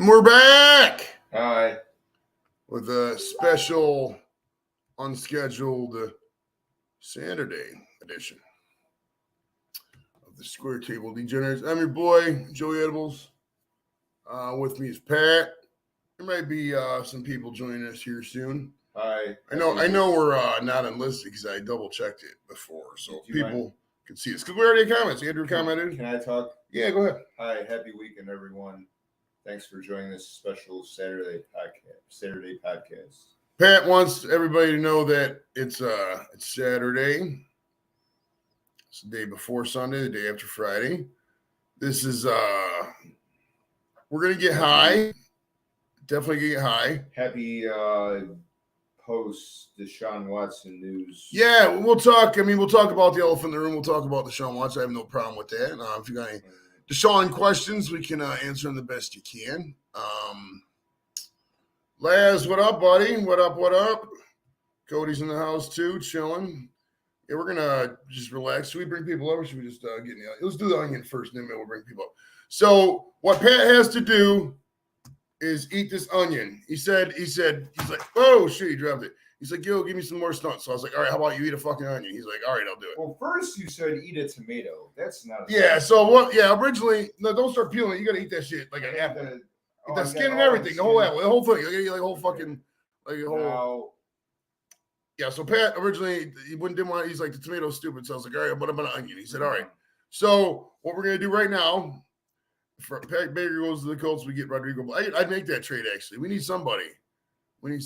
And we're back Hi. with a special, unscheduled Saturday edition of the Square Table Degenerates. I'm your boy, Joey Edibles. With me is Pat. There might be some people joining us here soon. Hi. I know we're not unlisted because I double checked it before, so people can see us. Because we already had comments. Andrew commented. Can I talk? Yeah, go ahead. Hi. Happy weekend, everyone. Thanks for joining this special Saturday podcast. Pat wants everybody to know that it's Saturday. It's the day before Sunday, the day after Friday. This is we're gonna get high. Definitely get high. Happy post Deshaun Watson news. Yeah, we'll talk. We'll talk about the elephant in the room. We'll talk about Deshaun Watson. I have no problem with that. If you got any Deshaun questions, we can answer them the best you can. Laz, what up, buddy? What up? Cody's in the house too, chilling. Yeah, we're gonna just relax. Should we bring people over? Should we just get in the let's do the onion first, and then we'll bring people up. So what Pat has to do is eat this onion. He's like, oh shit, he dropped it. He's like, yo, give me some more stunts. So I was like, all right, how about you eat a fucking onion? He's like, all right, I'll do it. Well, first you said eat a tomato. That's not. So what? Yeah, originally, no, don't start peeling it. You gotta eat that shit like an apple. Eat that skin and everything, the whole apple, the whole thing. You gotta eat like a whole fucking, like a whole. No. Yeah, so Pat originally didn't want. He's like, the tomato's stupid. So I was like, all right, but I'm an onion. He said, all right. So what we're gonna do right now, Pat Baker goes to the Colts. We get Rodrigo. I'd make that trade actually. We need somebody. Man.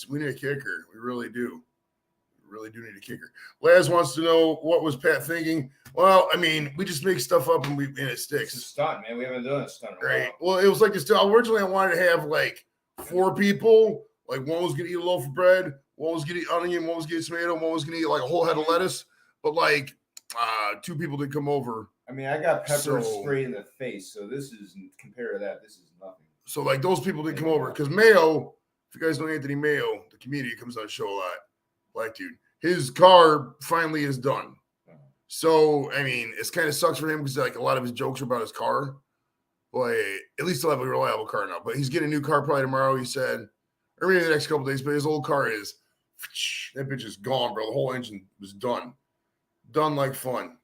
We need a kicker. We really do. We really do need a kicker. Laz wants to know what was Pat thinking. Well, we just make stuff up and it sticks. It's a stunt, man. We haven't done a stunt. Right. Well, it was like this. Originally, I wanted to have like 4 people. Like one was gonna eat a loaf of bread, one was gonna eat onion, one was gonna eat tomato, one was gonna eat like a whole head of lettuce. But like 2 people didn't come over. I got pepper spray in the face, so this is compared to that. This is nothing. So like those people didn't come over because Mayo. If you guys know Anthony Mayo, the comedian comes on the show a lot. Black dude. His car finally is done. So, it's kind of sucks for him because like a lot of his jokes are about his car. But at least he'll have a reliable car now. But he's getting a new car probably tomorrow, he said. Or maybe the next couple of days. But his old car is, that bitch is gone, bro. The whole engine was done. Done like fun.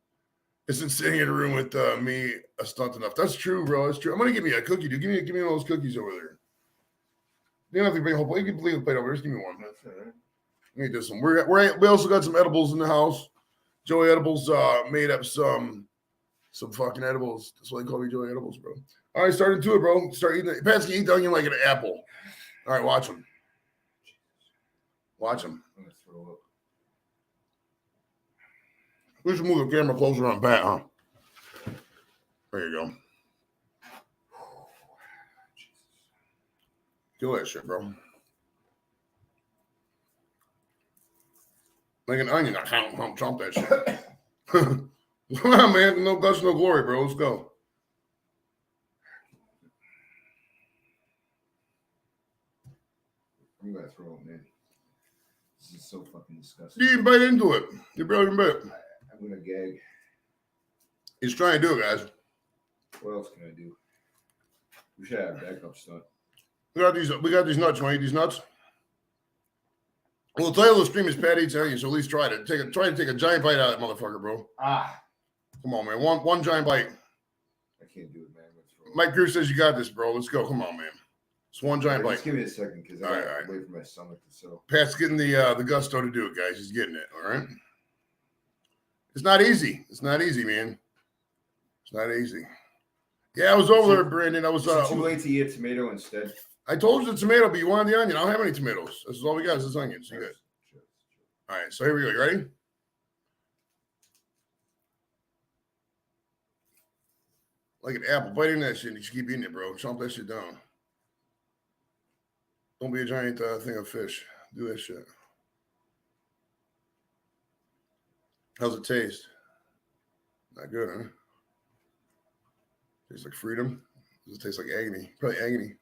Isn't sitting in a room with me a stunt enough. That's true, bro. That's true. I'm going to give me a cookie, dude. Give me one of those cookies over there. You don't have to bring a whole plate. You can leave the plate over. Just give me one. That's all right. Let me do some. We also got some edibles in the house. Joey Edibles made up some fucking edibles. That's why they call me Joey Edibles, bro. All right, start into it, bro. Start eating it. Pat's gonna eat the onion like an apple. All right, watch him. Watch him. I'm gonna throw up. We should move the camera closer on Pat, huh? There you go. Kill that shit, bro. Like an onion. I can't chomp that shit. Come on, man. No guts, no glory, bro. Let's go. I'm gonna throw up, man. This is so fucking disgusting. You didn't bite into it. You barely even bit. I'm gonna gag. He's trying to do it, guys. What else can I do? We should have backup stuff. We got these nuts. You want to eat these nuts? Well, the title of the stream is Pat Eats Onion, so at least try to take a giant bite out of that motherfucker, bro. Come on, man. One giant bite. I can't do it, man. Mike Greer says you got this, bro. Let's go. Come on, man. It's one giant bite. Just give me a second because I gotta wait for my stomach to settle. Pat's getting the gusto to do it, guys. He's getting it. All right. It's not easy. It's not easy, man. It's not easy. Yeah, I was over there, Brandon. I was too late to eat a tomato instead. I told you the tomato, but you wanted the onion. I don't have any tomatoes. This is all we got is this onion. So good. All right, so here we go. You ready? Like an apple. Bite in that shit and you keep eating it, bro. Chomp that shit down. Don't be a giant thing of fish. Do that shit. How's it taste? Not good, huh? Tastes like freedom. Does it taste like agony? Probably agony.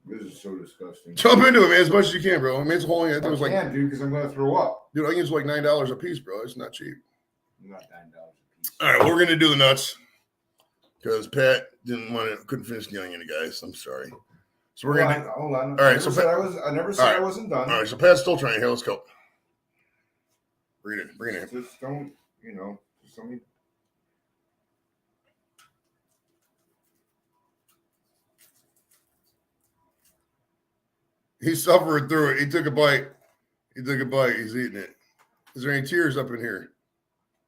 This is so disgusting. Jump into it, man, as much as you can, bro. It's a whole onion. I think it was like, dude, because I'm going to throw up. Dude, onions like $9 a piece, bro. It's not cheap. Not $9 a piece. All right, well, we're going to do the nuts because Pat couldn't finish the onion, guys. I'm sorry. So we're gonna. Hold on. All right. So I never said I wasn't done. All right. So Pat's still trying. Hey, let's go. Bring it in. Bring it in. Just don't. Just don't. He's suffering through it. He took a bite. He's eating it. Is there any tears up in here?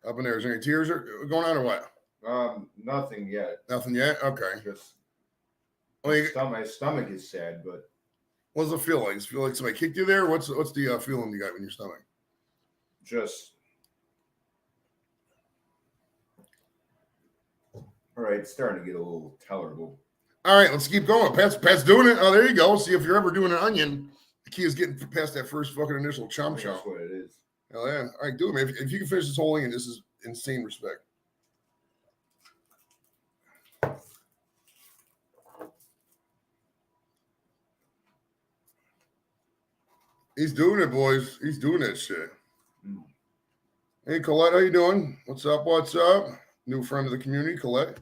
Up in there? Is there any tears going on or what? Nothing yet. Nothing yet? Okay. Just my stomach is sad, but what does it feel like? Does it feel like somebody kicked you there? What's the feeling you got in your stomach? Just all right. It's starting to get a little tolerable. All right, let's keep going. Pat's doing it. Oh, there you go. See, if you're ever doing an onion, the key is getting past that first fucking initial chomp. That's what it is. Hell yeah. All right, do it, man. If you can finish this whole onion, this is insane respect. He's doing it, boys. He's doing that shit. Hey, Colette, how you doing? What's up? What's up? New friend of the community, Colette.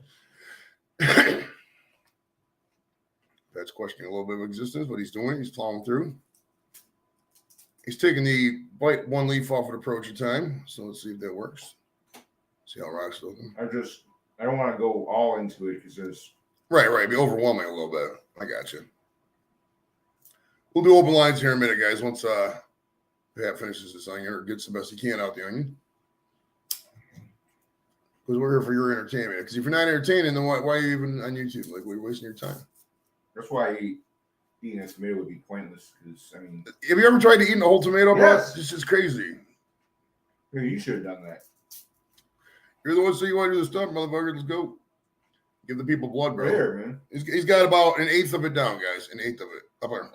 That's questioning a little bit of existence, but he's doing it. He's plowing through. He's taking the bite one leaf off at approach a time. So let's see if that works. See how Rock's looking. I don't want to go all into it because there's right. Be overwhelming a little bit. I got you. We'll do open lines here in a minute, guys. Once Pat finishes this onion or gets the best he can out the onion. Because we're here for your entertainment. Because if you're not entertaining, then why are you even on YouTube? Like, we're wasting your time. That's why eating a tomato would be pointless. Because have you ever tried to eat a whole tomato, bro? Yes. It's just crazy. Yeah, you should have done that. You're the one saying you want to do the stuff, motherfucker. Let's go. Give the people blood, bro. There, man. He's got about an eighth of it down, guys. An eighth of it. Up there.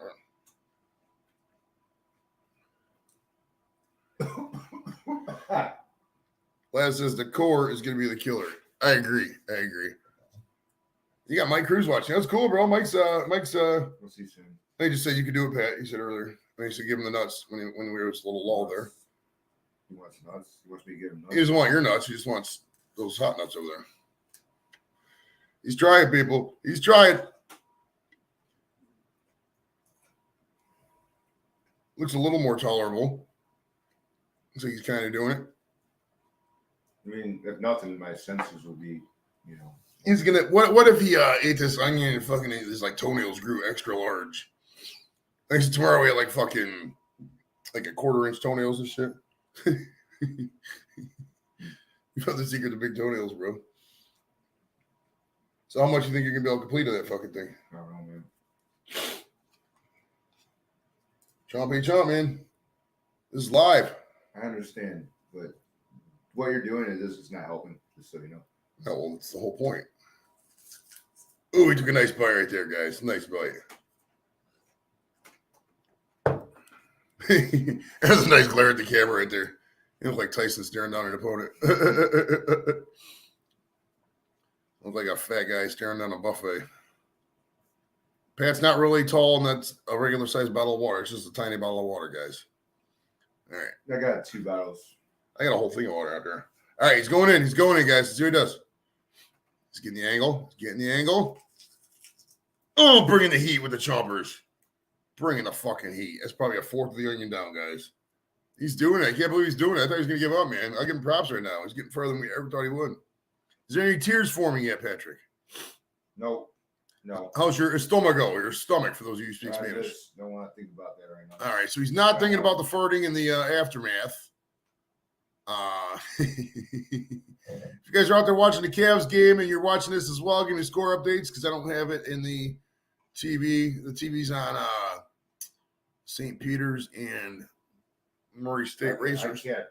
Laz says the core is going to be the killer. I agree. You got Mike Cruz watching. That's cool, bro. Mike's. What's he saying? They just said you could do it, Pat. He said earlier. And he said give him the nuts when we were just a little lull there. He wants nuts. He wants me to give him nuts. He doesn't want your nuts. He just wants those hot nuts over there. He's trying, people. He's trying. Looks a little more tolerable. Looks like he's kind of doing it. I mean, if nothing, my senses would be, He's gonna. What if he ate this onion and fucking his like toenails grew extra large? Like tomorrow we had like fucking like a 1/4 inch toenails and shit. You know the secret of big toenails, bro. So how much you think you're gonna be able to complete of that fucking thing? I don't know, man. Chomp, man. This is live. I understand, but what you're doing is not helping, just so you know. No, well, that's the whole point. Oh, he took a nice bite right there, guys. Nice bite. There's a nice glare at the camera right there. You look like Tyson staring down an opponent. Look like a fat guy staring down a buffet. Pat's not really tall, and that's a regular sized bottle of water. It's just a tiny bottle of water, guys. All right. I got 2 bottles. I got a whole thing of water out there. All right, he's going in, guys. Let's see what he does. He's getting the angle. Oh, bringing the heat with the chompers. Bringing the fucking heat. That's probably a 1/4 of the onion down, guys. He's doing it. I can't believe he's doing it. I thought he was going to give up, man. I give him props right now. He's getting further than we ever thought he would. Is there any tears forming yet, Patrick? No. How's your estomago, your stomach, for those of you who speak Spanish? I just don't want to think about that right now. All right, so he's not thinking about the farting in the aftermath. If you guys are out there watching the Cavs game and you're watching this as well, give me score updates because I don't have it in the TV. The TV's on St. Peter's and Murray State Racers. I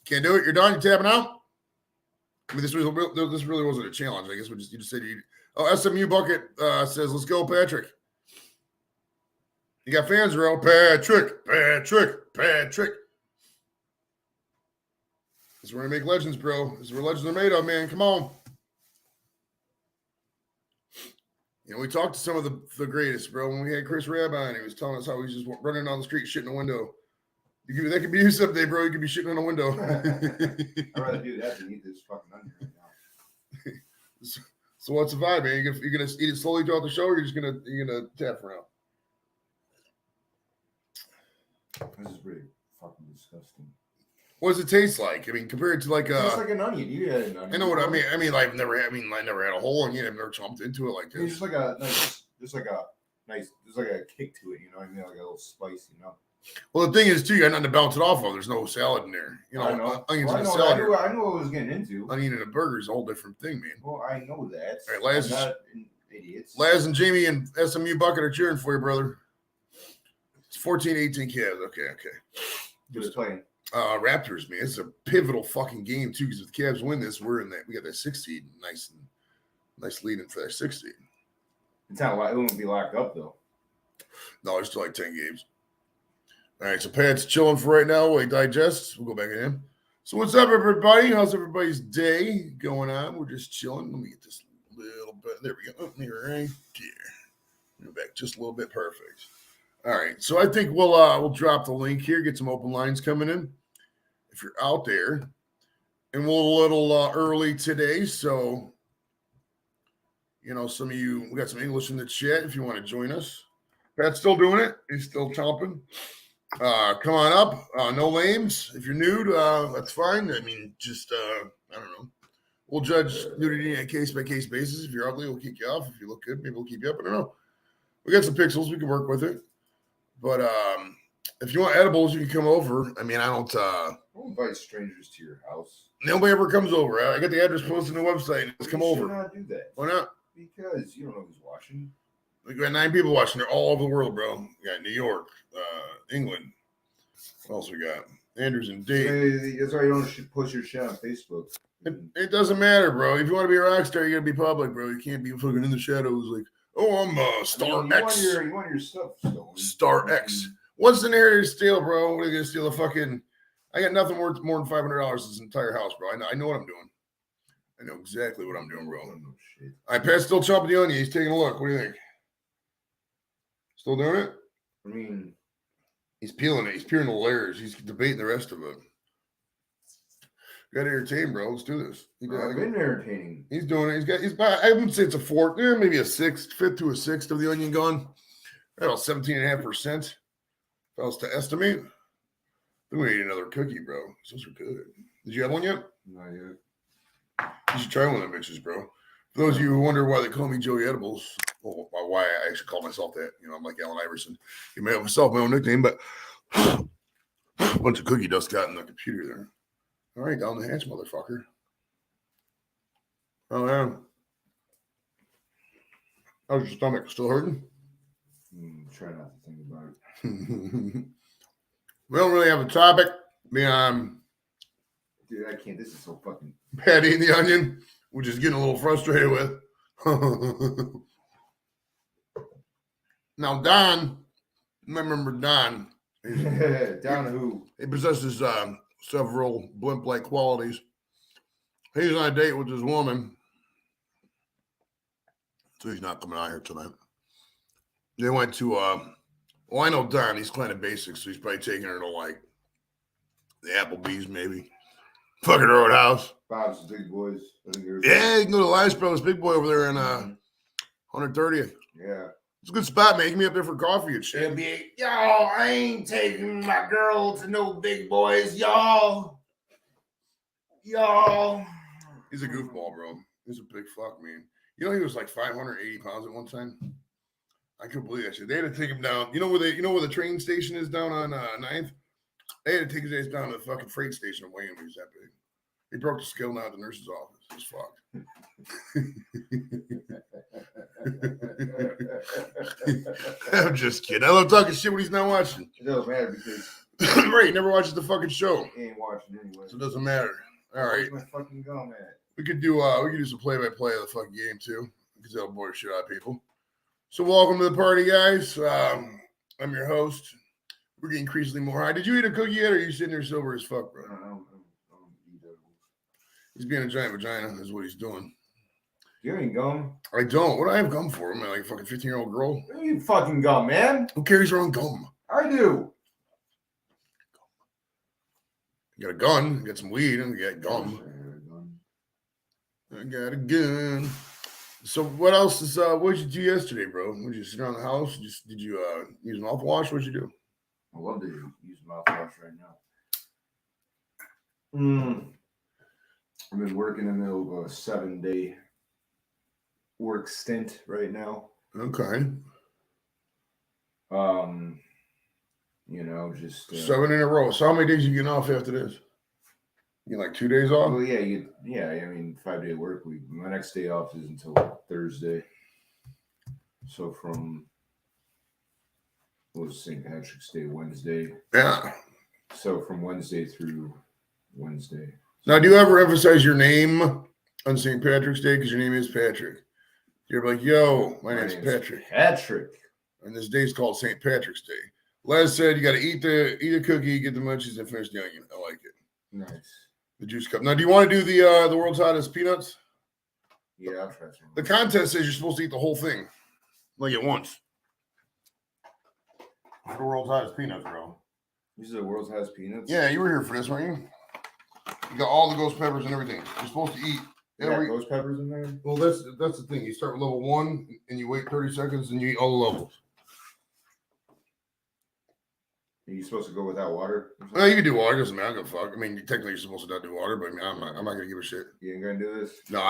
Can't do it. You're done. You're tapping out. I mean, this really wasn't a challenge. I guess you just said you. Oh, SMU bucket says, "Let's go, Patrick." You got fans, bro. Patrick. This is where we make legends, bro. This is where legends are made of, man. Come on. You know, we talked to some of the greatest, bro. When we had Chris Rabb on, he was telling us how he was just running down the street, shitting in a window. That could be you someday, bro. You could be shitting in a window. I'd rather do that than eat this fucking onion right now. So what's the vibe, man? You're gonna eat it slowly throughout the show, or you're gonna tap around? This is pretty fucking disgusting. What does it taste like? I mean, compared to like It tastes like an onion. You had an onion. I know what I mean. I mean, I never had a hole onion. I've never chomped into it like I mean, this. just like a nice, there's like a kick to it, you know what I mean? Like a little spice, you know. Well, the thing is, too, you got nothing to bounce it off of. There's no salad in there. You know, I know. Onions Well, in a salad. I knew what I was getting into. Onion in a burger is a whole different thing, man. Well, I know that. All right, Laz, I'm not an idiot. Laz and Jamie and SMU Bucket are cheering for you, brother. It's 14-18 Cavs. Okay. Who's playing? Raptors, man. It's a pivotal fucking game, too, because if the Cavs win this, we got that 6 seed. Nice lead in for that 6 seed. It's not it won't be locked up, though. No, there's still like 10 games. All right, so Pat's chilling for right now while he digests. We'll go back to him. So what's up, everybody? How's everybody's day going on? We're just chilling. Let me get this little bit. There we go. Here, right here. Go back just a little bit. Perfect. All right, so I think we'll drop the link here, get some open lines coming in if you're out there. And we're a little early today, so some of you, we got some English in the chat if you want to join us. Pat's still doing it. He's still chomping. Come on up. No lames. If you're nude, that's fine. I mean, just I don't know. We'll judge nudity on a case-by-case basis. If you're ugly, we'll kick you off. If you look good, maybe we'll keep you up. I don't know. We got some pixels. We can work with it. But if you want edibles, you can come over. I mean, I don't invite strangers to your house. Nobody ever comes over. I got the address posted on the website. Let's come over. You should not do that. Why not? Because you don't know who's watching. We got 9 people watching. They're all over the world, bro. We got New York, England. What else we got? Andrews and Dave. That's why you don't push your shit on Facebook. It doesn't matter, bro. If you want to be a rock star, you got to be public, bro. You can't be fucking in the shadows like, oh, I'm Star X. You want your stuff stolen. Star X. What's in there to steal, bro? What are you going to steal? I got nothing worth more than $500 this entire house, bro. I know what I'm doing. I know exactly what I'm doing, bro. Oh, shit. All right, Pat's still chomping the onion. He's taking a look. What do you think? Still doing it? I mean, he's peeling it. He's peeling the layers. He's debating the rest of it. You got to entertain, bro. Let's do this. I've been entertaining. He's doing it. I wouldn't say it's a fourth. Maybe a fifth to a sixth of the onion gone. About 17.5%. If I was to estimate. I'm going to eat another cookie, bro. Those are good. Did you have one yet? Not yet. You should try one of them bitches, bro. For those of you who wonder why they call me Joey Edibles, well, why I actually call myself that, I'm like Allen Iverson. You may have myself my own nickname, but a bunch of cookie dust got in the computer there. All right, down the hatch, motherfucker. Oh, yeah. How's your stomach? Still hurting? Try not to think about it. We don't really have a topic. Dude, I can't. This is so fucking Pat eating the onion. We're just getting a little frustrated with. Now, Don, remember Don. Don who? He possesses several blimp-like qualities. He's on a date with this woman. So he's not coming out here tonight. They went to, I know Don. He's kind of basic, so he's probably taking her to, like, the Applebee's, maybe. Fucking Roadhouse. Bob's Big Boys. Yeah, you can go to Lice Brothers Big Boy over there in 130th. Yeah. It's a good spot, man. You can be up there for coffee and shit. Y'all, I ain't taking my girl to no Big Boys, y'all. He's a goofball, bro. He's a big fuck, man. He was like 580 pounds at one time. I couldn't believe that shit. They had to take him down. You know where the train station is down on 9th? They had to take his ass down to the fucking freight station and weigh him. He's that big. He broke the scale down at the nurse's office. He's fucked. I'm just kidding. I love talking shit when he's not watching. It doesn't matter because right, he never watches the fucking show. He ain't watching anyway. So it doesn't matter. All right. Where's my fucking gum at? We could do some play-by-play of the fucking game too, because that'll bore the shit out of people. So welcome to the party, guys. I'm your host. We're getting increasingly more high. Did you eat a cookie yet, or are you sitting there sober as fuck, bro? I don't eat edibles. He's being a giant vagina, is what he's doing. Do you have any gum? I don't. What do I have gum for? Am I like a fucking 15-year-old girl? You fucking gum, man. Who carries their own gum? I do. You got a gun, you got some weed, and you got gum. I got a gun. So what else is what did you do yesterday, bro? Did you sit around the house? Did you use mouthwash? What'd you do? I love to use mouthwash right now. I've been working in the middle of a 7-day work stint right now. Okay. Just 7 in a row. So how many days you getting off after this? You get like 2 days off? Well, yeah. I mean, 5-day work week. My next day off is until Thursday. So from what was St. Patrick's Day, Wednesday. Yeah. So from Wednesday through Wednesday. Now, do you ever emphasize your name on St. Patrick's Day because your name is Patrick? You're like, yo, my name's Patrick. Patrick. And this day's called St. Patrick's Day. Les said you got to eat a cookie, get the munchies, and finish the onion. I like it. Nice. The juice cup. Now, do you want to do the world's hottest peanuts? Yeah, I'll try some. The contest says you're supposed to eat the whole thing, like at once. The world's hottest peanuts, bro. These are the world's hottest peanuts? Yeah, you were here for this, weren't you? You got all the ghost peppers and everything. You're supposed to eat every ghost peppers in there? Well, that's the thing. You start with level 1 and you wait 30 seconds and you eat all the levels. Are you supposed to go without water? Well, you can do water. It doesn't matter. I don't give a fuck. I mean, technically you're supposed to not do water, but I mean, I'm not gonna give a shit. You ain't gonna do this? No,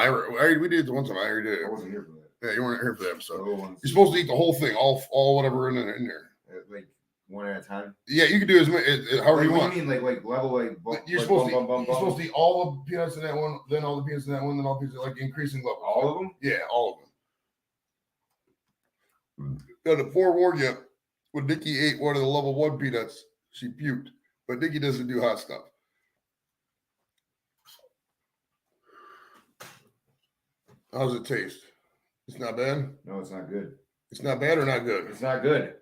we did it the one time. I already did it. I wasn't here for that. Yeah, you weren't here for that episode. You're supposed to eat the whole thing, all whatever in there. Like one at a time. Yeah, you can do as many, however you want. What do you mean, like level, You're supposed to eat all the peanuts in that one, then all the peanuts in that one, then all the peanuts, like increasing level. All of them? Yeah, all of them. Now, to forewarn you, when Nikki ate one of the level 1 peanuts, she puked. But Nikki doesn't do hot stuff. How's it taste? It's not bad? No, it's not good. It's not bad or not good? It's not good.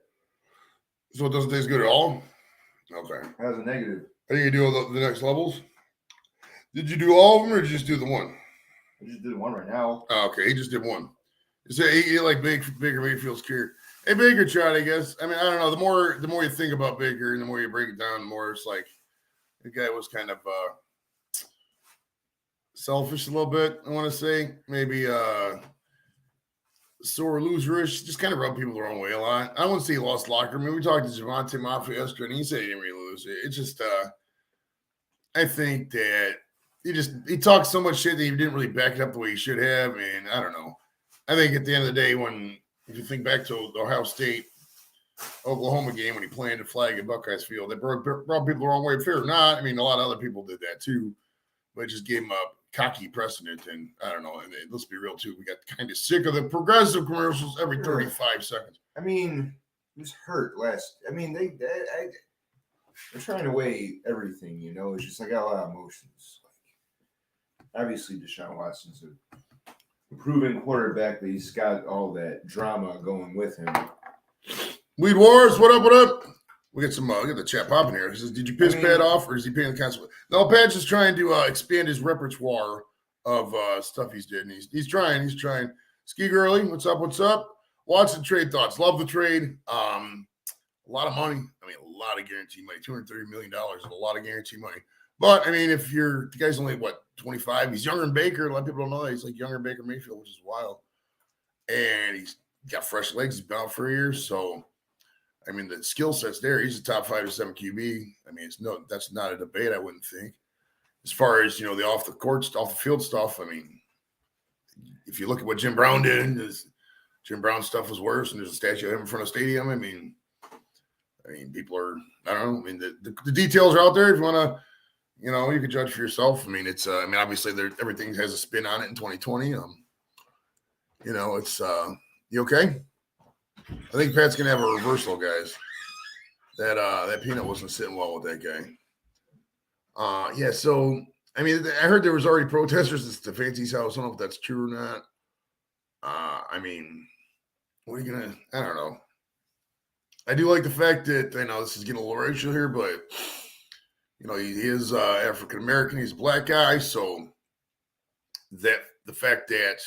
So it doesn't taste good at all? Okay. How's a negative? Are you going to do the next levels? Did you do all of them or did you just do the one? I just did one right now. Oh, okay, he just did one. He like Baker Mayfield's career. Hey, Baker tried, I guess. I mean, I don't know. The more you think about Baker and the more you break it down, the more it's like the guy was kind of selfish a little bit, I want to say. Maybe sore loserish. Just kind of rubbed people the wrong way a lot. I wouldn't say he lost locker. I mean, we talked to Javante Mafia yesterday, and he said he didn't really lose it. It's just I think that he talked so much shit that he didn't really back it up the way he should have, and I don't know. I think at the end of the day, if you think back to the Ohio State Oklahoma game when he planted a flag at Buckeyes Field, they brought people the wrong way. Fair or not, I mean, a lot of other people did that too, but it just gave him a cocky precedent. And I don't know. And let's be real too, we got kind of sick of the progressive commercials every 35 seconds. I mean, he was hurt last. I mean, they're trying to weigh everything. It's just like a lot of emotions. Like, obviously, Deshaun Watson's a proven quarterback, but he's got all that drama going with him. Weed Wars, what up, what up? We get get the chat popping here. He says, did you piss Pat off or is he paying the consequence? No, Pat's just trying to expand his repertoire of stuff he's did. And he's trying. Ski Girly, what's up? Watson trade thoughts. Love the trade. A lot of money. I mean, a lot of guaranteed money. $230 million is a lot of guaranteed money. But, I mean, if the guy's only, 25? He's younger than Baker. A lot of people don't know that. He's like younger than Baker Mayfield, which is wild. And he's got fresh legs. He's been out for a year. So, I mean, the skill set's there. He's a top 5 to 7 QB. I mean, that's not a debate, I wouldn't think. As far as, the off the field stuff, I mean, if you look at what Jim Brown did, Jim Brown stuff was worse, and there's a statue of him in front of the stadium. I mean, people are, I don't know. I mean, the details are out there. If you want to, you can judge for yourself. I mean, it's, obviously everything has a spin on it in 2020. It's, you okay? I think Pat's going to have a reversal, guys. That peanut wasn't sitting well with that guy. Yeah, so, I mean, I heard there was already protesters at Stefanski's house. I don't know if that's true or not. I mean, what are you going to, I don't know. I do like the fact that, I know this is getting a little racial here, but, he is African-American. He's a black guy. So the fact that,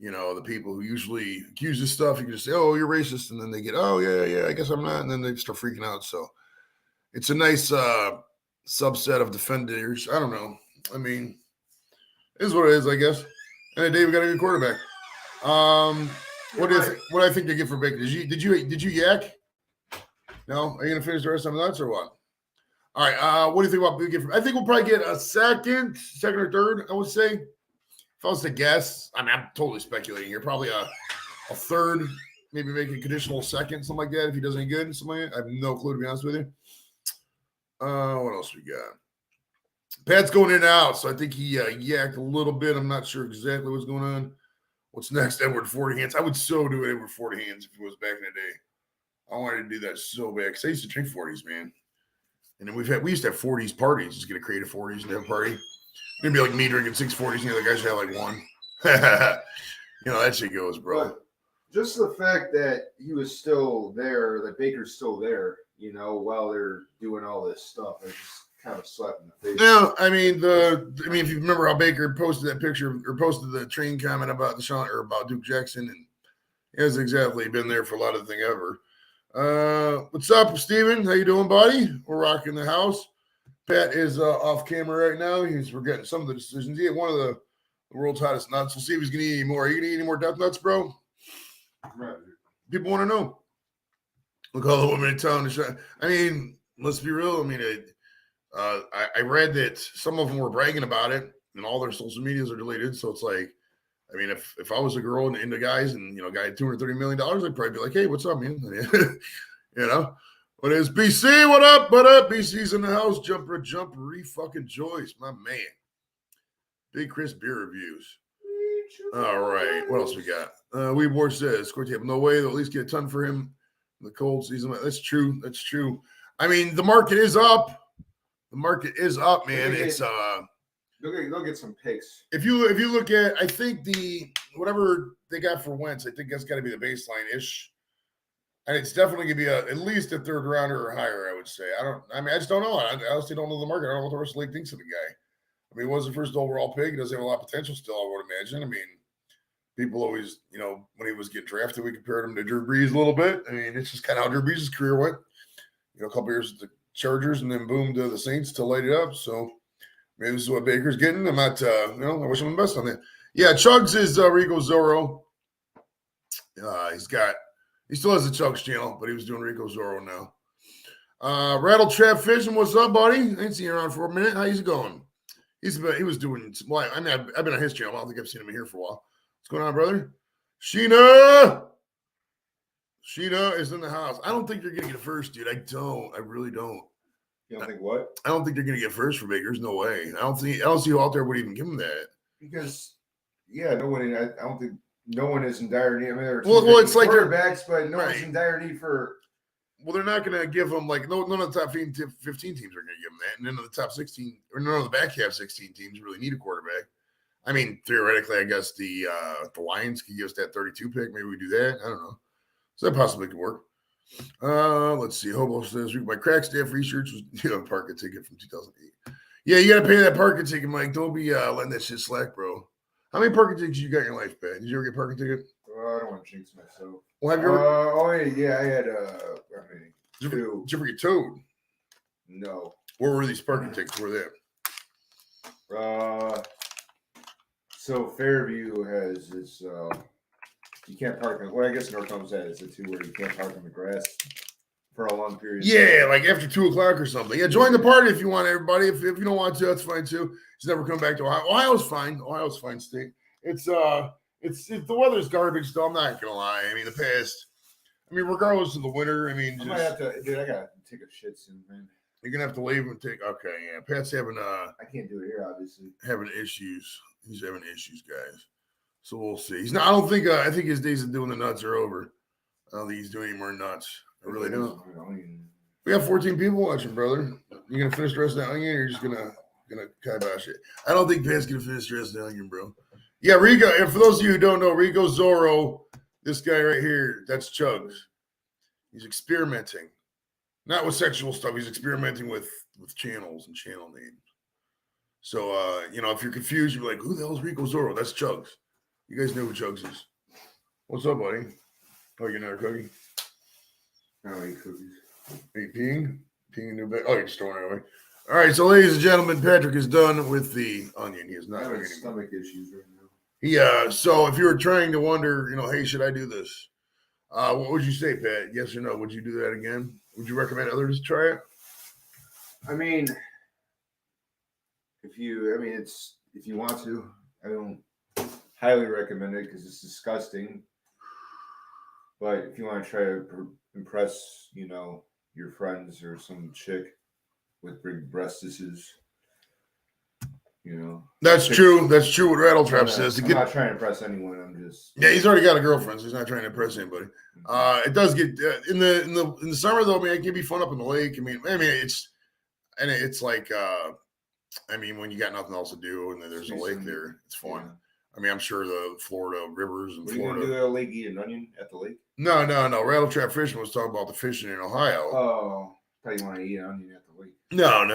the people who usually accuse this stuff, you can just say, oh, you're racist. And then they get, oh, yeah, I guess I'm not. And then they start freaking out. So it's a nice subset of defenders. I don't know. I mean, it is what it is, I guess. And Dave got a good quarterback. What do you think? What do I think they get for Baker? Did you yak? No, are you gonna finish the rest of the nuts or what? All right. What do you think about Big? I think we'll probably get a second or third. I would say, if I was to guess, I mean, I'm totally speculating here. Probably a third, maybe make a conditional second, something like that. If he does any good, something like that. I have no clue, to be honest with you. What else we got? Pat's going in and out, so I think he yacked a little bit. I'm not sure exactly what's going on. What's next? Edward 40 hands. I would so do Edward 40 hands if it was back in the day. I wanted to do that so bad because I used to drink 40s, man. And then we used to have 40s parties. Just get a crate of 40s and have a party. It'd be like me drinking 6 40s, and the other guys should have like one. That shit goes, bro. But just the fact that he was still there, that Baker's still there, while they're doing all this stuff, it's just kind of slapped in the face. Yeah, I mean, if you remember how Baker posted that picture or posted the train comment about about Duke Jackson, and he hasn't exactly been there for a lot of the thing ever. What's up, Steven? How you doing, buddy? We're rocking the house. Pat is off camera right now. We're getting some of the decisions. He had one of the world's hottest nuts. We'll see if he's gonna eat any more. Are you gonna eat any more death nuts, bro? Right. People want to know. Look, all the women in town. I mean, let's be real. I mean, I read that some of them were bragging about it, and all their social medias are deleted. So it's like, I mean, if I was a girl and into guys, and guy had $230 million, I'd probably be like, hey, what's up, man? What is BC? What up? What up? BC's in the house. Jumper, fucking Joyce, my man. Big Chris beer reviews. All right, what else we got? Weebor says, Squirt Table, no way. They'll at least get a ton for him in the cold season. That's true. That's true. I mean, the market is up. The market is up, man. It's They'll get some picks. If you look at, I think whatever they got for Wentz, I think that's got to be the baseline ish, and it's definitely gonna be at least a third rounder or higher. I would say. I just don't know. I honestly don't know the market. I don't know what the rest of the league thinks of the guy. I mean, he was the first overall pick. He does have a lot of potential still, I would imagine. I mean, people always, when he was getting drafted, we compared him to Drew Brees a little bit. I mean, it's just kind of how Drew Brees' career went. A couple years with the Chargers, and then boom to the Saints to light it up. So maybe this is what Baker's getting. I'm not, I wish him the best on that. Yeah, Chugs is Rico Zorro. He still has a Chugs channel, but he was doing Rico Zorro now. Rattle Trap Fishing, what's up, buddy? I ain't seen you around for a minute. How's it going? He was doing some. I mean, I've been on his channel. I don't think I've seen him here for a while. What's going on, brother? Sheena is in the house. I don't think they're gonna get first, dude. I don't. I really don't. You don't think what? I don't think they're gonna get first for Baker. There's no way. I don't see who out there would even give him that. Because I don't think no one is in dire need. I mean, well, it's like quarterbacks, but no one's in dire need for. Well, they're not going to give him none of the top 15 teams are going to give him that, and none of the top 16 or none of the back half 16 teams really need a quarterback. I mean, theoretically, I guess the Lions could give us that 32 pick. Maybe we do that. I don't know. So that possibly could work. Let's see. Hobo says my crack staff research was a parking ticket from 2008. Yeah, you got to pay that parking ticket, Mike. Don't be letting that shit slack, bro. How many parking tickets you got in your life, Pat? Did you ever get a parking ticket? I don't want to jinx myself. Well, have you ever? I had Did two. you ever get towed? No. Where were these parking tickets? Where they? So Fairview has this. You can't park. I guess Northumb's has it too, where you can't park on the grass for a long period. Yeah, like after 2:00 or something. Yeah, join the party if you want, everybody. If you don't want to, that's fine too. Just never come back to Ohio. Ohio's fine state. It's the weather's garbage though. I'm not gonna lie. I mean, regardless of the winter. I mean, I might have to, dude. I gotta take a shit soon, man. You're gonna have to leave and take. Okay, yeah. Pat's having I can't do it here, obviously. Having issues. He's having issues, guys. So we'll see. He's not. I don't think. I think his days of doing the nuts are over. I don't think he's doing any more nuts. I really don't. We got 14 people watching, brother. You gonna finish the rest of that onion, or you're just gonna kibosh it? I don't think Pat's gonna finish the rest of the onion, bro. Yeah, Rico. And for those of you who don't know, Rico Zorro, this guy right here, that's Chugs. He's experimenting, not with sexual stuff. He's experimenting with channels and channel names. So, if you're confused, you're like, who the hell is Rico Zorro? That's Chugs. You guys know who Chugs is. What's up, buddy? Oh, you're not a cookie? I don't eat cookies. Are you peeing? Peeing in your bed? Oh, you're just throwing it away. All right, so ladies and gentlemen, Patrick is done with the onion. He is not having anymore. stomach issues right now. So if you were trying to wonder, hey, should I do this? What would you say, Pat? Yes or no? Would you do that again? Would you recommend others try it? I mean, if you want to, I don't highly recommend it because it's disgusting. But if you want to try to impress, your friends or some chick with big breastises, That's true. That's true. What Rattletrap says. I'm not trying to impress anyone. I'm just he's already got a girlfriend, so he's not trying to impress anybody. It does get in the summer though. I mean, it can be fun up in the lake. I mean, it's like when you got nothing else to do and then there's a lake there, it's fun. Yeah. I mean, I'm sure the Florida rivers and Florida. You gonna do a lake eat an onion at the lake? No. Rattletrap Fishing was talking about the fishing in Ohio. Oh, I thought you want to eat an onion at the lake. No. I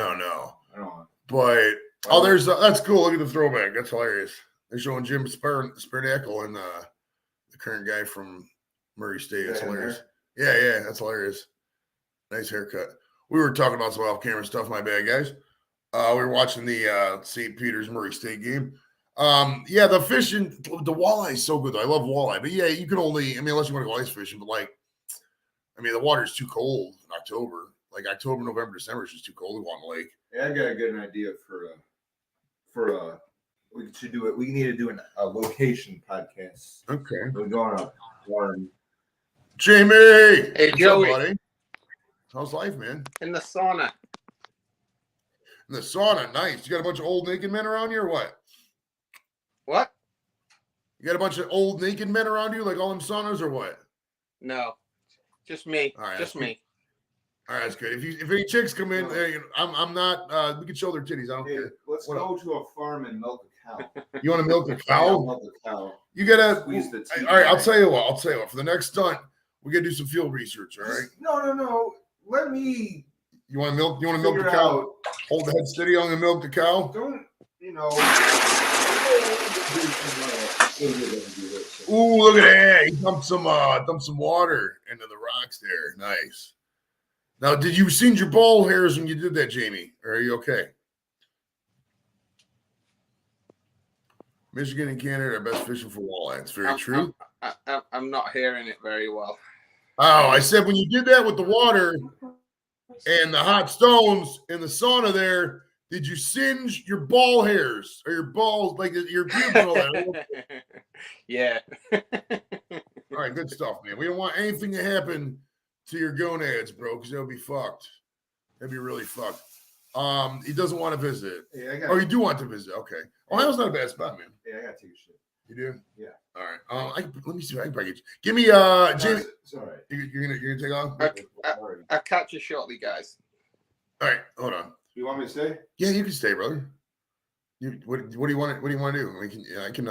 don't want. But that's cool. Look at the throwback. That's hilarious. They're showing Jim Sperdackle and the current guy from Murray State. That's hilarious. Yeah, that's hilarious. Nice haircut. We were talking about some off-camera stuff. My bad, guys. We were watching the St. Peter's Murray State game. The fishing, the walleye is so good. I love walleye, but you can only, unless you want to go ice fishing, but the water's too cold in October. Like October, November, December is just too cold to go on the lake. Yeah, I got a good idea for we should do it. We need to do a location podcast. Okay. We're going to Warren. Jamie. Hey, Joey. Up, buddy? How's life, man? In the sauna. In the sauna, nice. You got a bunch of old naked men around you or what? What? You got a bunch of old naked men around you, like all in saunas or what? No, just me. All right, just me. All right, that's good. If any chicks come in, I'm not. We can show their titties. I don't care. Let's go to a farm and milk a cow. You want to milk a cow? Milk a cow. You gotta squeeze the teeth. All right, I'll tell you what. For the next stunt, we gotta do some field research. All right. No. Let me. You want to milk the cow? Hold the head steady on the milk the cow. Don't Ooh, look at that! He dumped some water into the rocks there. Nice. Now, did you singe your ball hairs when you did that, Jamie? Or are you okay? Michigan and Canada are best fishing for walleye. It's very true. I'm not hearing it very well. Oh, I said when you did that with the water and the hot stones in the sauna there, did you singe your ball hairs or your balls, like your pubes and all that? Yeah. All right, good stuff, man. We don't want anything to happen to your gonads, bro, because they'll be fucked. That'd be really fucked. He doesn't want to visit. Yeah, you do want to visit. Okay. Ohio's not a bad spot, man. Yeah, I got to take a shit. You do? Yeah. All right. Let me see if I can break it. Give me Jamie. It's all right. You're gonna take off? I'll catch you shortly, guys. All right, hold on. You want me to stay? Yeah, you can stay, brother. What do you want? What do you want to do? I can.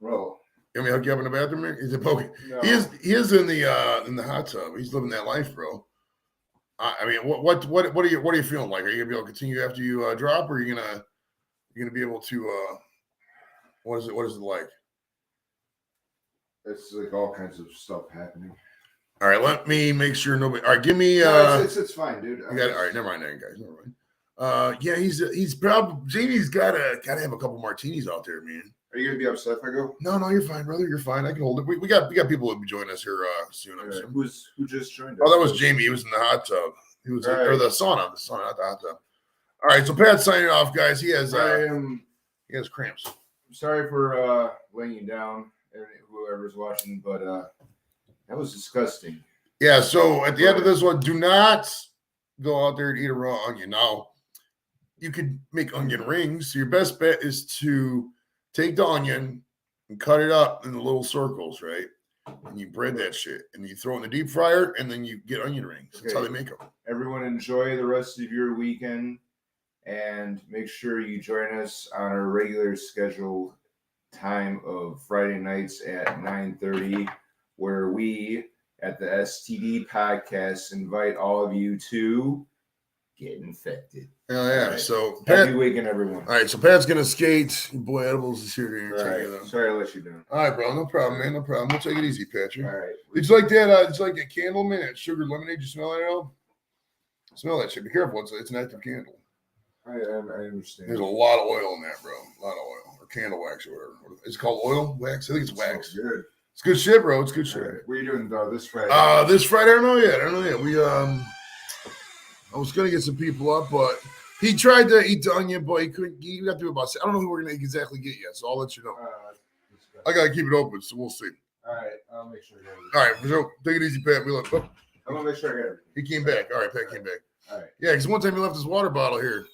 Bro. You want me to hook you up in the bathroom? Here? He's a poke. No. He is in the hot tub. He's living that life, bro. What are you feeling like? Are you gonna be able to continue after you drop, or are you gonna be able to? What is it like? It's like all kinds of stuff happening. All right, let me make sure nobody. All right, give me. It's fine, dude. All right, never mind, guys. Never mind. He's probably Jamie's gotta have a couple martinis out there, man. Are you gonna be upset if I go? No, you're fine, brother. You're fine. I can hold it. We got people who'll be joining us here soon. Right. Who just joined us? Oh, that was Jamie. He was in the hot tub. He was or the sauna, not the hot tub. All right, so Pat's signing off, guys. He has cramps. I'm sorry for laying you down, whoever's watching, but that was disgusting. Yeah. So at the end of this one, do not go out there and eat a raw onion. Now, you could make onion rings. So your best bet is to take the onion and cut it up in the little circles, right? And you bread that shit, and you throw it in the deep fryer, and then you get onion rings. That's how they make them. Everyone enjoy the rest of your weekend, and make sure you join us on our regular scheduled time of Friday nights at 9:30, where we at the STD podcast invite all of you to get infected. Oh yeah. Right. So happy weekend, everyone. All right. So Pat's gonna skate. Your boy Edibles is here to right. Sorry I let you down. All right, bro. No problem, man. No problem. We'll take it easy, Patrick. All right. Did you like that? Did you like that candle, man? That sugar lemonade. You smell it at all? Smell that shit. Be careful. It's an active candle. I understand. There's a lot of oil in that, bro. A lot of oil. candle wax or whatever. It's called oil wax. I think it's wax. Oh, good. It's good shit, bro. It's good All shit. right. What are you doing this Friday? This Friday, I don't know yet. We I was gonna get some people up, but he tried to eat the onion, but he couldn't. He got to about. I don't know who we're gonna exactly get yet, so I'll let you know. I gotta keep it open, so we'll see. All right, I'll make sure. All right, so take it easy, Pat. We look. Oh, I'm gonna make sure I got everything. he came back. All right, Pat came back. All right. Yeah, because one time he left his water bottle here,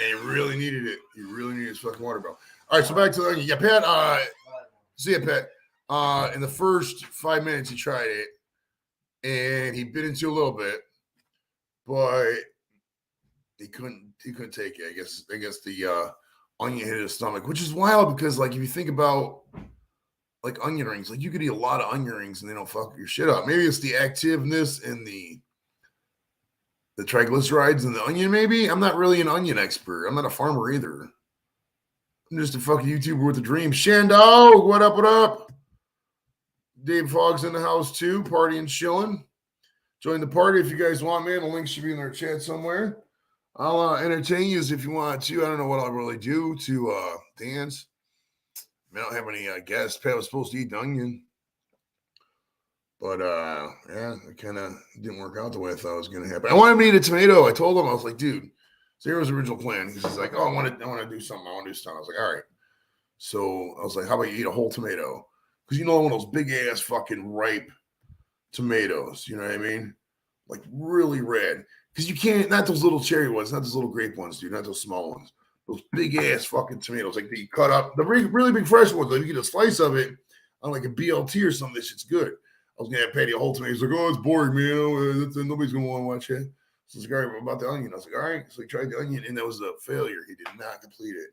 and he really needed it. He really needed his fucking water bottle. All right, so back to the onion. Yeah, Pat. See ya, Pat. In the first 5 minutes, he tried it, and he bit into a little bit, but he couldn't take it. I guess the onion hit his stomach, which is wild because, like, if you think about like onion rings, like you could eat a lot of onion rings and they don't fuck your shit up. Maybe it's the activeness and the triglycerides in the onion. Maybe I'm not really an onion expert. I'm not a farmer either. I'm just a fucking YouTuber with a dream. Shandog, what up? What up? Dave Fogg's in the house too, partying, chilling. Join the party if you guys want, man. The link should be in our chat somewhere. I'll entertain you if you want to. I don't know what I'll really do to dance. I don't have any guests. Pat was supposed to eat the onion. But, yeah, it kind of didn't work out the way I thought it was going to happen. I wanted him to eat a tomato. I told him, I was like, dude, Zero's original plan. He's like, oh, I want to do something. I want to do something. I was like, all right. So I was like, how about you eat a whole tomato? Because you know one of those big-ass fucking ripe tomatoes. You know what I mean? Like really red. Because you can't, not those little cherry ones, not those little grape ones, dude, not those small ones. Those big-ass fucking tomatoes, like they cut up. The really big fresh ones, like you get a slice of it on like a BLT or something, this shit's good. I was going to have Patty a whole tomato. He's like, oh, it's boring, man. Nobody's going to want to watch it. So I was like, all right, about the onion. I was like, all right. So he tried the onion, and that was a failure. He did not complete it.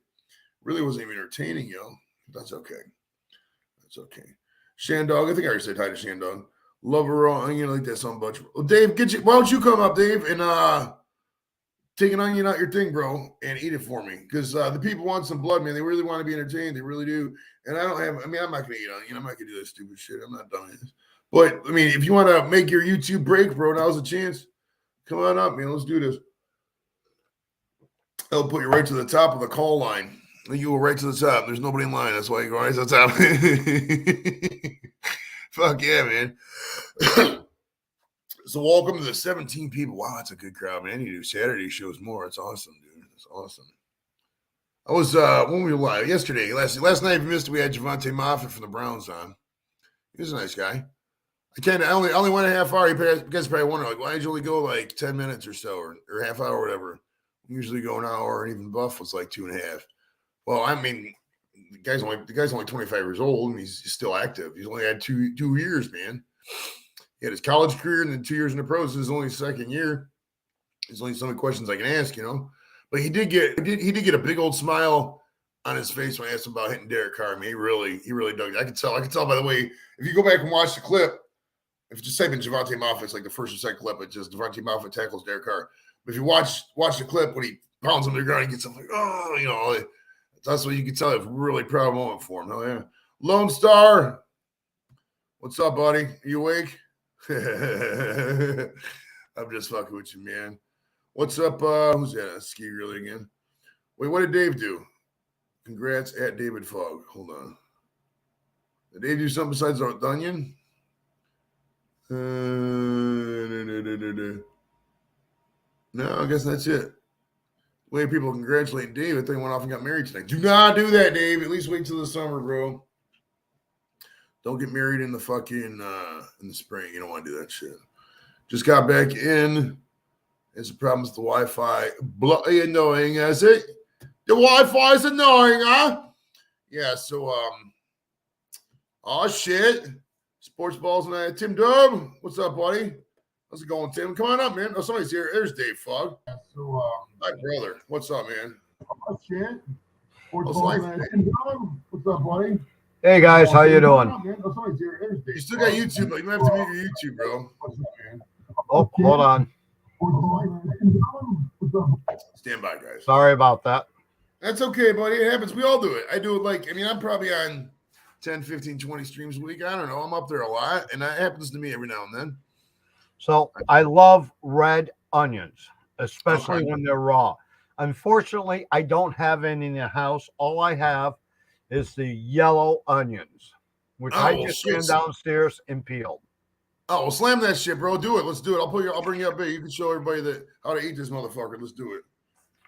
Really wasn't even entertaining, yo. That's okay. That's okay. Shandog, I think I already said hi to Shandog. Love a raw onion like that some bunch. Well, Dave, why don't you come up, Dave, and take an onion out your thing, bro, and eat it for me. Because the people want some blood, man. They really want to be entertained. They really do. And I'm not going to eat onion. I'm not going to do that stupid shit. I'm not done this. But, I mean, if you want to make your YouTube break, bro, now's a chance. Come on up, man. Let's do this. I'll put you right to the top of the call line. You go right to the top. There's nobody in line. That's why you go right to the top. Fuck yeah, man. So welcome to the 17 people. Wow, that's a good crowd, man. You do Saturday shows more. It's awesome, dude. It's awesome. I was when we were live yesterday. Last night, if you missed it, we had Javante Moffitt from the Browns on. He was a nice guy. I only went a half hour. You guys probably wonder, like, why did you only go like 10 minutes or so, or half hour or whatever? We usually go an hour, and even Buff was like 2.5. Well, I mean, the guy's only 25 years old, and he's still active. He's only had two years, man. He had his college career and then 2 years in the pros. This is only his second year. There's only so many questions I can ask, you know. But he did get a big old smile on his face when I asked him about hitting Derek Carr. I mean, he really dug it. I could tell by the way, if you go back and watch the clip, if you just type in Javante Moffitt, it's like the first or second clip, it's just Javante Moffitt tackles Derek Carr. But if you watch the clip when he pounds him to the ground, he gets up like, oh, you know, that's what you can tell. It's a really proud moment for him. Oh yeah, Lone Star, what's up, buddy? Are you awake? I'm just fucking with you, man. What's up? Who's that? Ski really again? Wait, what did Dave do? Congrats at David Fogg. Hold on. Did Dave do something besides the onion? No, I guess that's it. Way people congratulate Dave. I think he went off and got married tonight. Do not do that, Dave. At least wait till the summer, bro. Don't get married in the fucking in the spring. You don't want to do that shit. Just got back in. It's a problem with the Wi-Fi. Bloody annoying, is it? The Wi-Fi is annoying, huh? Yeah, so oh shit. Sports balls and Tim Dub. What's up, buddy? How's it going, Tim? Come on up, man. Oh, somebody's here. There's Dave Fogg. So my brother. What's up, man? Oh shit. Sports balls and Tim Dub. What's up, buddy? Hey guys, how you doing? Oh, somebody's here. There's Dave. You still got YouTube, but you might have to mute your YouTube, bro. What's up, man? Oh, hold on. Stand by, guys. Sorry about that. That's okay, buddy. It happens. We all do it. I do it like, I mean, I'm probably on 10, 15, 20 streams a week. I don't know. I'm up there a lot, and that happens to me every now and then. So I love red onions, especially Okay. when they're raw. Unfortunately, I don't have any in the house. All I have is the yellow onions, which Oh, I well, just shit. ran downstairs and peeled. Oh, well, slam that shit, bro. Do it. Let's do it. I'll bring you up here. You can show everybody how to eat this motherfucker. Let's do it.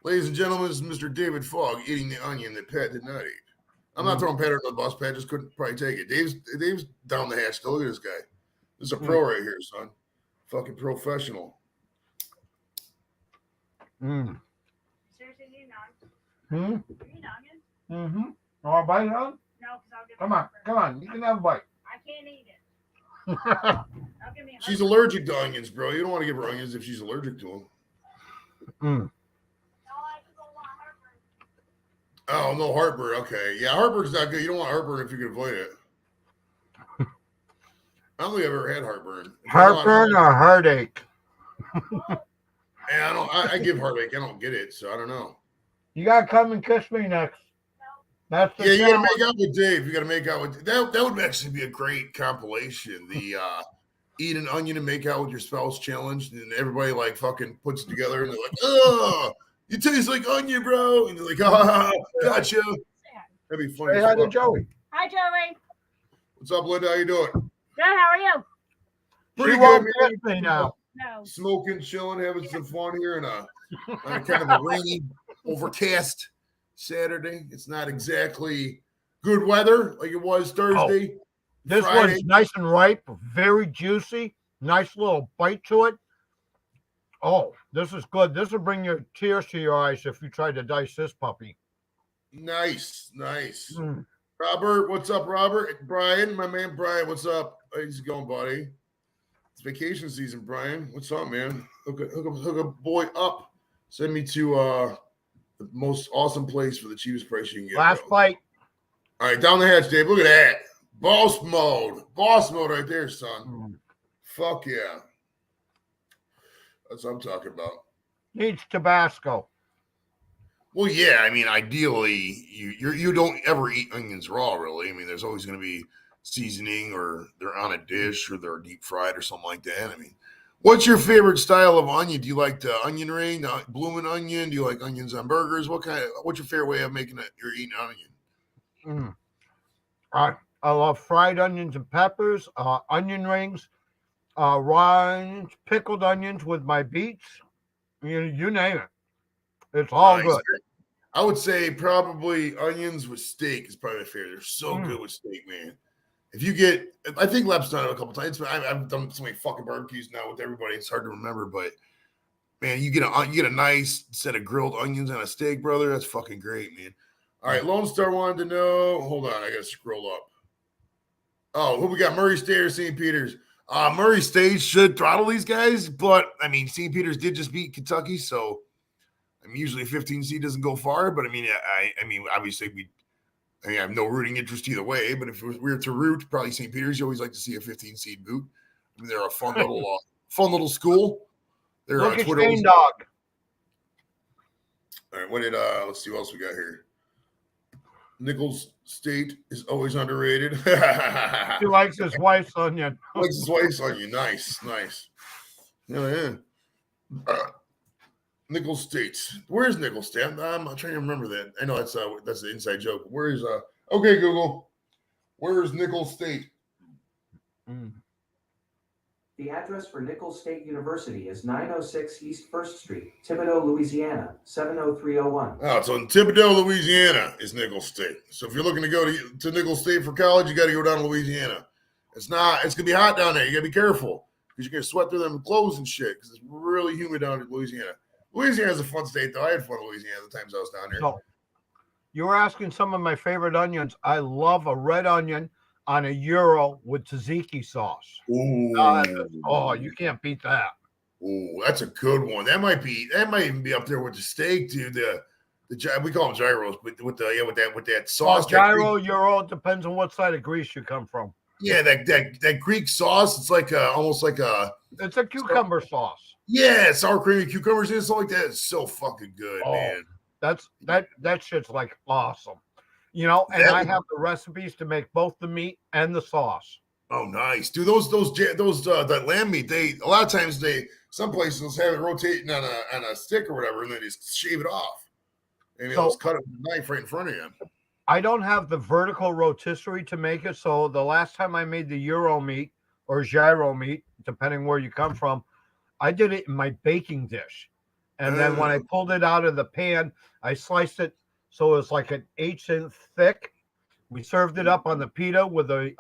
Ladies and gentlemen, this is Mr. David Fogg eating the onion that Pat did not eat. I'm not throwing Pat under the bus. Pat just couldn't probably take it. Dave's down the hatch. Look at this guy. This is a pro right here, son. Fucking professional. Mm. Seriously, need Hmm? an onion? You need an onion? Mm-hmm. Want to bite it on? No, because I'll get Come on, come on. You can have a bite. I can't eat it. I'll give me a She's heartburn. allergic to onions, bro. You don't want to give her onions if she's allergic to them. Mm. No, I just don't want heartburn. Oh, no heartburn. Okay. Yeah, heartburn's not good. You don't want heartburn if you can avoid it. I don't think I've ever had heartburn. Heartburn or heartache? And I give heartache. I don't get it, so I don't know. You gotta come and kiss me next. That's the Yeah, you gotta challenge. make out with Dave. You gotta make out with that. That would actually be a great compilation. The eat an onion and make out with your spouse challenge, and everybody like fucking puts it together, and they're like, "Oh, you taste like onion, bro," and they're like, "Ah, gotcha." That'd be funny. Say as hi to fuck. Joey. Hi, Joey. What's up, Linda? How you doing? Good, how are you? Pretty She good, won't man. kiss me now. No. Smoking, chilling, having some fun here on a kind of a rainy, overcast Saturday. It's not exactly good weather like it was Thursday. This Friday. one's nice and ripe, very juicy, nice little bite to it. Oh, this is good. This will bring your tears to your eyes if you try to dice this puppy. Nice, nice. Mm. Robert, what's up, Robert? Brian, my man Brian, what's up? How's it going, buddy? It's vacation season, Brian. What's up, man? Hook a boy up. Send me to the most awesome place for the cheapest price you can get. Last bro. bite. All right, down the hatch, Dave. Look at that. Boss mode. Boss mode right there, son. Mm. Fuck yeah. That's what I'm talking about. Needs Tabasco. Well, yeah, I mean, ideally, you don't ever eat onions raw, really. I mean, there's always going to be seasoning, or they're on a dish, or they're deep fried, or something like that. I mean, what's your favorite style of onion? Do you like the onion ring, the blooming onion? Do you like onions on burgers? What's your favorite way of making it? You're eating onion. Mm. I love fried onions and peppers, onion rings, raw onions, pickled onions with my beets. You name it. It's all Nice. good. I would say probably onions with steak is probably my favorite. They're so good with steak, man. If you get, I think Lep's done it a couple times. I've done so many fucking barbecues now with everybody. It's hard to remember, but man, you get a nice set of grilled onions on a steak, brother. That's fucking great, man. All right, Lone Star wanted to know. Hold on, I gotta scroll up. Oh, who we got? Murray State or St. Peter's? Murray State should throttle these guys, but I mean, St. Peter's did just beat Kentucky, so I mean, usually 15 seed doesn't go far. But I mean, obviously I have no rooting interest either way. But if we were to root, probably St. Peter's. You always like to see a 15 seed boot. I mean, they're a fun little school. They're Look on at Twitter. Shane Dog. All right, let's see what else we got here. Nichols State is always underrated. He likes his wife's onion. Likes his wife's onion. Nice. Yeah. Nichols State. Where's Nichols State? I'm trying to remember that. I know that's the inside joke. Where is okay, Google. Where is Nichols State? Mm. The address for Nichols State University is 906 East 1st Street, Thibodaux, Louisiana, 70301. Oh, so in Thibodaux, Louisiana is Nichols State. So if you're looking to go to Nichols State for college, you got to go down to Louisiana. It's going to be hot down there. You got to be careful because you're going to sweat through them clothes and shit because it's really humid down in Louisiana. Louisiana's a fun state, though. I had fun in Louisiana the times I was down there. So, you were asking some of my favorite onions. I love a red onion on a gyro with tzatziki sauce. Ooh. You can't beat that. Ooh, that's a good one. That might even be up there with the steak, dude. We call them gyros, but with that sauce. Gyro, gyro, depends on what side of Greece you come from. Yeah, that Greek sauce. It's like almost like it's a cucumber sauce. Yeah, sour cream and cucumbers and stuff like that. It's so fucking good, man. That shit's like awesome. And I have the recipes to make both the meat and the sauce. Oh, nice, dude. That lamb meat. A lot of times some places have it rotating on a stick or whatever, and they just shave it off, and they'll So- just cut it with a knife right in front of you. I don't have the vertical rotisserie to make it. So the last time I made the Euro meat or gyro meat, depending where you come from, I did it in my baking dish. And then when I pulled it out of the pan, I sliced it so it was like an 1/8 thick. We served it up on the pita with the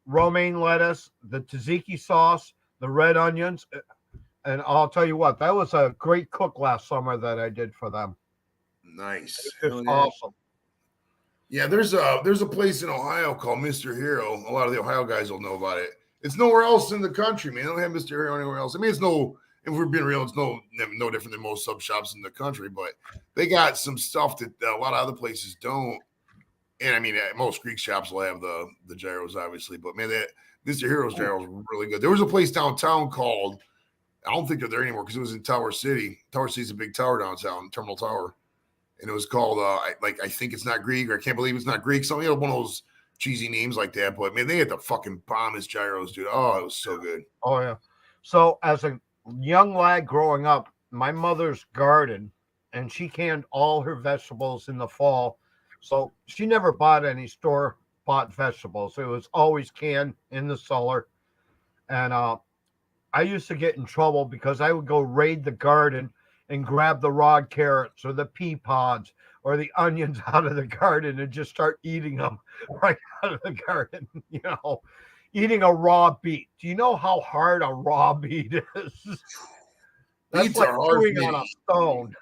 romaine lettuce, the tzatziki sauce, the red onions. And I'll tell you what, that was a great cook last summer that I did for them. Nice. It's Hell yeah. awesome. Yeah, there's a place in Ohio called Mr. Hero. A lot of the Ohio guys will know about it. It's nowhere else in the country, man. They don't have Mr. Hero anywhere else. I mean, if we're being real, it's no different than most sub shops in the country, but they got some stuff that a lot of other places don't. And I mean, most Greek shops will have the gyros, obviously, but man, that Mr. Hero's gyros were really good. There was a place downtown called, I don't think they're there anymore because it was in Tower City. Tower City's a big tower downtown, Terminal Tower. And it was called I think it's not Greek, or I can't believe it's not Greek. Something, one of those cheesy names like that. But man, they had the fucking bombest gyros, dude. Oh, it was so good. Oh yeah. So as a young lad growing up, my mother's garden, and she canned all her vegetables in the fall. So she never bought any store-bought vegetables. It was always canned in the cellar. And I used to get in trouble because I would go raid the garden and grab the raw carrots or the pea pods or the onions out of the garden and just start eating them right out of the garden, eating a raw beet. Do you know how hard a raw beet is? That's Beets like are hard chewing for me on to a eat. stone.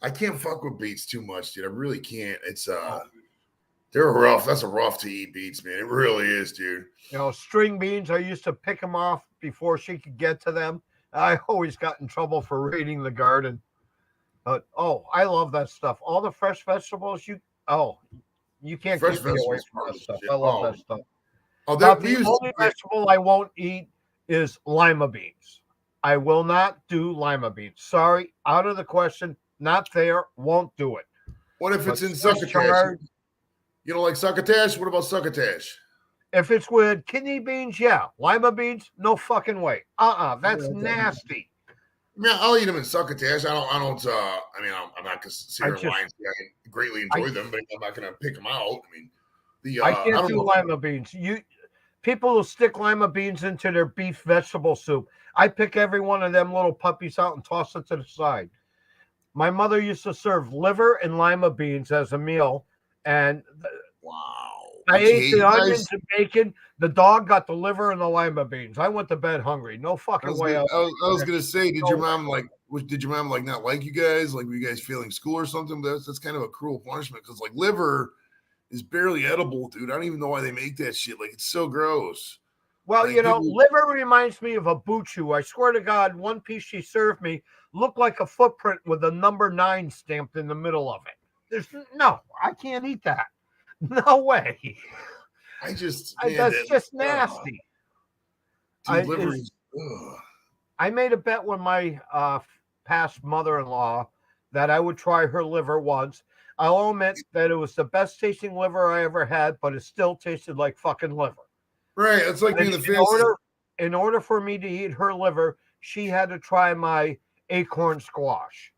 I can't fuck with beets too much, dude. I really can't. It's they're rough. That's a rough to eat beets, man. It really is, dude. String beans, I used to pick them off before she could get to them. I always got in trouble for raiding the garden. But I love that stuff. All the fresh vegetables, you can't Fresh keep me away vegetables from are that the stuff. shit. I love that stuff. Oh, About we the used only vegetable I won't eat is lima beans. I will not do lima beans. Sorry, out of the question. Not there. Won't do it. What if it's But in Swiss succotash? chard, You don't like succotash? What about succotash? if it's with kidney beans, yeah. Lima beans, no fucking way. That's nasty. Yeah, I'll eat them in succotash. I'm not considering just- wines. I greatly enjoy them, but I'm not going to pick them out. I mean, I I can't don't do know. lima beans. People will stick lima beans into their beef vegetable soup. I pick every one of them little puppies out and toss it to the side. My mother used to serve liver and lima beans as a meal, and Wow. I Don't you ate hate the you guys? onions and bacon. The dog got the liver and the lima beans. I went to bed hungry. No I fucking was way. gonna say, did No your way. mom not like you guys? Like, were you guys failing school or something? That's kind of a cruel punishment because like liver is barely edible, dude. I don't even know why they make that shit. Like, it's so gross. Well, Like, people- liver reminds me of a boot shoe. I swear to God, one piece she served me looked like a footprint with a number 9 stamped in the middle of it. I can't eat that. No way. That's just nasty. Dude, liver is. I made a bet with my past mother-in-law that I would try her liver once. I'll admit that it was the best tasting liver I ever had, but it still tasted like fucking liver. Right, it's like being the face. In order for me to eat her liver, she had to try my acorn squash.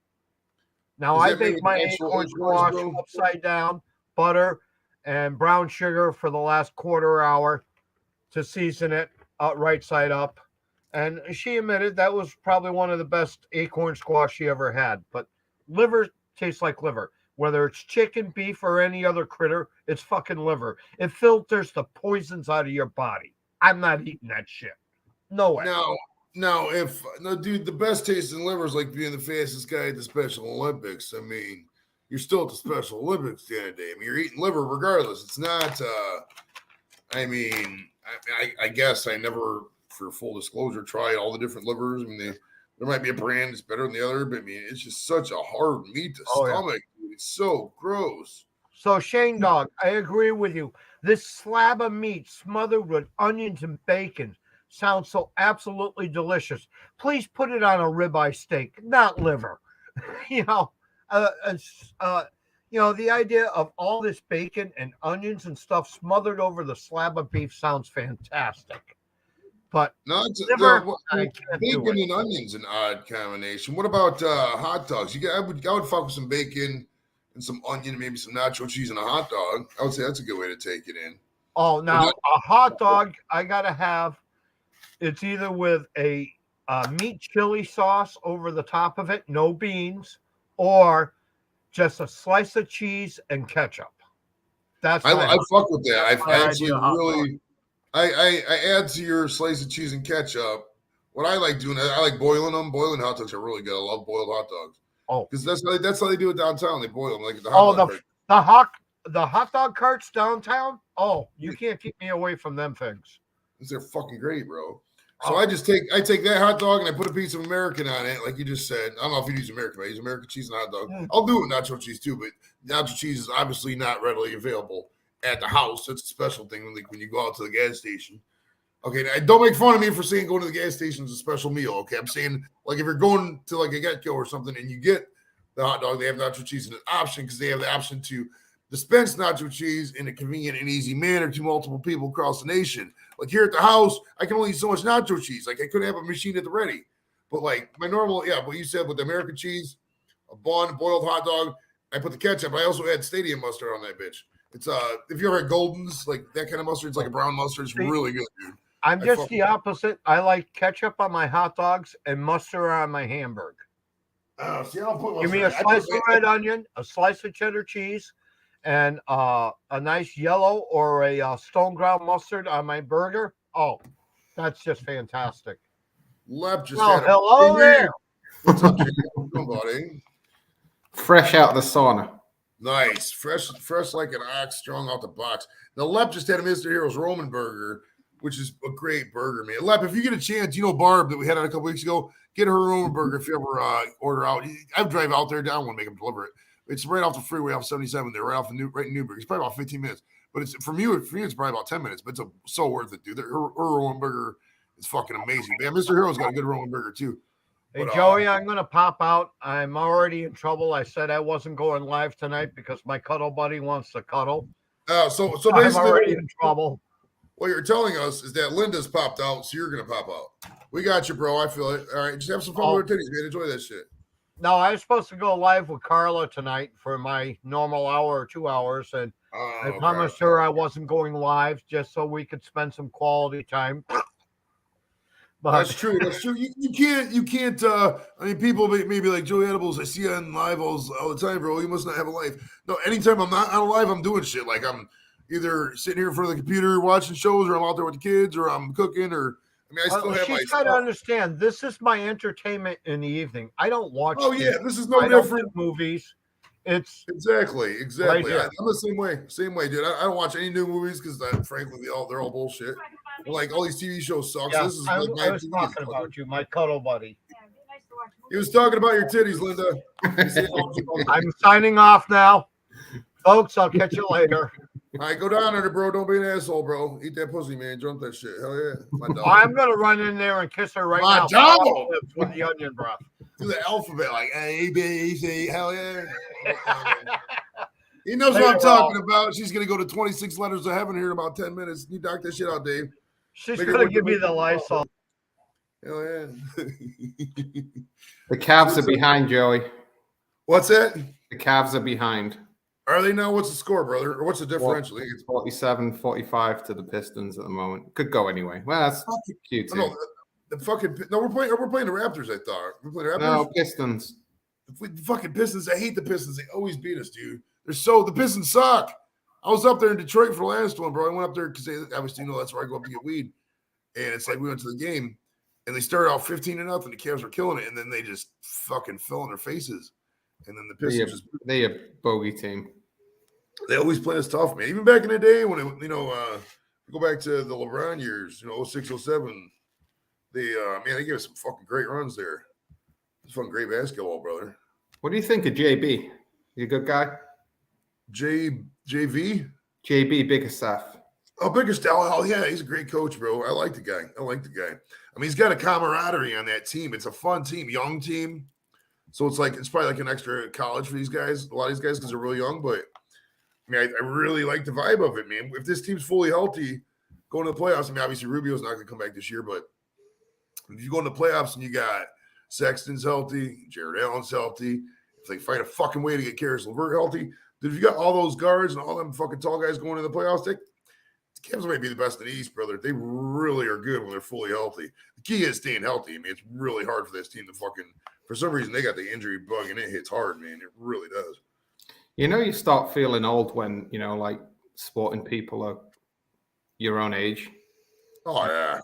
Now Is I that made bake with my actual acorn acorns, squash bro? upside down, butter and brown sugar for the last quarter hour to season it right side up. And she admitted that was probably one of the best acorn squash she ever had. But liver tastes like liver. Whether it's chicken, beef, or any other critter, it's fucking liver. It filters the poisons out of your body. I'm not eating that shit. No way. No, dude, the best tasting liver is like being the fastest guy at the Special Olympics. I mean, you're still at the Special Olympics the other day. I mean, you're eating liver regardless. It's not. I guess I never, for full disclosure, tried all the different livers. I mean, there might be a brand that's better than the other, but I mean, it's just such a hard meat to stomach. Dude. It's so gross. So Shane Dog, I agree with you. This slab of meat smothered with onions and bacon sounds so absolutely delicious. Please put it on a ribeye steak, not liver. You know, the idea of all this bacon and onions and stuff smothered over the slab of beef sounds fantastic. But No, it's liver, the I can't do bacon it. and onions an odd combination. What about hot dogs? I would fuck with some bacon and some onion, maybe some nacho cheese and a hot dog. I would say that's a good way to take it in. Oh, now not- a hot dog, I gotta have. It's either with a meat chili sauce over the top of it, no beans, or just a slice of cheese and ketchup. That's I my fuck with that. That's my I actually idea hot really I add to your slice of cheese and ketchup. What I like doing, I like boiling them. Boiling hot dogs are really good. I love boiled hot dogs. Oh. Because that's how they do it downtown. They boil them like the Oh, hot dog. the hot dog carts downtown. Oh, you can't keep me away from them things. They're fucking great, bro. So I take that hot dog and I put a piece of American on it, like you just said. I don't know if you use American, but I use American cheese and hot dog. I'll do it with nacho cheese too, but nacho cheese is obviously not readily available at the house. It's a special thing when you go out to the gas station. Okay, now, don't make fun of me for saying going to the gas station is a special meal. Okay, I'm saying like if you're going to like a Getco or something and you get the hot dog, they have nacho cheese in an option because they have the option to dispense nacho cheese in a convenient and easy manner to multiple people across the nation. Like here at the house, I can only eat so much nacho cheese. Like I couldn't have a machine at the ready. But like my normal, what you said with the American cheese, a bun, boiled hot dog, I put the ketchup. I also add stadium mustard on that bitch. It's if you ever had Golden's, like that kind of mustard, it's like a brown mustard. It's really good, dude. I'm just the opposite. I like ketchup on my hot dogs and mustard on my hamburger. See, I'll put Give me a slice of red onion, a slice of cheddar cheese, and a nice yellow or a stone ground mustard on my burger. Oh, that's just fantastic. Lep just hello there. What's up, Jimmy? What's going on, buddy? Fresh out of the sauna. Nice, fresh like an ox, strong out the box. Now, Lep just had a Mr. Heroes Roman burger, which is a great burger, man. Lep, if you get a chance, you know Barb that we had on a couple weeks ago, get her Roman burger if you ever order out. I drive out there. I don't want to make them deliver it. It's right off the freeway off 77 there, right off right in Newburgh. It's probably about 15 minutes, but it's for me, it's probably about 10 minutes. But it's so worth it, dude. Her Roman burger is fucking amazing. Man, Mr. Hero's got a good Roman burger too. Hey, Joey, I'm going to pop out. I'm already in trouble. I said I wasn't going live tonight because my cuddle buddy wants to cuddle. So basically, I'm already in trouble. What you're telling us is that Linda's popped out, so you're going to pop out. We got you, bro. I feel it. All right, just have some fun with her titties, man. Enjoy that shit. No, I was supposed to go live with Carla tonight for my normal hour or 2 hours, and I promised her I wasn't going live just so we could spend some quality time. But that's true. That's true. You can't. I mean, people may be like, Joey Edibles, I see you on live all the time, bro. You must not have a life. No, anytime I'm not on live, I'm doing shit. Like I'm either sitting here in front of the computer watching shows, or I'm out there with the kids, or I'm cooking, or I mean, I still have my. She's got to understand. This is my entertainment in the evening. I don't watch. Oh yeah, this is no different. Movies. It's exactly. Right I'm the same way, dude. I don't watch any new movies because, frankly, they're all bullshit. Like all these TV shows suck. Yeah, This is I like was talking about you, my cuddle buddy. He was talking about your titties, Linda. I'm signing off now, folks. I'll catch you later. All right, go down there, bro. Don't be an asshole, bro. Eat that pussy, man. Jump that shit. Hell yeah. My dog. I'm gonna run in there and kiss her right My now. dog! With the onion breath. Do the alphabet like A, B, C. Hell yeah. He knows what I'm talking about. She's gonna go to 26 letters of heaven here in about 10 minutes. You knock that shit out, Dave. She's gonna give me the Lysol. Hell yeah. The Cavs are behind, Joey. What's that? The Cavs are behind. Are they now? What's the score, brother? Or what's the differential? It's 47-45 to the Pistons at the moment. Could go anyway. Well, that's cute. No, we're playing the Raptors, I thought. We're playing the Raptors. No, Pistons. The fucking Pistons. I hate the Pistons. They always beat us, dude. The Pistons suck. I was up there in Detroit for the last one, bro. I went up there because obviously, that's where I go up to get weed. And it's like we went to the game and they started out 15-0. The Cavs were killing it, and then they just fucking fell on their faces. And then the Pistons they're a bogey team. They always play us tough, man. Even back in the day when go back to the LeBron years, 06, 07, they gave us some fucking great runs there. It's fucking great basketball, brother. What do you think of JB? You a good guy? JV? JB Bickerstaff. Oh, Bickerstaff. Oh, yeah, he's a great coach, bro. I like the guy. I mean, he's got a camaraderie on that team. It's a fun team, young team. So it's like it's probably like an extra college for these guys, a lot of these guys, because they're really young. But I mean, I really like the vibe of it, man. If this team's fully healthy, going to the playoffs. I mean, obviously Rubio's not going to come back this year, but if you go in the playoffs and you got Sexton's healthy, Jared Allen's healthy, if they find a fucking way to get Karis LeVert healthy, then if you got all those guards and all them fucking tall guys going in the playoffs, the Cavs might be the best in the East, brother. They really are good when they're fully healthy. The key is staying healthy. I mean, it's really hard for this team to fucking. For some reason, they got the injury bug and it hits hard, man. It really does. You know, you start feeling old when, you know, like sporting people are your own age. Oh yeah.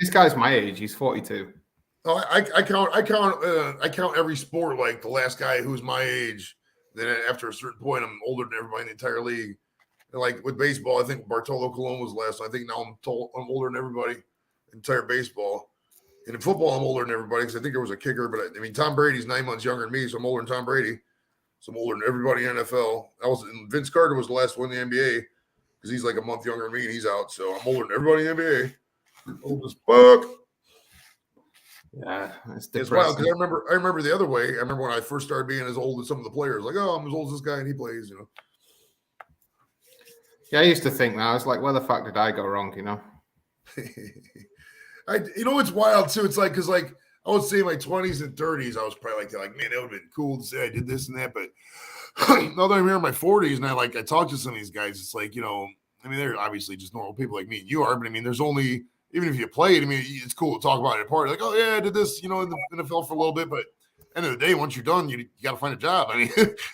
This guy's my age. He's 42. Oh, I count every sport like the last guy who's my age. Then after a certain point, I'm older than everybody in the entire league. And like with baseball, I think Bartolo Colon was last. I think now I'm older than everybody, entire baseball. And in football, I'm older than everybody because I think there was a kicker. But I mean, Tom Brady's 9 months younger than me, so I'm older than Tom Brady. So I'm older than everybody in NFL. Vince Carter was the last one in the NBA because he's like a month younger than me and he's out. So I'm older than everybody in the NBA. Old as fuck. Yeah, it's wild because I remember the other way. I remember when I first started being as old as some of the players, like, oh, I'm as old as this guy and he plays, you know. Yeah, I used to think that. I was like, where the fuck did I go wrong, you know? It's wild too. It's like, because like I would say in my 20s and 30s, I was probably like that. Like, man, that would have been cool to say I did this and that. But now that I'm here in my 40s and I talk to some of these guys, it's like, you know, I mean, they're obviously just normal people like me and you are. But I mean, there's only, even if you played, I mean, it's cool to talk about it at a party. Like, oh yeah, I did this, you know, in the NFL for a little bit. But end of the day, once you're done, you got to find a job. I mean,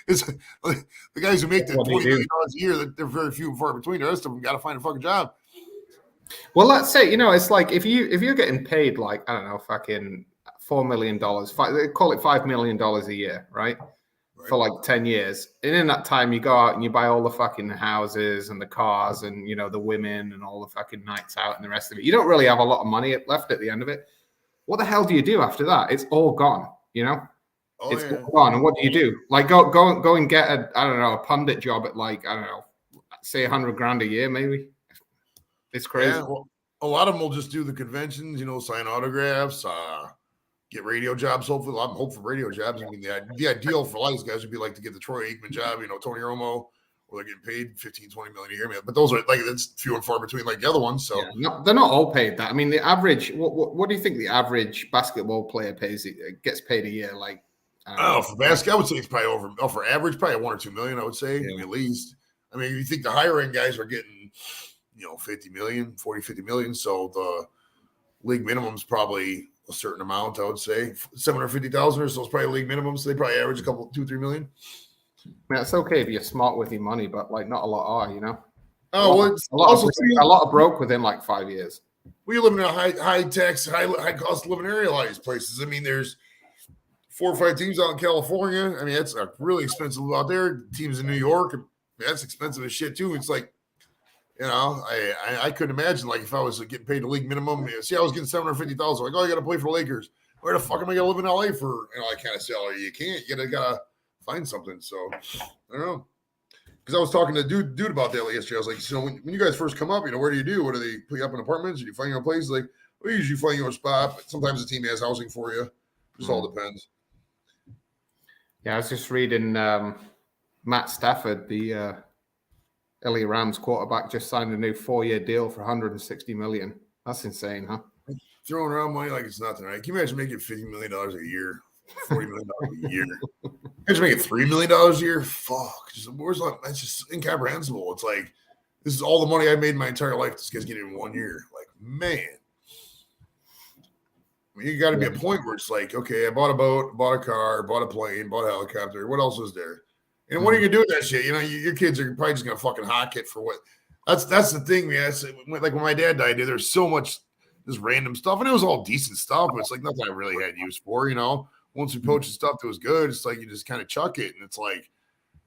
it's like, the guys who make the $20 million a year, they're very few and far between. The rest of them got to find a fucking job. Well, let's say, you know, it's like if you're getting paid like, I don't know, fucking $4 million, they call it $5 million a year, right? For like 10 years. And in that time, you go out and you buy all the fucking houses and the cars and, you know, the women and all the fucking nights out and the rest of it. You don't really have a lot of money left at the end of it. What the hell do you do after that? It's all gone, you know? It's all gone. And what do you do? Like go and get a pundit job at like, I don't know, say $100,000 a year, maybe. It's crazy. Yeah, well, a lot of them will just do the conventions, you know, sign autographs, get radio jobs. Hopefully, I'm hoping for radio jobs. I mean, the ideal for a lot of these guys would be like to get the Troy Aikman job, you know, Tony Romo, where they're getting paid $15-20 million a year. Man. But those are like, that's few and far between like the other ones. So they're not all paid that. I mean, the average. What do you think the average basketball player gets paid a year? Like, for basketball, I would say it's probably for average, probably $1 or $2 million. I would say at least. I mean, you think the higher end guys are getting, you know, 50 million, 40, 50 million. So the league minimum is probably a certain amount, I would say 750,000 or so is probably league minimum. So they probably average a couple, 2-3 million. I mean, it's okay if you're smart with your money, but like not a lot are, you know? Oh, well, a lot of broke within like 5 years. We live in a high tax, high cost of living area, a lot of these places. I mean, there's 4 or 5 teams out in California. I mean, it's really expensive out there. Teams in New York, that's expensive as shit too. It's like, you know, I couldn't imagine like if I was getting paid the league minimum. See, I was getting 750,000. Like, oh, you got to play for the Lakers. Where the fuck am I gonna live in LA for? You know, I kind of salary. You can't. You gotta find something. So I don't know. Because I was talking to dude about that yesterday. I was like, so when you guys first come up, you know, what do you do? What do they put you up in apartments? Do you find your own place? Like, we usually find your own spot. But sometimes the team has housing for you. Just all depends. Yeah, I was just reading Matt Stafford, the LA Rams quarterback, just signed a new 4-year deal for $160 million. That's insane, huh? Throwing around money like it's nothing, right? Can you imagine making $50 million a year, $40 million a year? Imagine making $3 million a year. Fuck, that's just incomprehensible. It's like this is all the money I made in my entire life. This guy's getting in 1 year. Like, man. I mean, you got to be a point where it's like, okay, I bought a boat, bought a car, bought a plane, bought a helicopter. What else is there? And what are you gonna do with that shit? You know, your kids are probably just gonna fucking hock it for what. That's the thing, man. Like when my dad died, there's so much this random stuff, and it was all decent stuff, but it's like nothing I really had use for. You know, once we poached stuff that was good, it's like you just kind of chuck it, and it's like,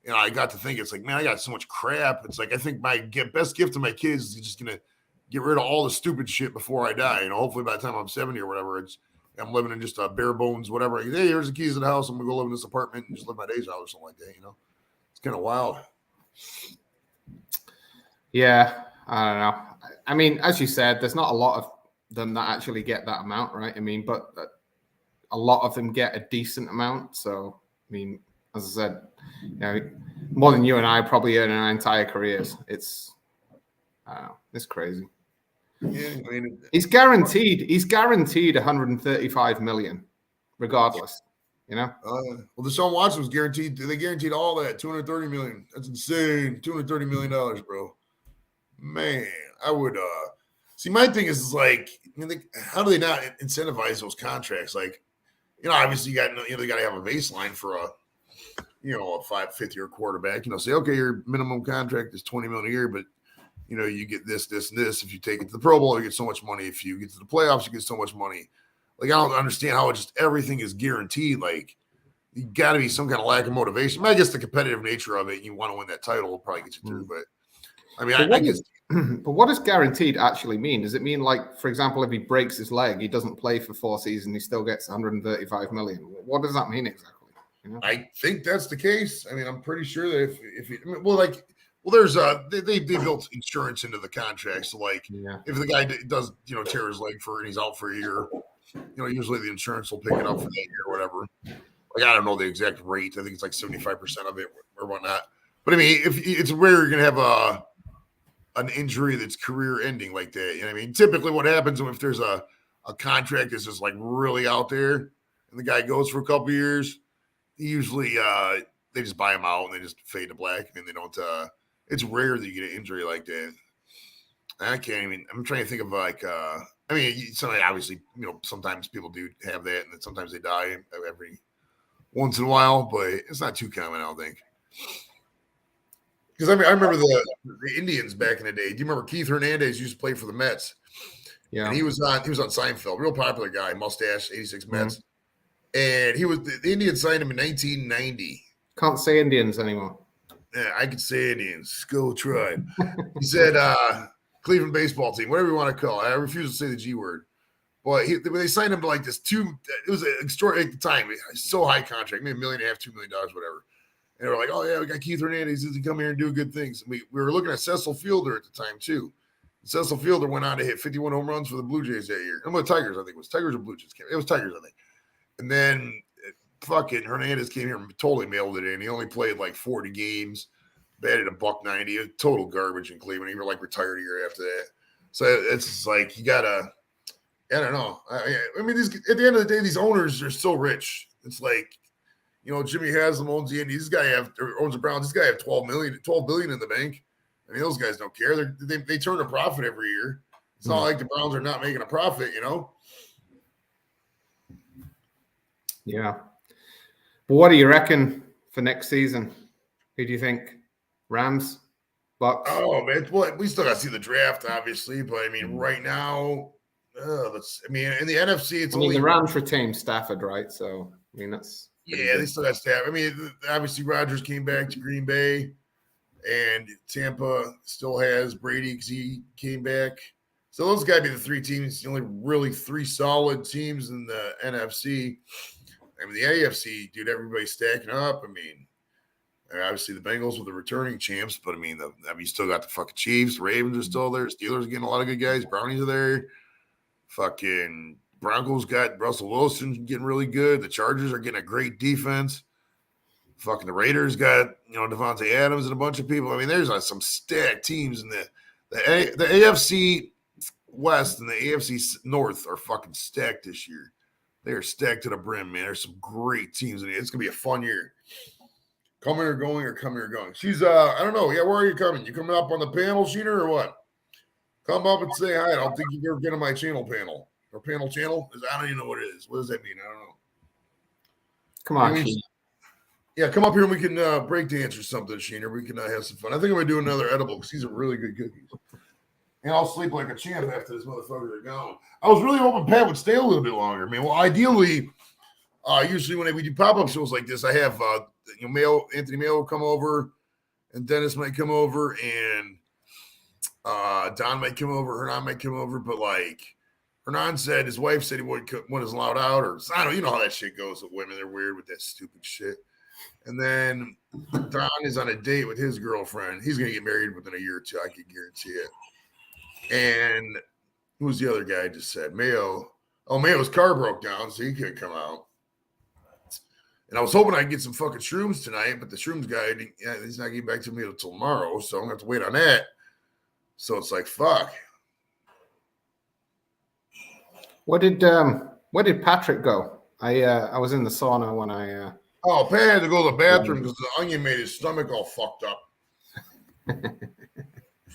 you know, I got to think, it's like, man, I got so much crap. It's like I think my best gift to my kids is just gonna get rid of all the stupid shit before I die. You know, hopefully by the time I'm 70 or whatever, I'm living in just a bare bones, whatever. Hey, here's the keys to the house. I'm gonna go live in this apartment and just live my days out or something like that. You know. It's kind of wild. Yeah, I don't know. I mean, as you said, there's not a lot of them that actually get that amount, right? I mean, but a lot of them get a decent amount. So, I mean, as I said, you know, more than you and I probably earn in our entire careers. It's, I don't know, it's crazy. Yeah, I mean, He's guaranteed 135 million, regardless. You know. well, Deshaun Watson was guaranteed. They guaranteed all that, 230 million. That's insane. $230 million, bro. Man, I would. See, my thing is like, I mean, how do they not incentivize those contracts? Like, you know, obviously they got to have a baseline for a 5-5-year quarterback. You know, say okay, your minimum contract is 20 million a year, but you know, you get this, this, and this. If you take it to the Pro Bowl, you get so much money. If you get to the playoffs, you get so much money. Like, I don't understand how just everything is guaranteed. Like, you got to be some kind of lack of motivation. I mean, I guess the competitive nature of it, you want to win that title, will probably get you through. But I mean, I guess. But what does guaranteed actually mean? Does it mean, like, for example, if he breaks his leg, he doesn't play for 4 seasons, he still gets 135 million? What does that mean exactly? You know? I think that's the case. I mean, I'm pretty sure that there's they built insurance into the contract. So like, if the guy does tear his leg and he's out for a year, usually the insurance will pick it up for that year or whatever. Like, I don't know the exact rate. I think it's like 75% of it or whatnot. But I mean, if it's rare you're gonna have an injury that's career ending like that. You know what I mean? Typically what happens if there's a contract that's just like really out there and the guy goes for a couple years, usually they just buy him out and they just fade to black and they don't it's rare that you get an injury like that. I'm trying to think of like I mean, obviously, sometimes people do have that and then sometimes they die every once in a while, but it's not too common, I don't think. Because I remember the Indians back in the day. Do you remember Keith Hernandez used to play for the Mets? Yeah. And he was on Seinfeld, real popular guy, mustache, 86 Mets. And the Indians signed him in 1990. Can't say Indians anymore. Yeah, I could say Indians. Go Tribe. He said Cleveland baseball team, whatever you want to call it. I refuse to say the G word. But they signed him to like this it was an extraordinary at the time, so high contract, maybe $1.5 million, $2 million, whatever. And they were like, oh, yeah, we got Keith Hernandez. Does he come here and do good things? We were looking at Cecil Fielder at the time, too. Cecil Fielder went on to hit 51 home runs for the Blue Jays that year. The Tigers, I think. It was Tigers or Blue Jays? It was Tigers, I think. And then fucking Hernandez came here and totally mailed it in. He only played like 40 games, batted $190. Total garbage in Cleveland. He were like retired a year after that. So it's just like you got to – I don't know. I mean, at the end of the day, these owners are so rich. It's like – Jimmy Haslam owns the Indians. This guy owns the Browns. This guy have $12 billion in the bank. I mean, those guys don't care. They turn a profit every year. It's not like the Browns are not making a profit, Yeah. But what do you reckon for next season? Who do you think? Rams? Bucks? Oh, man. Well, we still got to see the draft, obviously. But, I mean, right now, in the NFC, it's only – the Rams retained Stafford, right? So, I mean, that's – yeah, they still got staff. I mean, obviously Rodgers came back to Green Bay, and Tampa still has Brady because he came back. So those got to be the 3 teams. The only really 3 solid teams in the NFC. I mean, the AFC, dude, everybody's stacking up. I mean, obviously the Bengals were the returning champs, but I mean, you still got the fucking Chiefs. Ravens are still there. Steelers are getting a lot of good guys. Brownies are there. Fucking Broncos got Russell Wilson getting really good. The Chargers are getting a great defense. Fucking the Raiders got, Devontae Adams and a bunch of people. I mean, there's some stacked teams in the AFC West and the AFC North are fucking stacked this year. They are stacked to the brim, man. There's some great teams in it. It's going to be a fun year. Coming or going. She's, I don't know. Yeah, where are you coming? You coming up on the panel, Sheener, or what? Come up and say hi. I don't think you've ever been on my panel. Or panel channel? I don't even know what it is. What does that mean? I don't know. Come on, yeah, come up here and we can break dance or something, Sheener. We can have some fun. I think I'm going to do another edible because these are really good cookies. And I'll sleep like a champ after this motherfucker are gone. I was really hoping Pat would stay a little bit longer. I mean, well, ideally, usually when we do pop-up shows like this, I have Anthony Mayo will come over, and Dennis might come over, and Don might come over, Hernan might come over, but like Hernan said, his wife said he wasn't allowed out, or I don't know, you know how that shit goes with women. They're weird with that stupid shit. And then Don is on a date with his girlfriend. He's going to get married within a year or two. I can guarantee it. And who's the other guy I just said? Mayo. Oh man, his car broke down, so he couldn't come out. And I was hoping I'd get some fucking shrooms tonight, but the shrooms guy, he's not getting back to me until tomorrow, so I'm gonna have to wait on that. So it's like, fuck. Where did Patrick go? I was in the sauna when I. Oh, Pat had to go to the bathroom because the onion made his stomach all fucked up.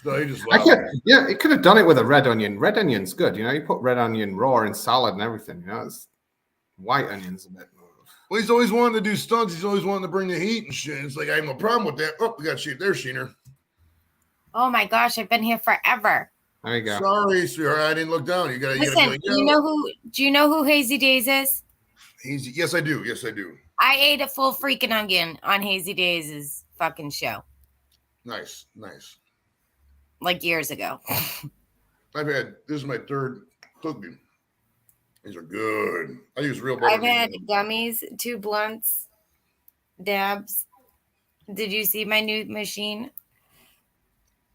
So he just left. It could have done it with a red onion. Red onion's good, you know. You put red onion raw in salad and everything. You know, it's white onions a bit. Well, he's always wanted to do stunts. He's always wanted to bring the heat and shit. It's like I have no problem with that. Oh, we got shit there, Sheener. Oh my gosh, I've been here forever. There you go. Sorry, sweetheart. I didn't look down. Listen, do you know who Hazy Days is? Hazy. Yes, I do. Yes, I do. I ate a full freaking onion on Hazy Days' fucking show. Nice, nice. Like years ago. This is my third cookie. These are good. I use real butter. I've had gummies, 2 blunts, dabs. Did you see my new machine?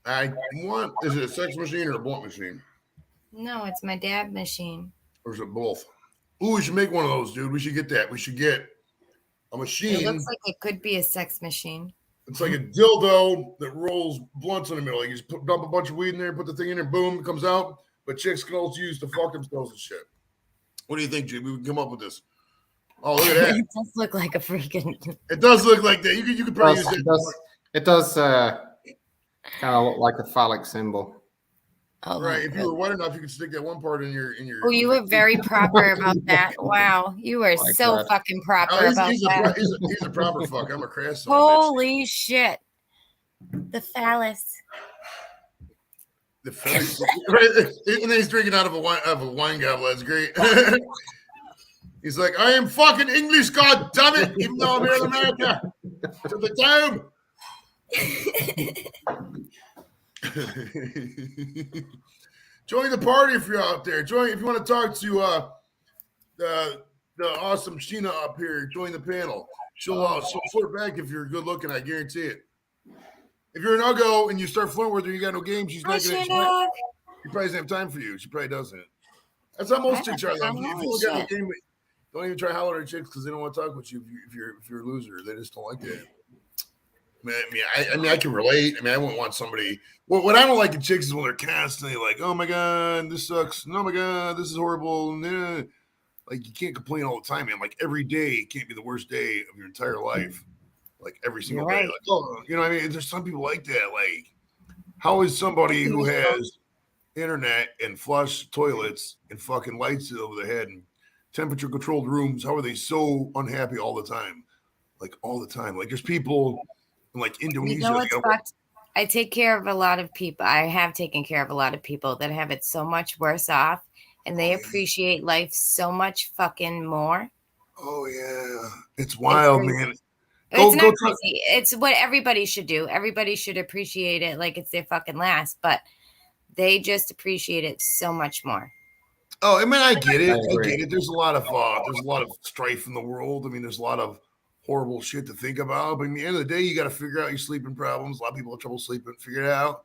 Is it a sex machine or a blunt machine? No, it's my dab machine. Or is it both? Ooh, we should make one of those, dude. We should get that. We should get a machine. It looks like it could be a sex machine. It's like a dildo that rolls blunts in the middle. Like you just dump a bunch of weed in there, put the thing in there, boom, it comes out. But chicks can also use to fuck themselves and shit. What do you think, Jim? We can come up with this. Oh, look at that. It does look like a freaking. It does look like that. You could probably use it. It does kind of look like a phallic symbol. Oh, right. If you were wet enough, you could stick that one part in your. Oh, you were very proper about that. Wow, you were Like so that. fucking proper Oh, about that. he's a proper fuck. I'm a crass. Holy shit! The phallus. The phallus. Right, and then he's drinking out of a wine goblet. That's great. He's like, I am fucking English, god damn it, even though I'm here in America. To the town. Join the party if you're out there. Join if you want to talk to the awesome Sheena up here. Join the panel. She'll flirt back if you're good looking. I guarantee it. If you're an uggo and you start flirting with her, you got no game. She's not gonna. She probably doesn't have time for you. She probably doesn't. That's how most chicks are. Like, if you look at the game, don't even try holler at chicks because they don't want to talk with you. If you're a loser, they just don't like that. I mean, I can relate. I mean, I wouldn't want somebody. What I don't like in chicks is when they're constantly like, "Oh my god, this sucks. Oh my god, this is horrible." Nah. Like you can't complain all the time, man. Like every day can't be the worst day of your entire life. Like every single day. Like, oh, you know what I mean? There's some people like that. Like, how is somebody who has internet and flush toilets and fucking lights over their head and temperature controlled rooms, how are they so unhappy all the time? Like all the time. Like there's people in like Indonesia. You know what's fucked? I take care of a lot of people. I have taken care of a lot of people that have it so much worse off and they appreciate life so much fucking more. Oh yeah. It's wild, man. It's not crazy. It's what everybody should do. Everybody should appreciate it like it's their fucking last, but they just appreciate it so much more. Oh, I mean, I get it. I get it. There's a lot of strife in the world. I mean, there's a lot of horrible shit to think about. But at the end of the day, you got to figure out your sleeping problems. A lot of people have trouble sleeping. Figure it out.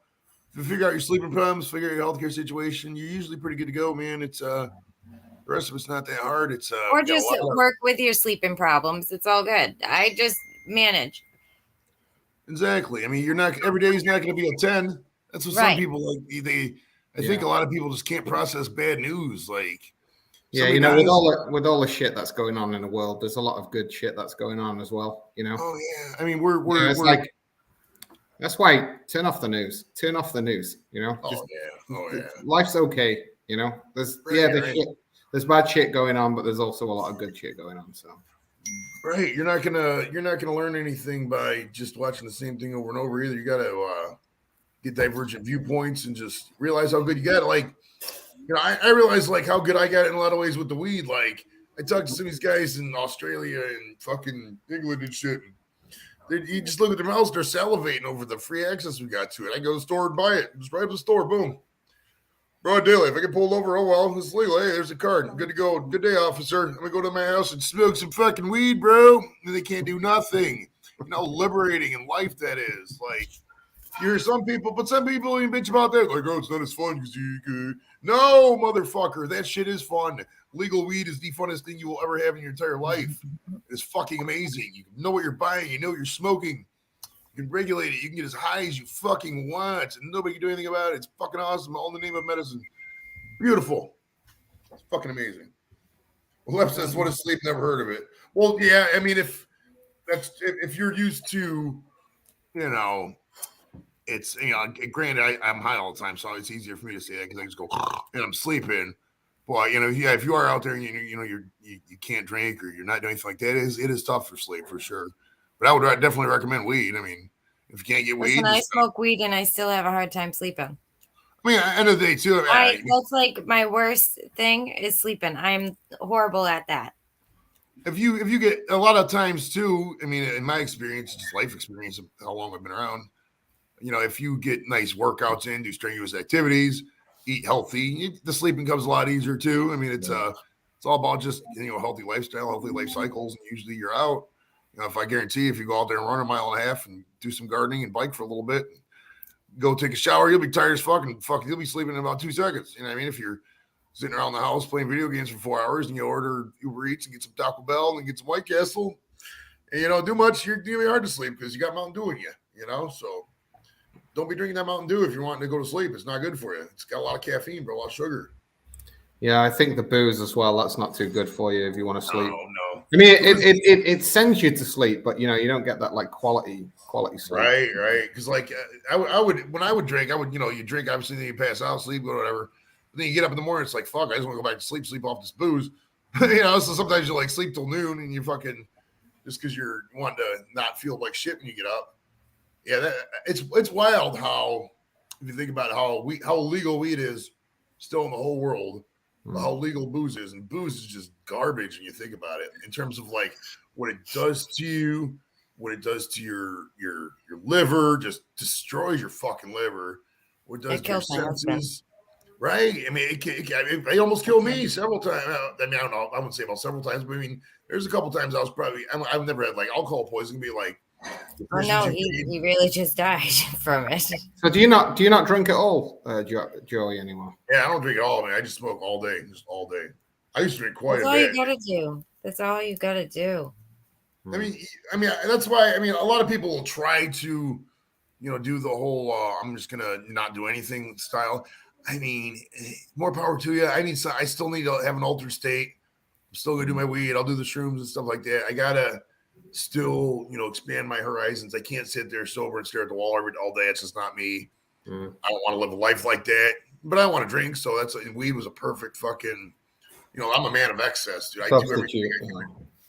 If you figure out your sleeping problems, figure out your healthcare situation, you're usually pretty good to go, man. It's the rest of it's not that hard. It's or just work with your sleeping problems. It's all good. I just manage. Exactly. I mean, you're not every day is not going to be a 10. That's what some people like. I think a lot of people just can't process bad news. Like, yeah, you know, with all the shit that's going on in the world, there's a lot of good shit that's going on as well. You know. Oh yeah. I mean, we're like. That's why turn off the news. Turn off the news. You know. Oh yeah. Life's okay. You know. There's there's bad shit going on, but there's also a lot of good shit going on. So. Right. You're not gonna learn anything by just watching the same thing over and over either. You gotta get divergent viewpoints and just realize how good you got it. Like, you know, I realize like how good I got it in a lot of ways with the weed. Like I talked to some of these guys in Australia and fucking England and shit. You just look at their mouths, they're salivating over the free access we got to it. I go to the store and buy it. Just right up the store, boom. Broad daylight. If I get pulled over, oh well, it's legal. Hey, there's a card. Good to go. Good day, officer. I'm gonna go to my house and smoke some fucking weed, bro. And they can't do nothing. You know, liberating in life that is. Like, you're some people, but some people even bitch about that. Like, oh, it's not as fun because you No, motherfucker, that shit is fun. Legal weed is the funnest thing you will ever have in your entire life. It's fucking amazing. You know what you're buying. You know what you're smoking. You can regulate it. You can get as high as you fucking want, and nobody can do anything about it. It's fucking awesome. All in the name of medicine. Beautiful. It's fucking amazing. Left says, "What is sleep? Never heard of it." Well, yeah. I mean, if you're used to, you know, it's granted, I'm high all the time, so it's easier for me to say that because I just go and I'm sleeping. But yeah, if you are out there and you can't drink or you're not doing anything like that, it is tough for sleep for sure. But I would definitely recommend weed. I mean, if you can't get weed, Listen, I smoke weed and I still have a hard time sleeping. I mean, at the end of the day, too. That's like my worst thing is sleeping. I'm horrible at that. If you get a lot of times too, I mean, in my experience, just life experience of how long I've been around, if you get nice workouts in, do strenuous activities, eat healthy, the sleeping comes a lot easier too. I mean, it's all about just healthy lifestyle, healthy life cycles, and usually you're out. If I guarantee if you go out there and run a mile and a half and do some gardening and bike for a little bit, go take a shower, you'll be tired as fuck and you'll be sleeping in about 2 seconds. You know what I mean? If you're sitting around the house playing video games for 4 hours and you order Uber Eats and get some Taco Bell and get some White Castle and you don't do much, you're going to be hard to sleep because you got Mountain Dew in you, So don't be drinking that Mountain Dew if you're wanting to go to sleep. It's not good for you. It's got a lot of caffeine, bro, a lot of sugar. Yeah, I think the booze as well, that's not too good for you if you want to sleep. No. I mean, it sends you to sleep, but you don't get that like quality sleep. Right. Because I would when I would drink, you drink obviously, then you pass out, sleep, go whatever. But then you get up in the morning, it's like fuck, I just want to go back to sleep off this booze. So sometimes you sleep till noon and you fucking just because you're wanting to not feel like shit when you get up. Yeah, it's wild how if you think about how legal weed is still in the whole world. How legal booze is, and booze is just garbage when you think about it in terms of what it does to you, what it does to your liver, just destroys your fucking liver. What it does to your senses, right? I mean, it almost killed me several times. I mean, I don't know. I wouldn't say about several times, but I mean, there's a couple times I've never had alcohol poisoning. Be Oh no, he really just died from it. So do you not drink at all, Joey, anymore? Yeah, I don't drink at all, man. I just smoke all day, just all day. I used to drink quite a bit. That's all you gotta do. That's all you gotta do. I mean, that's why. I mean, a lot of people will try to, do the whole "I'm just gonna not do anything" style. I mean, more power to you. I still need to have an altered state. I'm still gonna do my weed. I'll do the shrooms and stuff like that. I gotta still, expand my horizons. I can't sit there sober and stare at the wall all day. It's just not me. I don't want to live a life like that, but I want to drink. So weed was a perfect fucking, I'm a man of excess, dude. I do everything.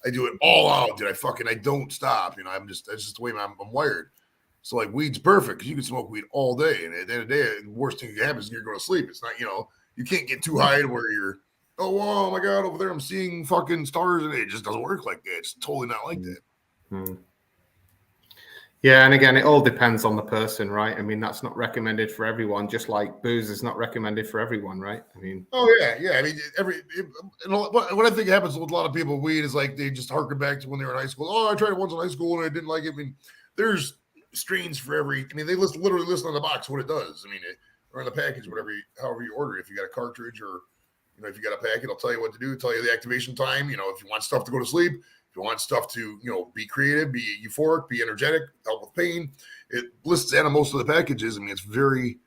I do it all out, dude. I don't stop. that's just the way I'm wired. So weed's perfect because you can smoke weed all day. And at the end of the day, the worst thing that happens is you're going to sleep. It's not, you can't get too high to where you're, oh my God, over there I'm seeing fucking stars, and it just doesn't work like that. It's totally not like that. Yeah, and again, it all depends on the person, right? I mean, that's not recommended for everyone, just like booze is not recommended for everyone, right? I mean, I mean, what I think happens with a lot of people with weed is they just harken back to when they were in high school. Oh, I tried it once in high school and I didn't like it. I mean, there's strains for every. I mean, they literally list on the box what it does. I mean, or in the package, however you order it. If you got a cartridge or if you got a packet, it'll tell you what to do. Tell you the activation time. If you want stuff to go to sleep. If you want stuff to, be creative, be euphoric, be energetic, help with pain, it lists that on most of the packages. I mean, it's very,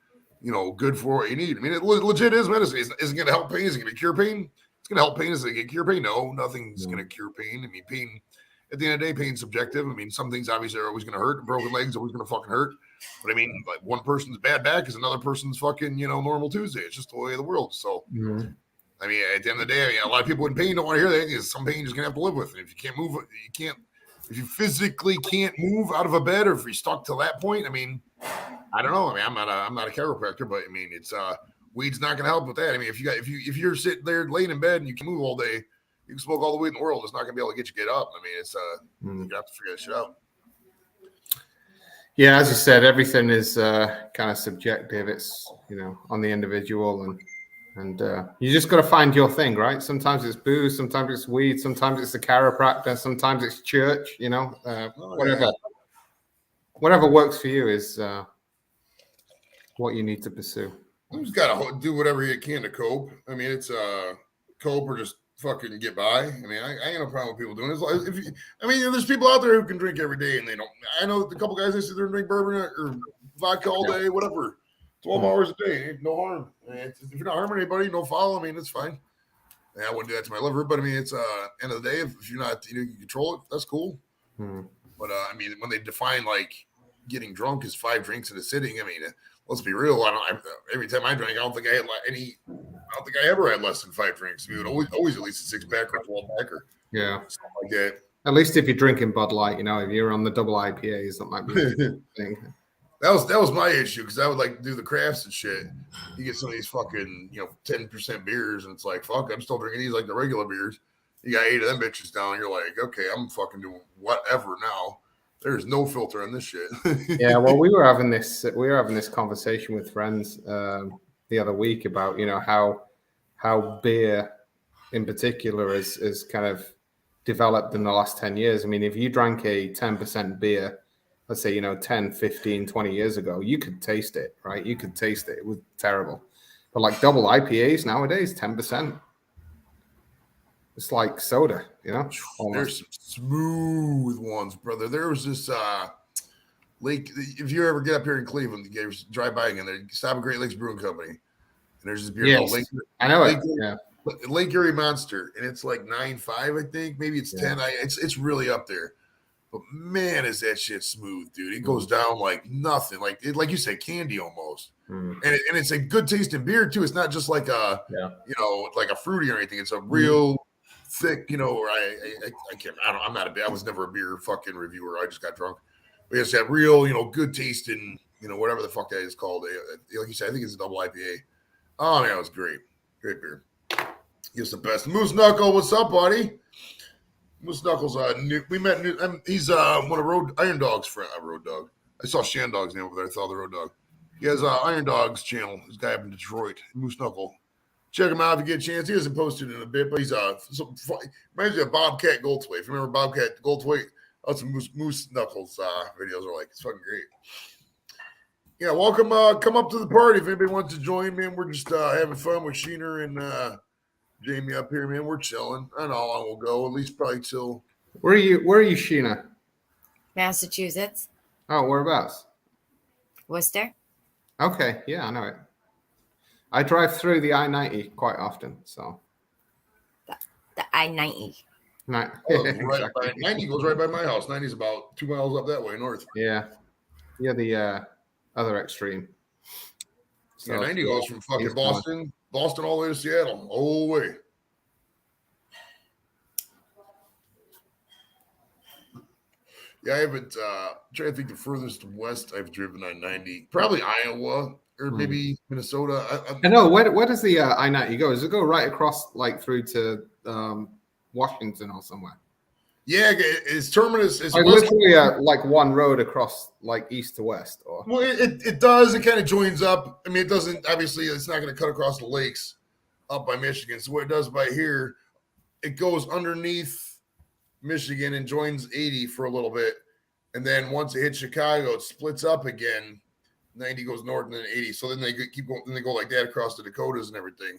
good for what you need. I mean, it legit is medicine. Is it going to help pain? Is it going to cure pain? It's going to help pain. Is it going to cure pain? No, nothing's going to cure pain. I mean, pain, at the end of the day, pain's subjective. I mean, some things obviously are always going to hurt. Broken legs are always going to fucking hurt. But I mean, one person's bad back is another person's fucking, normal Tuesday. It's just the way of the world. So, I mean, at the end of the day, a lot of people in pain don't want to hear that because some pain you're just gonna have to live with. And if you can't move, if you physically can't move out of a bed, or if you're stuck to that point, I mean, I don't know. I mean, I'm not a chiropractor, but I mean, it's weed's not gonna help with that. I mean, if you're sitting there laying in bed and you can move all day, you can smoke all the weed in the world. It's not gonna be able to get up. I mean, it's you have to figure that shit out. Yeah, as you said, everything is kind of subjective. It's on the individual and you just got to find your thing, right? Sometimes it's booze, sometimes it's weed, sometimes it's the chiropractor, sometimes it's church, whatever works for you is what you need to pursue. You just gotta do whatever you can to cope. I mean, it's cope or just fucking get by. I mean, I ain't no problem with people doing this. If you, I mean, there's people out there who can drink every day and they don't. I know a couple guys that sit there and drink bourbon or vodka all day, whatever, 12 hours a day, ain't no harm. I mean, if you're not harming anybody, no foul. I mean, it's fine. And I wouldn't do that to my liver, but I mean, it's end of the day, if you're not, you can control it. That's cool. But I mean, when they define like getting drunk as 5 drinks in a sitting, I mean, let's be real. Every time I drank, I don't think I had I don't think I ever had less than 5 drinks. I mean, always at least a 6-pack or 12-packer. Yeah. Something like that. At least if you're drinking Bud Light, if you're on the double IPAs, that might be a thing. That was my issue because I would like do the crafts and shit. You get some of these fucking 10% beers and it's like, fuck, I'm still drinking these like the regular beers. You got 8 of them bitches down. You're like, okay, I'm fucking doing whatever now. There's no filter on this shit. Yeah, well, we were having this conversation with friends the other week about how beer in particular is kind of developed in the last 10 years. I mean, if you drank a 10% beer, let's say 10, 15, 20 years ago, you could taste it, right? You could taste it. It was terrible. But like double IPAs nowadays, 10%. It's like soda, almost. There's some smooth ones, brother. There was this lake. If you ever get up here in Cleveland, you drive by again, there, stop at Great Lakes Brewing Company. And there's this beer called Lake. I know Lake, it. Yeah. Lake Erie Monster, and it's like 9.5, I think. Maybe it's 10. It's really up there. But man, is that shit smooth, dude. It goes down like nothing. Like you said, candy almost. And it's a good tasting beer too. It's not just like like a fruity or anything. It's a real thick, or I was never a beer fucking reviewer. I just got drunk. But it's that real, good tasting, whatever the fuck that is called. Like you said, I think it's a double IPA. Oh man, it was great. Great beer. He's the best. Moose Knuckle, what's up, buddy? Moose Knuckles, we met. He's one of Iron Dog's friend. Road Dog. I saw Shandog's name over there. I saw the Road Dog. He has Iron Dog's channel. This guy up in Detroit, Moose Knuckle. Check him out if you get a chance. He hasn't posted in a bit, but he's reminds me of Bobcat Goldthwait. If you remember Bobcat Goldthwait, that's what Moose Knuckles videos are like. It's fucking great. Yeah, welcome. Come up to the party if anybody wants to join, man. We're just having fun with Sheener and Jamie up here, man. We're chilling. I don't know how long we'll go. At least probably till. Where are you, Sheena? Massachusetts. Oh, whereabouts? Worcester. Okay, yeah, I know it. I drive through the I-90 quite often, so. The I-90. Right. Exactly. 90 goes right by my house. 90 is about 2 miles up that way north. Yeah. Yeah, the other extreme. So, yeah, 90 goes from fucking Boston all the way to Seattle, all the way. Yeah, I haven't trying to think the furthest west I've driven on 90. Probably Iowa or maybe Minnesota. I know. Where does the I-90 go? Does it go right across like through to Washington or somewhere? Yeah, its terminus is like literally like one road across like east to west. Or well, it does. It kind of joins up. I mean, it doesn't. Obviously, it's not going to cut across the lakes up by Michigan. So what it does by here, it goes underneath Michigan and joins 80 for a little bit, and then once it hits Chicago, it splits up again. 90 goes north and then 80. So then they keep going. Then they go like that across the Dakotas and everything.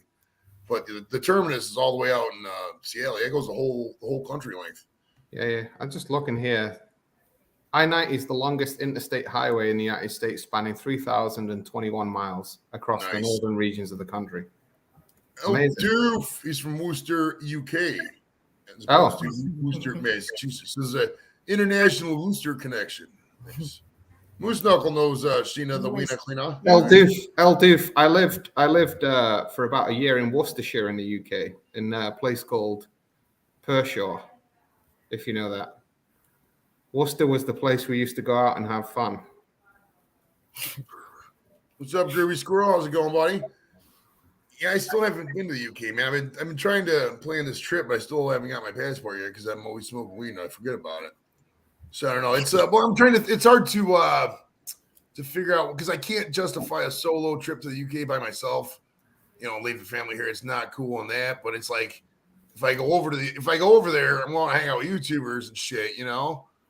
But the terminus is all the way out in Seattle. It goes the whole country length. Yeah. I'm just looking here. I-90 is the longest interstate highway in the United States, spanning 3,021 miles across the northern regions of the country. Amazing. Doof, he's from Worcester, UK. Worcester, Massachusetts. This is an international Worcester connection. Nice. Moose Knuckle knows Sheena the Wiener Cleaner. El Doof. I lived for about a year in Worcestershire in the UK, in a place called Pershore, if you know that. Worcester was the place we used to go out and have fun. What's up, Groovy Squirrel? How's it going, buddy? Yeah, I still haven't been to the UK, man. I've been trying to plan this trip, but I still haven't got my passport yet because I'm always smoking weed and I forget about it. So I don't know. It's I'm trying to. It's hard to figure out because I can't justify a solo trip to the UK by myself. Leave the family here. It's not cool on that. But it's like if I go over there, I'm going to hang out with YouTubers and shit.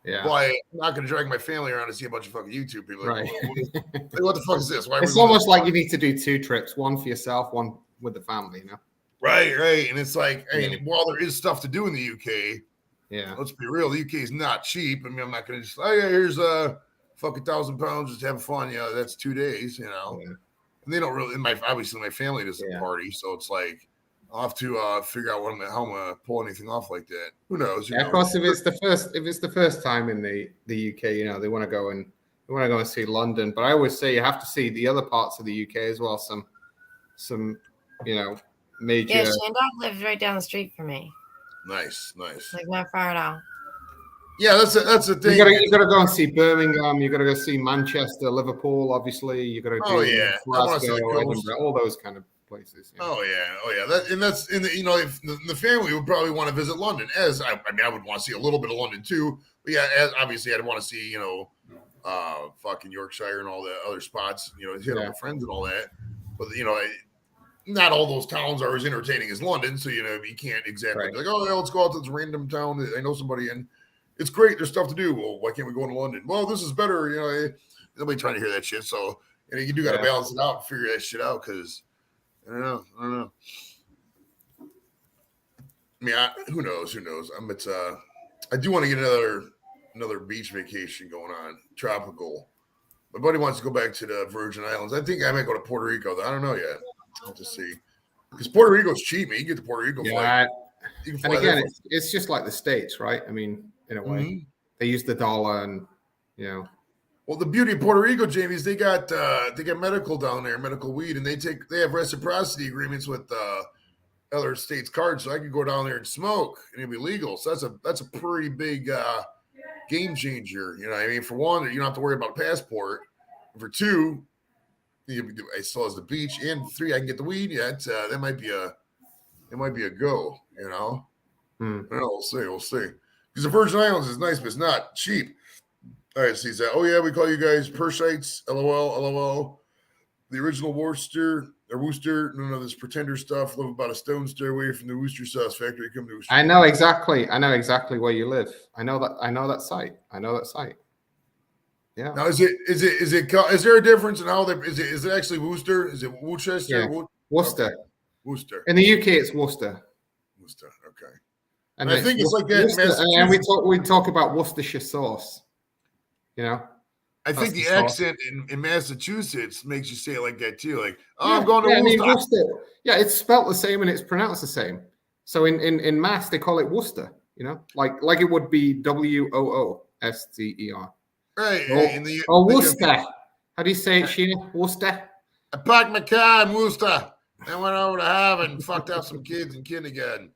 Yeah. But I'm not going to drag my family around to see a bunch of fucking YouTube people. Like, Right. what the fuck is this? Why are It's we going almost to- like you need to do 2 trips, one for yourself, one with the family, you know? Right. And it's like, I mean, Yeah. while there is stuff to do in the UK, Yeah. let's be real, the UK is not cheap. I mean, I'm not going to just, oh, yeah, here's a fucking £1,000, just have fun. Yeah, that's 2 days, you know? Yeah. And they don't really, obviously my family doesn't Yeah. party. So it's like, I'll have to figure out how I'm going to pull anything off like that. Who knows? Yeah, of course, if it's the first time in the UK, you know, they want to go and see London. But I always say you have to see the other parts of the UK as well. Some, you know, major. Yeah, Shandog lives right down the street from me. Nice. Like not far at all. Yeah, that's the thing. You gotta go and see Birmingham. You gotta go see Manchester, Liverpool. Obviously, you gotta do I want to see the Glasgow, coast. Edinburgh, all those kind of places. Yeah. Oh yeah. That's in the, you know, if the family would probably want to visit London. As I mean, I would want to see a little bit of London too. But yeah, obviously, I'd want to see, you know, fucking Yorkshire and all the other spots. You know, hit up with friends and all that. But you know, not all those towns are as entertaining as London. So you know, you can't exactly be like, oh, yeah, let's go out to this random town that I know somebody in. It's great. There's stuff to do. Well, why can't we go to London? Well, this is better. You know, nobody trying to hear that shit. So you do got to balance it out and figure that shit out because. I don't know. I mean, who knows? I do want to get another beach vacation going on, tropical. My buddy wants to go back to the Virgin Islands. I think I might go to Puerto Rico, though. I don't know yet. I'll have to see. Because Puerto Rico's cheap, man. You can get to Puerto Rico. Yeah. You can And fly again, it's just like the States, right? I mean, in a way, Mm-hmm. they use the dollar, and you know. Well, the beauty of Puerto Rico, Jamie, is they got medical down there, medical weed, and they have reciprocity agreements with other states' cards, so I could go down there and smoke, and it'd be legal. So that's a pretty big game changer. You know what I mean? For one, you don't have to worry about a passport. For two, it still has the beach, and 3, I can get the weed. Yeah, that might be a go. You know, I don't know, we'll see. Because the Virgin Islands is nice, but it's not cheap. All right, see that. Oh yeah, we call you guys Pershites. LOL. The original Worcester. None of this pretender stuff. Live about a stone's throw away from the Worcester sauce factory. Come to Worcester. I know exactly where you live. I know that site. Yeah. Now, is there a difference in how is it actually Worcester? Is it Worcester? Yeah. Worcester. Okay. Worcester. In the UK, it's Worcester. Okay. And I think it's like that in Worcester, and Massachusetts. we talk about Worcestershire sauce. You know. I think the the sauce. accent in Massachusetts makes you say it like that too. Like, I'm going to I mean, Worcester. Worcester. Yeah, it's spelt the same and it's pronounced the same. So in Mass they call it Worcester. You know, like it would be WOOSTER. Right. Or Worcester. How do you say it, Sheena? Worcester. I parked my car in Worcester. I went over to Harvard and fucked up some kids in kindergarten.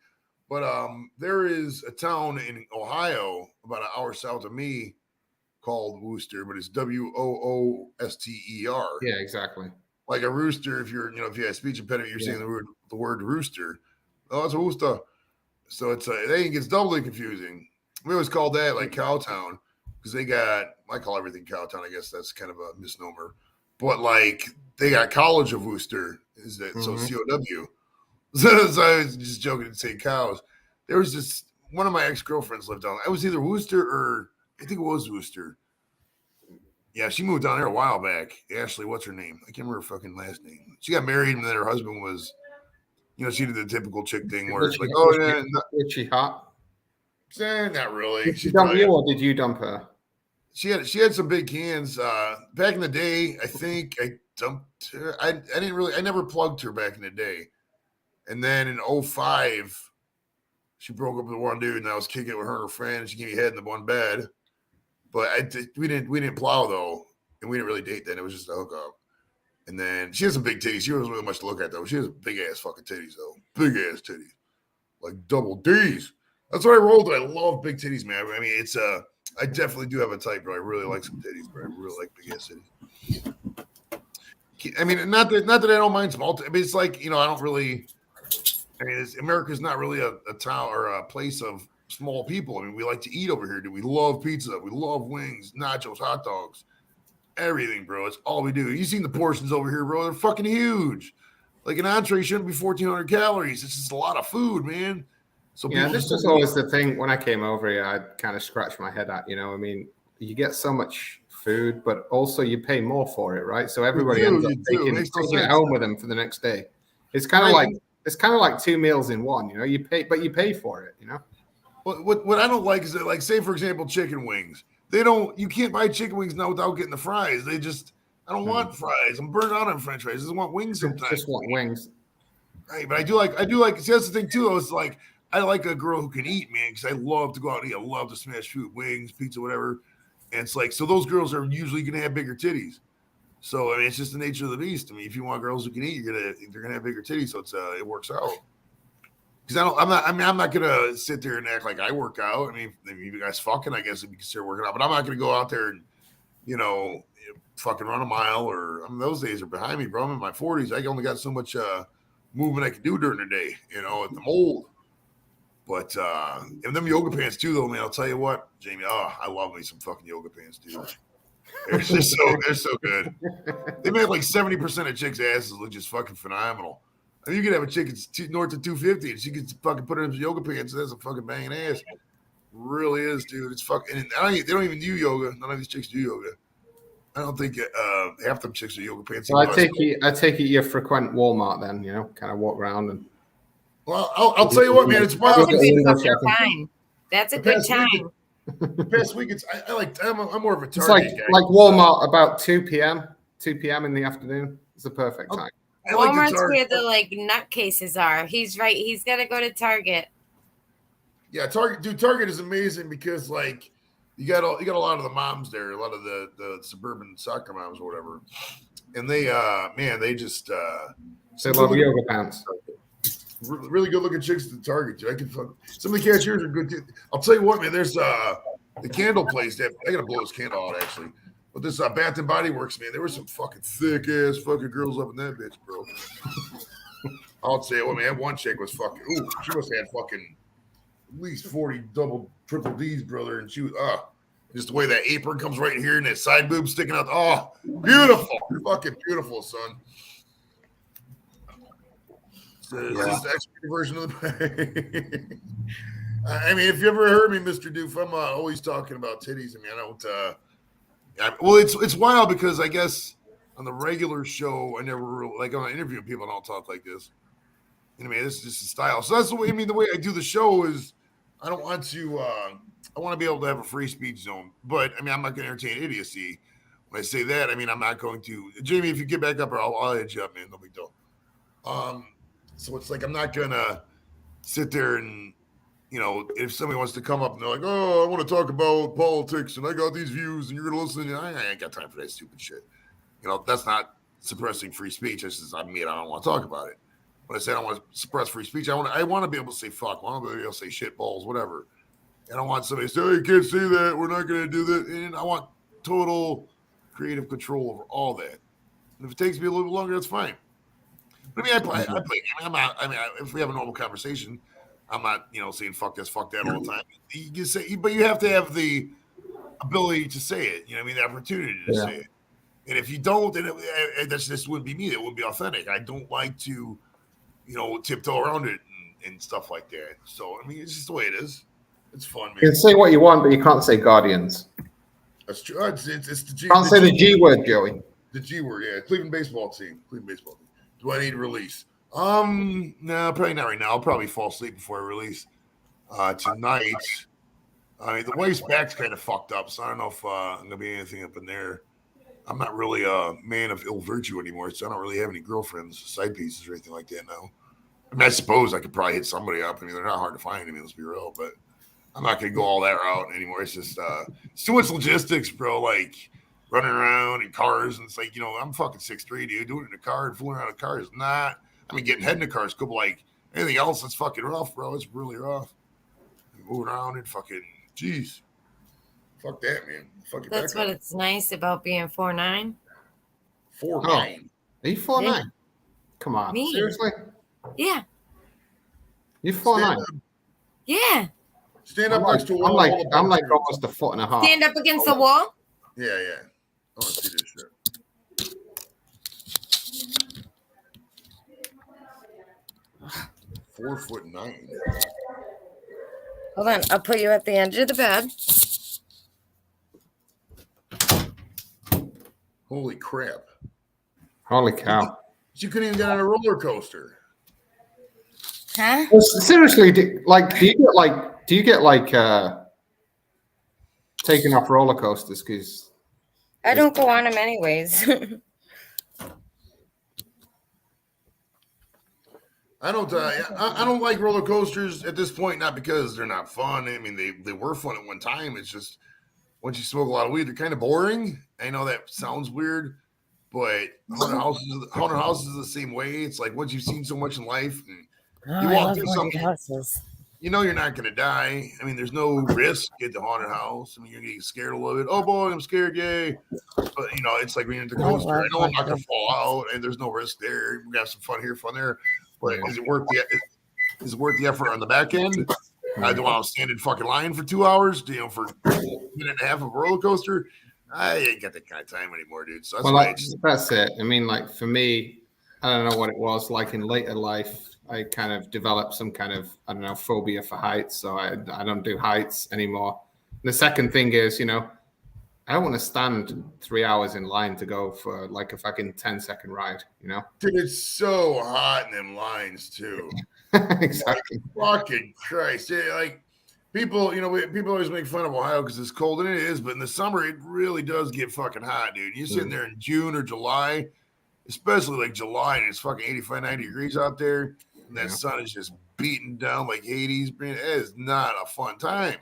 But there is a town in Ohio about an hour south of me called Worcester, but it's WOOSTER. Yeah, exactly. Like a rooster. If you have speech impediment, you're saying the word rooster. Oh, it's a Worcester. So I think it's doubly confusing. We always call that like Cowtown because I call everything Cowtown. I guess that's kind of a misnomer. But like they got College of Worcester. Is that so? COW. So I was just joking and saying cows. There was this one of my ex-girlfriends lived down. I was either Worcester or I think it was Worcester. Yeah, she moved down there a while back. Ashley, what's her name? I can't remember her fucking last name. She got married and then her husband was, she did the typical chick thing where it's like, oh yeah, is she hot? Not really. Did she dump you or did you dump her? She had some big cans. Back in the day, I think I dumped her. I never plugged her back in the day. And then in 2005, she broke up with one dude and I was kicking it with her and her friend. She gave me head in the one bed. But we didn't plow though. And we didn't really date then. It was just a hookup. And then she has some big titties. She wasn't really much to look at though. She has big ass fucking titties though. Big ass titties. Like double D's. That's what I rolled with. I love big titties, man. I mean, I definitely do have a type, bro. I really like some titties, bro. I really like big ass titties. I mean, not that I don't mind small. I mean, it's like, I don't really. I mean, America's not really a town or a place of small people. I mean, we like to eat over here. We love pizza. We love wings, nachos, hot dogs, everything, bro. It's all we do. You seen the portions over here, bro? They're fucking huge. Like an entree shouldn't be 1,400 calories. It's just a lot of food, man. So Yeah, people this just was don't- always the thing when I came over here. I kind of scratched my head at, I mean, you get so much food, but also you pay more for it, right? So everybody do, ends up you do. It taking makes no it sense. home with them for the next day. It's kind of like 2 meals in one. You pay for it. What I don't like is that, like, say for example, chicken wings. You can't buy chicken wings now without getting the fries. I don't want fries. I'm burnt out on French fries. I just want wings sometimes. Just want wings. Right, but I do like. See, that's the thing too. Though, it's like I like a girl who can eat, man, because I love to go out and eat. I love to smash food, wings, pizza, whatever. And it's like, so those girls are usually going to have bigger titties. So I mean, it's just the nature of the beast. I mean, if you want girls who can eat, they're gonna have bigger titties. So it works out. Because I'm not gonna sit there and act like I work out. I mean, if you guys fucking, I guess if you consider working out, but I'm not gonna go out there and fucking run a mile. Or those days are behind me, bro. I'm in my 40s. I only got so much movement I can do during the day. At the mold. But and them yoga pants too, though, man. I'll tell you what, Jamie. Oh, I love me some fucking yoga pants, dude. They're so good. They make like 70% of chicks' asses look just fucking phenomenal. I mean, you could have a chick that's north of 250 and she could fucking put her in yoga pants and that's a fucking banging ass. It really is, dude. It's fucking. And they don't even do yoga. None of these chicks do yoga. I don't think half them chicks are yoga pants. So I take it you frequent Walmart then, kind of walk around and. Well, I'll tell you what, man. It's wild. That's a good fucking time. That's a good time. The past week, I'm more of a Target It's like guy. like Walmart about 2 p.m. in the afternoon. It's the perfect time. Walmart's where the nutcases are. He's right. He's got to go to Target. Yeah, Target is amazing because you got a lot of the moms there, a lot of the suburban soccer moms or whatever, and they just they love yoga pants. Really good looking chicks at the Target, dude. Some of the cashiers are good too. I'll tell you what, man. There's the candle place that I gotta blow this candle out actually. But this Bath and Body Works, man, there were some fucking thick ass fucking girls up in that bitch, bro. I'll say it. Well, man, that one chick was fucking. Ooh, she must have had fucking at least 40 double triple D's, brother. And she was just the way that apron comes right here and that side boob sticking out. Oh, beautiful, fucking beautiful, son. It's just the extra version of the. I mean, if you ever heard me, Mr. Doof, I'm always talking about titties. I mean, I don't. Well, it's wild because I guess on the regular show, I never really, like on an interview, people don't talk like this. I mean, this is just a style. So that's the way. I mean, the way I do the show is, I don't want to. I want to be able to have a free speech zone, but I mean, I'm not going to entertain idiocy. When I say that, I mean, I'm not going to. Jamie, if you get back up, or I'll hit you up, man. No big deal. So it's like I'm not gonna sit there and, if somebody wants to come up and they're like, oh, I want to talk about politics and I got these views and you're gonna listen, and I ain't got time for that stupid shit. That's not suppressing free speech. It's just I don't want to talk about it. When I say I don't want to suppress free speech, I want to be able to say fuck. I want to be able to say shit balls, whatever. And I want somebody to say, oh, you can't say that. We're not going to do that. And I want total creative control over all that. And if it takes me a little bit longer, that's fine. But I play. I'm not. If we have a normal conversation, I'm not, saying fuck this, fuck that all the time. You can say, but you have to have the ability to say it. The opportunity to say it. And if you don't, then this wouldn't be me. That wouldn't be authentic. I don't like to, tiptoe around it and stuff like that. So I mean, it's just the way it is. It's fun, man. You can say what you want, but you can't say Guardians. That's true. It's the G. Can't say the G word, Joey. The G word, yeah. Cleveland baseball team. Do I need to release? No, probably not right now. I'll probably fall asleep before I release tonight. I mean, the wife's back's kind of fucked up, so I don't know if I'm gonna be anything up in there. I'm not really a man of ill virtue anymore, so I don't really have any girlfriends, side pieces, or anything like that now. I mean, I suppose I could probably hit somebody up. I mean, they're not hard to find. I mean, let's be real, but I'm not gonna go all that route anymore. It's just it's too much logistics, bro. Like running around in cars, and it's like, I'm fucking 6'3", dude. Doing it in a car and fooling around in a car is not. I mean, getting head in the car is cool, but like anything else, that's fucking rough, bro. It's really rough. Moving around and fucking, jeez. Fuck that, man. Fuck That's what it's nice about being 4'9". 4'9". Are you 4'9"? Yeah. Come on. Me? Seriously? Yeah. You're 4'9". Yeah. Stand up next to a wall. I'm like almost a foot and a half. Stand up against the wall? Yeah. I want to see this shit. Hold on, I'll put you at the edge of the bed. Holy crap! Holy cow! You couldn't even get on a roller coaster. Huh? Well, seriously, do you get taken off roller coasters? Because I don't go on them anyways. I don't like roller coasters at this point, not because they're not fun. I mean, they were fun at one time. It's just once you smoke a lot of weed, they're kind of boring. I know that sounds weird, but haunted houses is the same way. It's like once you've seen so much in life, and you I walk love through haunted something, houses. you know you're not going to die. I mean, there's no risk at the haunted house. I mean, you're getting scared a little bit. Oh boy, I'm scared, yay! But it's like being at the coaster. I know I'm not going to fall out, and there's no risk there. We're gonna have some fun here, fun there. But is it worth the effort on the back end? I don't want to stand in fucking line for 2 hours, for a minute and a half of a roller coaster. I ain't got that kind of time anymore, dude. So that's it. I mean, like for me, I don't know what it was. Like in later life, I kind of developed some kind of, I don't know, phobia for heights. So I don't do heights anymore. The second thing is, I don't want to stand 3 hours in line to go for like a fucking 10-second ride, Dude, it's so hot in them lines too. Exactly. Like, fucking Christ. Yeah, like people, people always make fun of Ohio because it's cold, and it is, but in the summer it really does get fucking hot, dude. You're sitting there in June or July, especially like July, and it's fucking 85, 90 degrees out there, and that sun is just beating down like Hades. Man, it is not a fun time.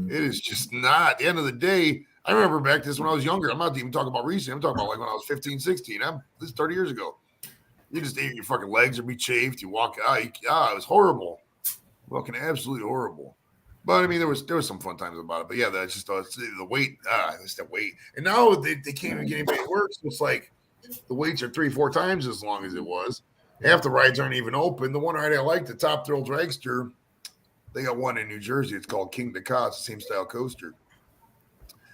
It is just not. At the end of the day, I remember back this when I was younger. I'm not even talking about recent. I'm talking about like when I was 15, 16. This is 30 years ago. You just ate your fucking legs would be chafed. You walk out. It was horrible. Fucking absolutely horrible. But I mean, there was some fun times about it. But yeah, that's just the weight. It's that weight. And now they can't even get anybody to work. So it's like the waits are 3-4 times as long as it was. Half the rides aren't even open. The one ride I like, the Top Thrill Dragster, they got one in New Jersey. It's called King the Cots, the same style coaster.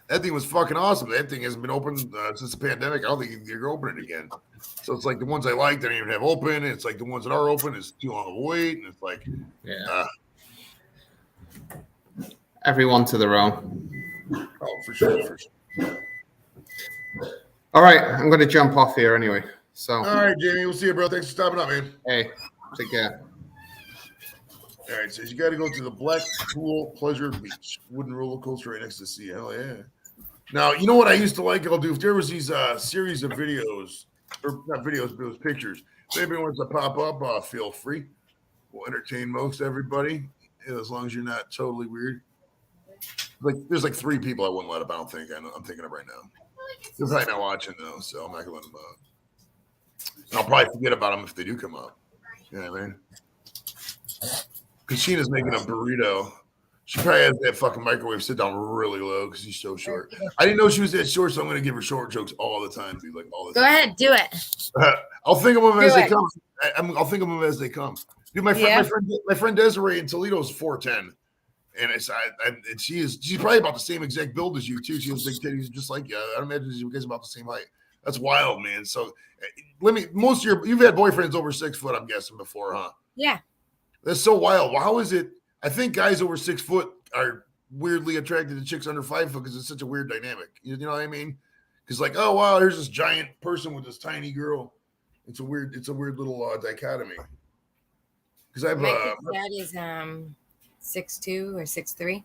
That thing was fucking awesome. That thing hasn't been open since the pandemic. I don't think they're opening it again. So it's like the ones I like, they don't even have open. And it's like the ones that are open, it's too long of a wait. And it's like, everyone to their own. Oh, for sure. All right, I'm going to jump off here anyway. So, all right, Jamie, we'll see you, bro. Thanks for stopping up, man. Hey, take care. All right, says you got to go to the Blackpool Pleasure Beach wooden roller coaster right next to the sea. Hell yeah! Now you know what I used to like. I'll do if there was these series of videos, or not videos, but it was pictures. If anybody wants to pop up, feel free. We'll entertain most everybody, as long as you're not totally weird. Like there's like 3 people I wouldn't let up. I don't think I'm thinking of right now. They're probably not watching though, so I'm not gonna let them up. And I'll probably forget about them if they do come up. You know what I mean? Kashina's making a burrito. She probably has that fucking microwave sit down really low because she's so short. I didn't know she was that short, so I'm going to give her short jokes all the time, dude. Like all the time. Go ahead, do it. I'll think of them as they come. I'll think of them as they come. Dude, my friend Desiree in Toledo's 4'10", and she's probably about the same exact build as you too. She has big titties, just like you. I imagine you guys are about the same height. That's wild, man. So you've had boyfriends over 6 foot, I'm guessing, before, huh? Yeah. That's so wild. How is it? I think guys over 6 foot are weirdly attracted to chicks under 5 foot because it's such a weird dynamic. You know what I mean? Because like, oh wow, here's this giant person with this tiny girl. It's a weird little dichotomy. Because I've my dad is 6'2" or 6'3".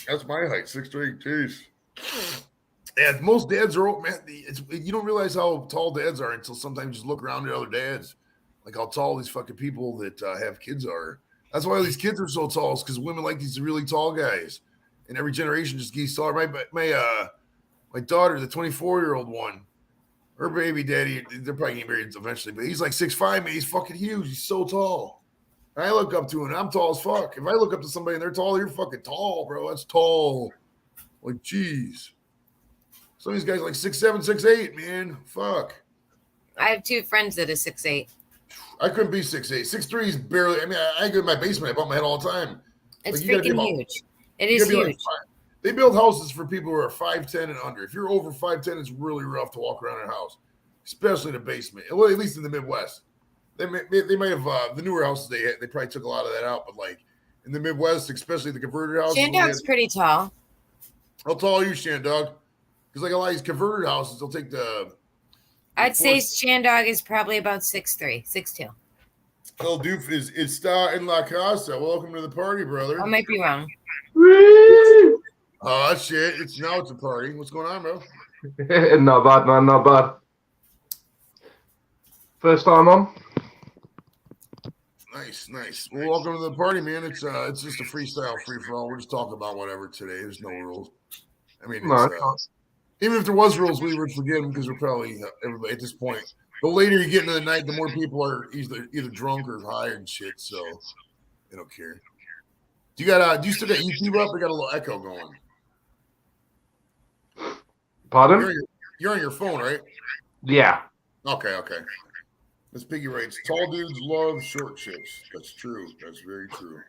That's my height, 6'3". Jeez. And most dads are, man. You don't realize how tall dads are until sometimes you just look around at other dads. Like how tall these fucking people that have kids are. That's why all these kids are so tall. Is because women like these really tall guys, and every generation just gets taller. My daughter, the 24-year-old one, her baby daddy, they're probably getting married eventually, but he's like 6'5", man. He's fucking huge. He's so tall. And I look up to him. And I'm tall as fuck. If I look up to somebody and they're tall, you're fucking tall, bro. That's tall. Like, geez. Some of these guys are like 6'7", 6'8", man. Fuck. I have 2 friends that are 6'8". I couldn't be 6'8". 6'3" is barely. I mean, I go in my basement. I bump my head all the time. It's freaking huge. It is huge. Like they build houses for people who are 5'10" and under. If you're over 5'10", it's really rough to walk around in a house, especially in a basement. Well, at least in the Midwest. They might have the newer houses. They probably took a lot of that out. But like in the Midwest, especially the converted houses. Shandog's pretty tall. How tall are you, Shandog? Because like a lot of these converted houses, they'll take the. I'd say Shandog is probably about 6'3", 6'2". El Doof is Sta in La Casa. Welcome to the party, brother. I might be wrong. Oh shit! It's a party. What's going on, bro? Not bad, man. Not bad. First time on. Nice. Well, welcome to the party, man. It's just a freestyle, free for all. We're just talking about whatever today. There's no rules. I mean, even if there was rules, we would forget them because we're probably everybody at this point. The later you get into the night, the more people are either drunk or high and shit. So they don't care. Do you still got YouTube up? We got a little echo going. Pardon? You're on your phone, right? Yeah. Okay. Miss Piggy writes, tall dudes love short chicks. That's true. That's very true.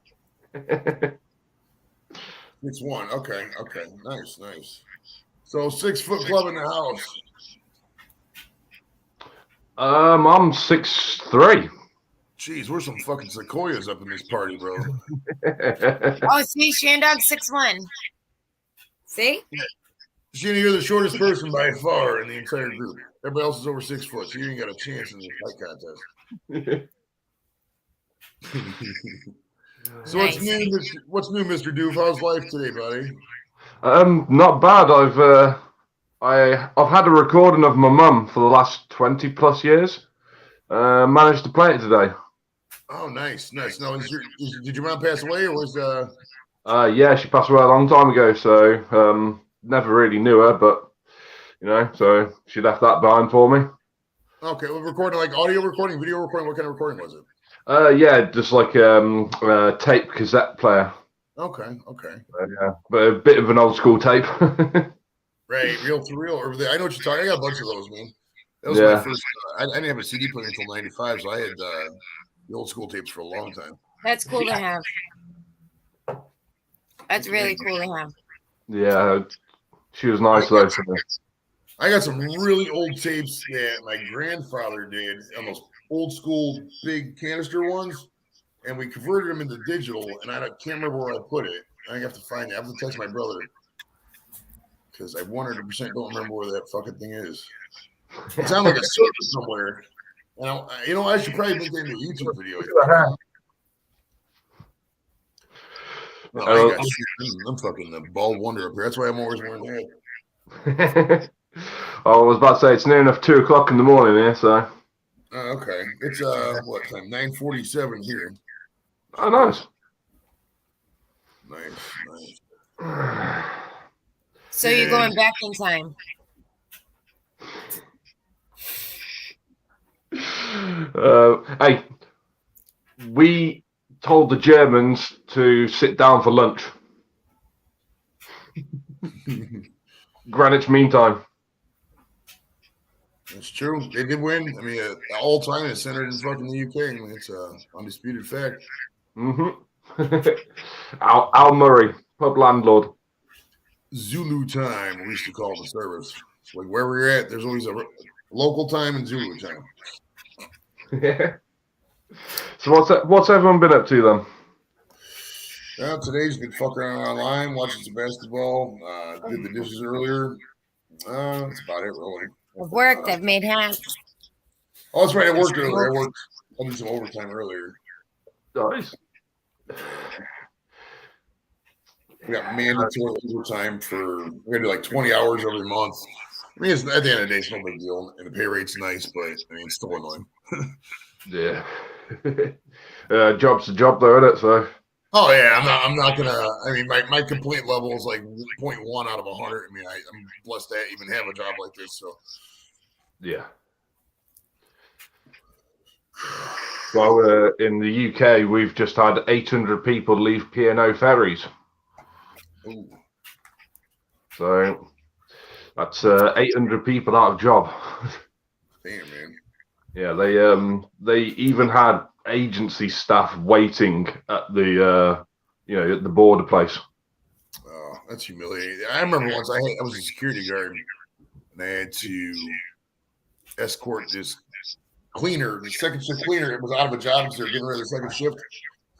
It's one. Okay. Nice. So 6 foot club in the house. I'm 6'3". Jeez, we're some fucking sequoias up in this party, bro. Oh, see, Shandog's 6'1". See? Sheena, you're the shortest person by far in the entire group. Everybody else is over 6 foot, so you ain't got a chance in the fight contest. So Nice. what's new, Mr. Doof? How's life today, buddy? Not bad. I've had a recording of my mum for the last 20 plus years. Managed to play it today. Oh, nice. Now, did your mom pass away, or was Yeah, she passed away a long time ago, so never really knew her, but so she left that behind for me. Okay, well, recording like audio recording, video recording. What kind of recording was it? Yeah, just like a tape cassette player. Okay. Yeah, but a bit of an old school tape. Right, reel to reel. I know what you're talking. I got a bunch of those, man. That was my first. I didn't have a CD player until '95, so I had the old school tapes for a long time. That's cool to have. That's really cool to have. Yeah, she was nice though. I got some really old tapes that my grandfather did, almost old school big canister ones, and we converted them into digital. And I can't remember where I put it. I have to find it. I have to text my brother because I 100% don't remember where that fucking thing is. It sounds like a server somewhere. And I should probably make that into a YouTube video. No, I'm fucking a bald wonder up here. That's why I'm always wearing that. I was about to say it's near enough 2 o'clock in the morning here, so. Okay, it's what time? 9:47 here. Oh, nice. Nice. So you're going back in time. Hey, we told the Germans to sit down for lunch. Greenwich Mean Time. That's true. They did win. I mean, all time it's centered in fucking the UK. I mean, it's a undisputed fact. Al Murray, pub landlord. Zulu time, we used to call the service. So like where we're at, there's always a local time and Zulu time. So what's everyone been up to then? Today's been fucking around online, watching some basketball. Did the dishes earlier. That's about it, really. I've worked. I've made hats. Oh, that's right. I worked earlier. I did some overtime earlier. Nice. We got mandatory overtime we're gonna do like 20 hours every month. I mean, at the end of the day, it's no big deal, and the pay rate's nice, but I mean, it's still annoying. Yeah. Job's a job, though, isn't it? So. Oh yeah, I'm not gonna. I mean, my complaint level is like 0.1 out of 100. I mean, I'm blessed to even have a job like this. So. Yeah. Well, in the UK, we've just had 800 people leave P&O ferries. Ooh. So that's 800 people out of job. Damn, man. Yeah, they even had agency staff waiting at the at the border place. Oh, that's humiliating. I remember once I was a security guard, and I had to escort this cleaner, the second shift cleaner. It was out of a job because they were getting rid of the second shift.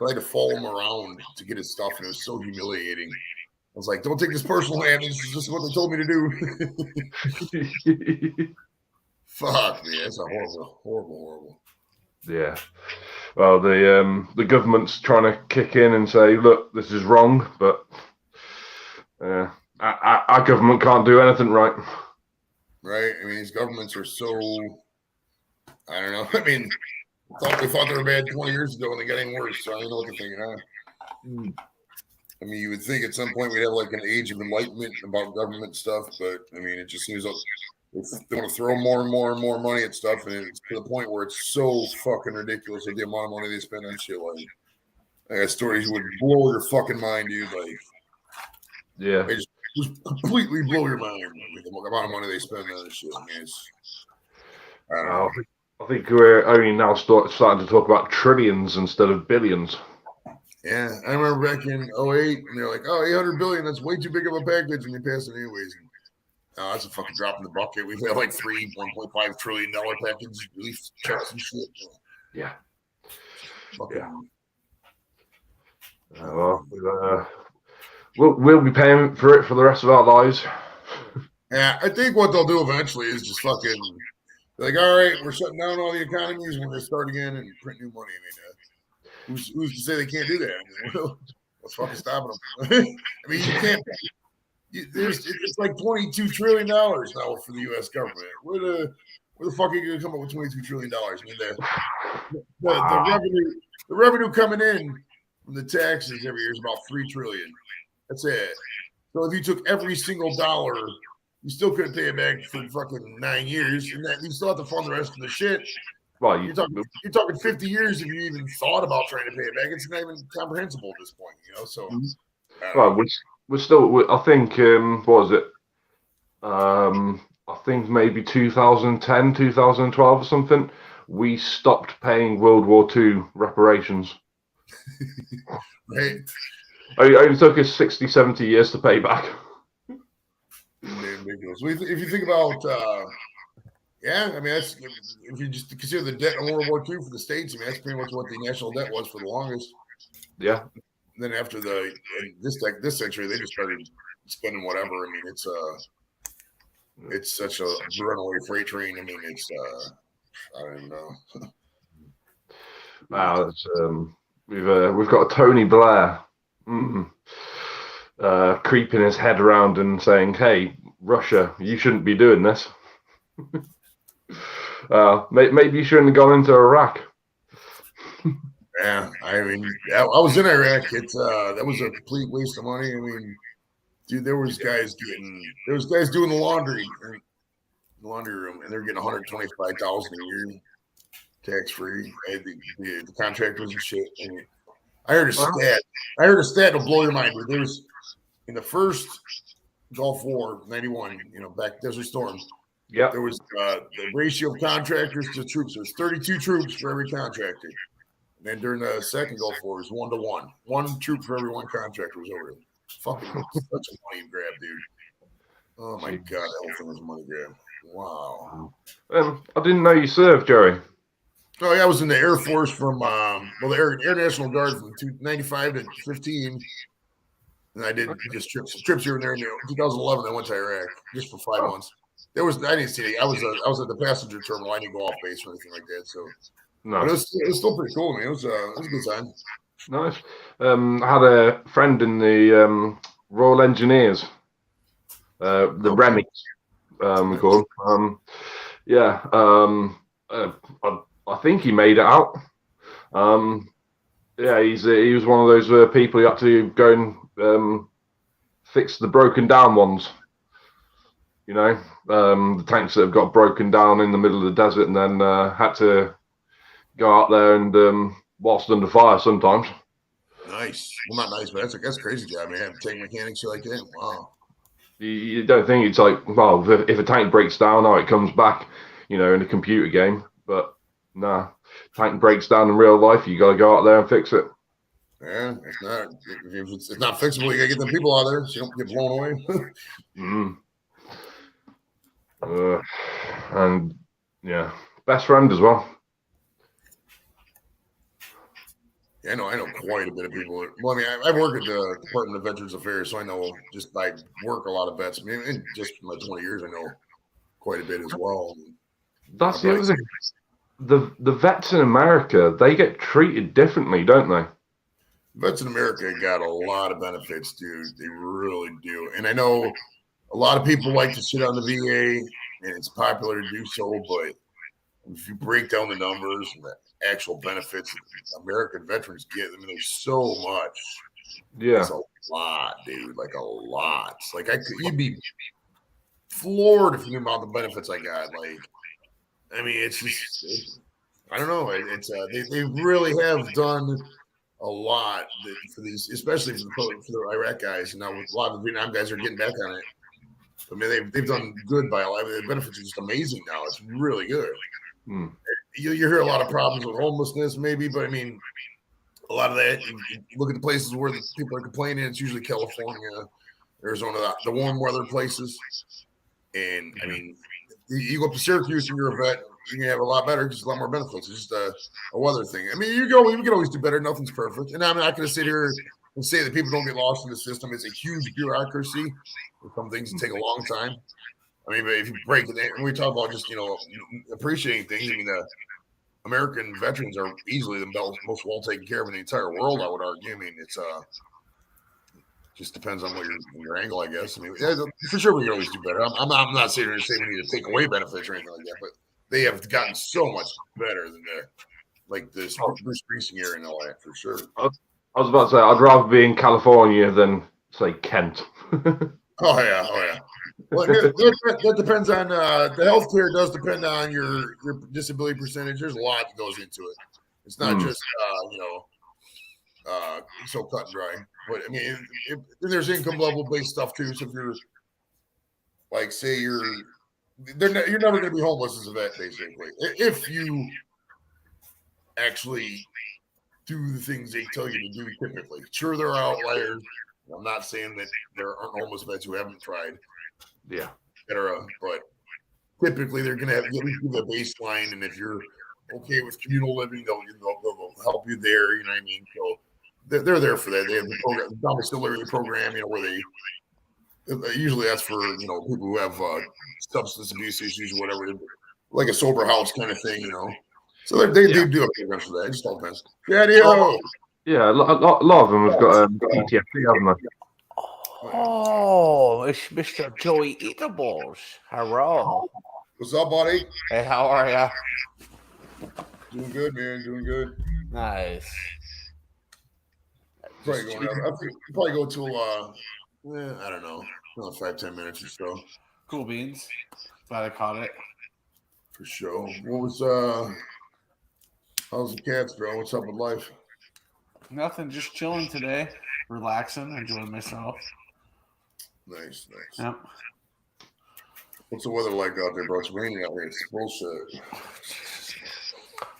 I had to follow him around to get his stuff, and it was so humiliating. I was like, "Don't take this personal, man. This is just what they told me to do." Fuck, man, that's a horrible. Yeah. Well, the government's trying to kick in and say, look, this is wrong, but our government can't do anything right. Right? I mean, these governments are so, I don't know. I mean, they thought they were bad 20 years ago, and they got any worse. So I don't know what to think. I mean, you would think at some point we'd have like an age of enlightenment about government stuff, but I mean, it just seems like they want to throw more and more and more money at stuff, and it's to the point where it's so fucking ridiculous with the amount of money they spend on shit. Like, I got stories would blow your fucking mind, dude. Like, yeah, they just completely blow your mind with the amount of money they spend on this shit. I mean, I don't know. I think we're only now starting to talk about trillions instead of billions. Yeah, I remember back in 2008, and they're like, "Oh, 800 billion, that's way too big of a package," and they passed it anyways. Oh, that's a fucking drop in the bucket. We've had like $1.5 trillion package relief checks and shit. Yeah. Fucking, we'll be paying for it for the rest of our lives. Yeah, I think what they'll do eventually is just fucking like, all right, we're shutting down all the economies, and we're gonna start again and print new money. I mean, who's to say they can't do that? I mean, what's fucking stopping them? I mean, you can't. It's like $22 trillion now for the U.S. government. Where the fuck are you gonna come up with $22 trillion? I mean, the revenue coming in from the taxes every year is about $3 trillion. That's it. So if you took every single dollar, you still couldn't pay it back for fucking 9 years, and that you still have to fund the rest of the shit. Well, you're talking 50 years if you even thought about trying to pay it back. It's not even comprehensible at this point, you know. So, well, we're still. I think what was it? I think maybe 2010, 2012 or something. We stopped paying World War II reparations. Right. It only took us 60, 70 years to pay back. Ridiculous. If you think about, yeah, I mean, that's if you just consider the debt in World War II for the states. I mean, that's pretty much what the national debt was for the longest. Yeah. And then after this century, they just started spending whatever. I mean, it's such a runaway freight train. I mean, it's I don't know. Wow, it's, we've got a Tony Blair creeping his head around and saying, "Hey, Russia, you shouldn't be doing this. Maybe you shouldn't have gone into Iraq." Yeah, I mean, I was in Iraq. That was a complete waste of money. I mean, dude, there was guys doing the laundry in the laundry room, and they're getting $125,000 a year, tax free. The contractors and shit. I mean, I heard a stat. That'll blow your mind. There was in the first Gulf War, 91. You know, back Desert Storm. Yeah, there was the ratio of contractors to troops. There's 32 troops for every contractor. And then during the second Gulf War, it was 1-to-1. One troop for every one contractor was over there. Fucking such a money grab, dude. Oh my god, that whole thing was a money grab. Wow. I didn't know you served, Joey. Oh yeah, I was in the Air Force from the Air National Guard from 95 to 15. And I did just trips here and there. In 2011, I went to Iraq just for 5 months. I didn't see it. I was at the passenger terminal. I didn't go off base or anything like that. So no, but it was still pretty cool, man. It was a good time. Nice. I had a friend in the Royal Engineers, the Remy, we call him. I think he made it out. He was one of those people who had to go and fix the broken down ones. You know, the tanks that have got broken down in the middle of the desert, and then had to go out there and whilst under fire sometimes. Nice. Well, not nice, but that's a crazy job, man. Tank mechanics, shit like that. Wow. You don't think it's like, well, if a tank breaks down, it comes back, you know, in a computer game. But nah, tank breaks down in real life, you got to go out there and fix it. Yeah, it's not fixable. You got to get them people out there so you don't get blown away. And yeah, best friend as well. Yeah, I know quite a bit of people. Well, I mean, I work at the Department of Veterans Affairs, so I know just by work a lot of vets. I mean, in just my 20 years, I know quite a bit as well. That's the other thing. The vets in America, they get treated differently, don't they? Vets in America got a lot of benefits, dude. They really do. And I know a lot of people like to shit on the VA, and it's popular to do so, but if you break down the numbers and the actual benefits American veterans get, I mean, there's so much. Yeah. It's a lot, dude. Like a lot. Like you'd be floored if you knew about the benefits I got. Like, I mean, it's just, I don't know. They really have done a lot for these, especially for the Iraq guys. And now with a lot of the Vietnam guys are getting back on it. I mean, they've done good by a lot. I mean, the benefits are just amazing now. It's really good. You hear a lot of problems with homelessness, maybe, but I mean, a lot of that. You look at the places where the people are complaining. It's usually California, Arizona, the warm weather places. And I mean, you go up to Syracuse and you're a vet, you can have a lot better because there's a lot more benefits. It's just a weather thing. I mean, you can always do better. Nothing's perfect. And I'm not going to sit here and say that people don't get lost in the system. It's a huge bureaucracy. Some things take a long time. I mean, but if you break it down, and we talk about just, appreciating things, I mean, the American veterans are easily the most well taken care of in the entire world, I would argue. I mean, it's just depends on what your angle, I guess. I mean, for sure we can always do better. I'm not sitting here and saying we need to take away benefits or anything like that, but they have gotten so much better than this Bruce Springsteen era and all that, for sure. I was about to say, I'd rather be in California than, say, Kent. Oh yeah. Well, that depends on the healthcare. Does depend on your disability percentage. There's a lot that goes into it. It's not just so cut and dry. But I mean, there's income level based stuff too. So if you're like, say you're never going to be homeless as a vet, basically, if you actually do the things they tell you to do. Typically, sure, there are outliers. I'm not saying that there aren't homeless vets who haven't tried, etc. But typically, they're going to have at least give a baseline, and if you're okay with communal living, they'll help you there. You know what I mean? So they're there for that. They have the program, domiciliary program, where they usually that's for people who have substance abuse issues or whatever, like a sober house kind of thing, So they do a program for that. It just all depends. Yeah, a lot of them have got PTSD, haven't they? Oh, it's Mr. Joey Eatables. Hello. What's up, buddy? Hey, how are ya? Doing good, man. Doing good. Nice. Probably go till I don't know, 5-10 minutes or so. Cool beans. Glad I caught it. For sure. What was how's the cats, bro? What's up with life? Nothing, just chilling today, relaxing, enjoying myself. Nice. Yep. What's the weather like out there, bro? It's raining out here. It's bullshit.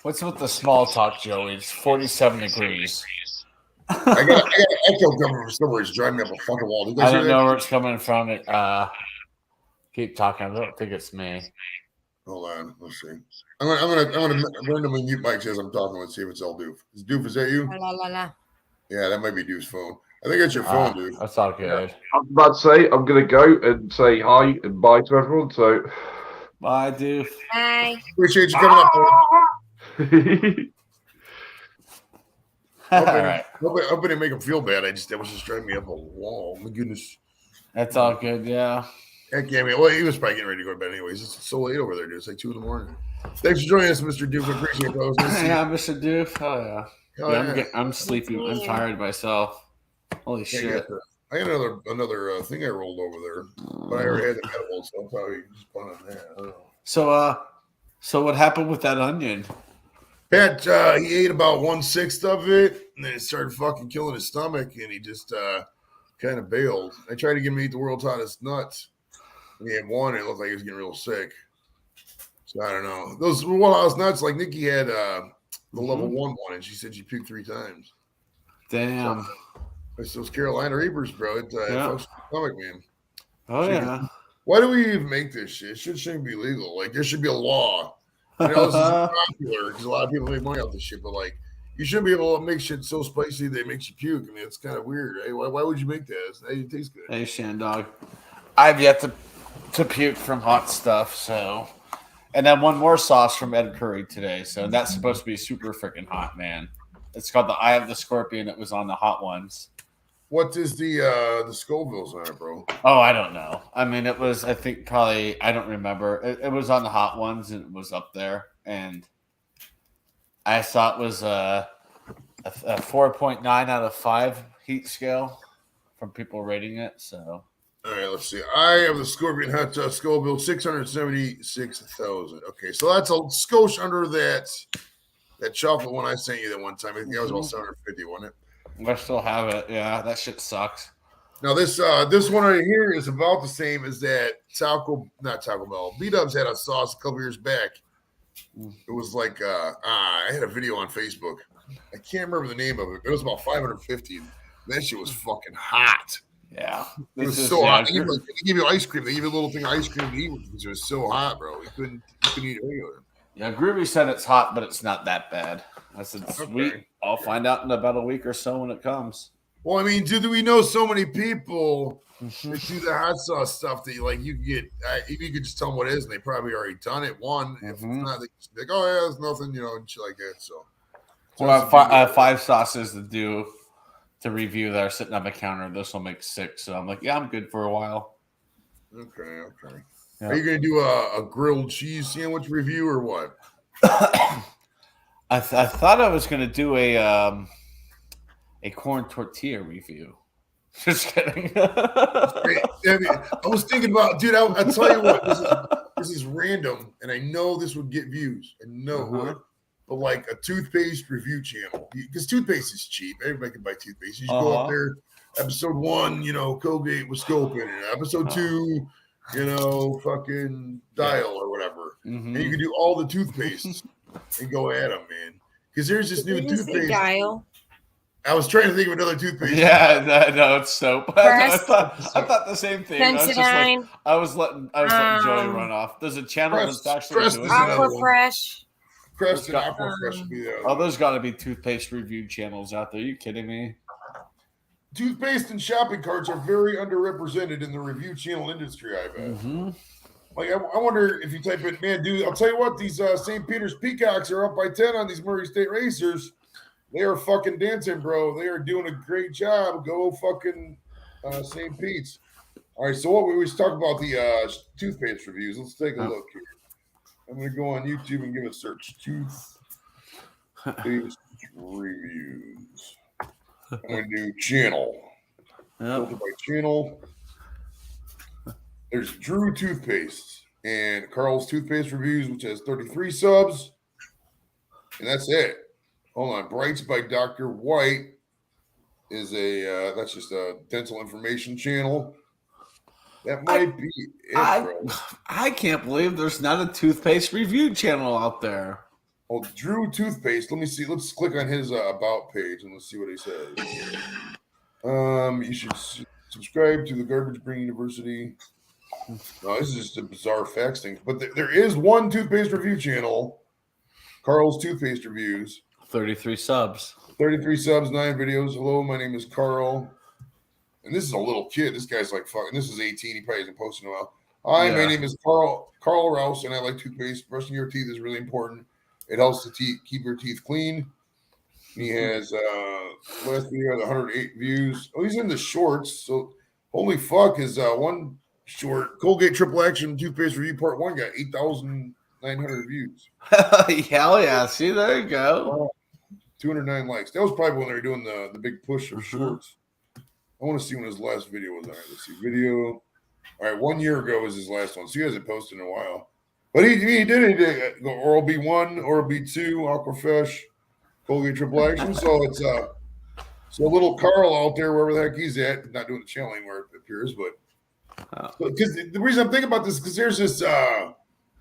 What's with the small talk, Joey? It's 47 degrees. I got echo coming from somewhere. It's driving me up a fucking wall. I don't know where it's coming from. Keep talking. I don't think it's me. Hold on. Let's see. I'm gonna randomly mute Mike as I'm talking. Let's see if it's all Doof. Is that you? La. Yeah, that might be Doof's phone. I think it's your phone, Doof. That's all good. Yeah. I was about to say, I'm going to go and say hi and bye to everyone. So, bye, Doof. Bye. Appreciate you coming up. All right. I didn't make him feel bad. That was just driving me up a wall. Oh my goodness. That's all good. Yeah. Heck yeah, man. Well, he was probably getting ready to go to bed anyways. It's so late over there, dude. It's like 2 a.m. Thanks for joining us, Mr. Doof. I appreciate it, bro. Yeah, Mr. Doof. Oh yeah. I'm sleepy. I'm Yeah. tired myself. Holy shit. I got another thing I rolled over there, but I already had the edible, so I'll probably just put on that. I don't know. So what happened with that onion? Pat, he ate about 1/6 of it, and then it started fucking killing his stomach, and he just kind of bailed. I tried to get him to eat the world's hottest nuts, and he had one, and it looked like he was getting real sick. So I don't know. Those world's hottest nuts, like Nikki had the level 1 one, and she said she puked 3 times. Damn. It's those Carolina Reapers, bro. It fucks the stomach, man. Oh yeah. Why do we even make this shit? It shouldn't be legal. Like there should be a law. I know this is popular because a lot of people make money off this shit, but like You shouldn't be able to make shit so spicy that it makes you puke. I mean, it's kind of weird. Hey, why would you make that? It tastes good. Hey, Shandog. I've yet to puke from hot stuff, so. And then one more sauce from Ed Curry today. So that's supposed to be super freaking hot, man. It's called the Eye of the Scorpion. It was on the hot ones. What is the Scovilles on it, bro? Oh, I don't know. I mean, it was, I think probably, I don't remember. It was on the hot ones and it was up there. And I saw it was a 4.9 out of 5 heat scale from people rating it. So, all right, let's see. Eye of the Scorpion hot Scoville 676,000. Okay, so that's a skosh under that chocolate one I sent you that one time. I think that was about 750, wasn't it? I still have it. Yeah, that shit sucks. Now this one right here is about the same as that not Taco Bell. B-Dubs had a sauce a couple years back. It was like I had a video on Facebook. I can't remember the name of it, but it was about 550. That shit was fucking hot. Yeah, it was so hot. They give you ice cream. They give you a little thing of ice cream to eat because it was so hot, bro. You couldn't eat it regular. Yeah, Groovy said it's hot, but it's not that bad. I said, sweet. Okay. I'll find out in about a week or so when it comes. Well, I mean, do we know so many people that do the hot sauce stuff that you can get? If you could just tell them what it is, and they probably already done it. If it's not, they just be like, oh yeah, it's nothing, and shit like that. So well, I have 5 sauces to review that are sitting on the counter. This will make 6. So I'm like, yeah, I'm good for a while. Okay. Yeah. Are you going to do a grilled cheese sandwich review or what? I thought I was going to do a corn tortilla review. Just kidding. I was thinking about, dude, I'll tell you what, this is random, and I know this would get views. I know it would. But like a toothpaste review channel, because toothpaste is cheap. Everybody can buy toothpaste. You should go up there. Episode 1, Colgate was scoping it. Episode 2, fucking Dial or whatever. And you can do all the toothpastes and go at them, man. Because there's this new toothpaste. Dial. I was trying to think of another toothpaste. Yeah, no, it's soap. I thought the same thing. Sensodyne. I was letting Joey run off. There's a channel that's actually doing Aquafresh. Crest and Aquafresh would be there. Oh, there's got to be toothpaste review channels out there. Are you kidding me? Toothpaste and shopping carts are very underrepresented in the review channel industry, I bet. Like, I wonder if you type in, man, dude, I'll tell you what, these St. Peter's Peacocks are up by 10 on these Murray State Racers. They are fucking dancing, bro. They are doing a great job. Go fucking St. Pete's. All right, so what we was talking about the toothpaste reviews. Let's take a look here. I'm going to go on YouTube and give a search. Toothpaste reviews. I'm going to do channel. Filter by channel. There's Drew Toothpaste and Carl's Toothpaste Reviews, which has 33 subs. And that's it. Hold on. Brights by Dr. White is that's just a dental information channel. That might be it, bro. I can't believe there's not a toothpaste review channel out there. Oh, Drew Toothpaste. Let me see. Let's click on his about page and let's see what he says. You should subscribe to the Garbage Bring University. No, this is just a bizarre facts thing. But there is one toothpaste review channel, Carl's Toothpaste Reviews. 33 subs. 33 subs, 9 videos. Hello, my name is Carl. And this is a little kid. This guy's like fucking. This is 18. He probably hasn't posted in a while. Hi, my name is Carl Rouse, and I like toothpaste. Brushing your teeth is really important. It helps to keep your teeth clean. He has last video had 108 views. Oh, he's in the shorts. So holy fuck, his one short Colgate Triple Action Toothpaste Review Part 1 got 8,900 views. Hell yeah! See, there you go. 209 likes. That was probably when they were doing the big push of shorts. I want to see when his last video was on. Let's see. Video. All right, 1 year ago was his last one. So he hasn't posted in a while. But he did go Oral B1, Oral B2, Aquafresh, Colgate Triple Action. So it's so little Carl out there, wherever the heck he's at, not doing the channel anymore, it appears. But because the reason I'm thinking about this is because there's this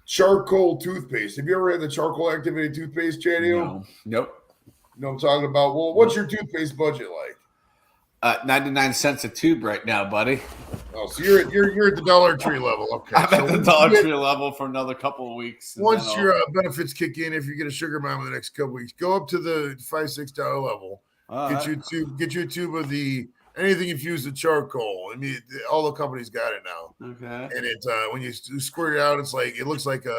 charcoal toothpaste. Have you ever had the charcoal activated toothpaste, Chadio? No. Nope. You know what I'm talking about? Well, what's your toothpaste budget like? 99 cents a tube right now, buddy. Oh, so you're at the Dollar Tree level. Okay. I'm so at the Dollar Tree level for another couple of weeks. and Once then your benefits kick in, if you get a sugar mom in the next couple weeks, go up to the $5-6 level. Get you a tube of the anything infused with charcoal. I mean, all the companies got it now. Okay. And it when you squirt it out, it looks like an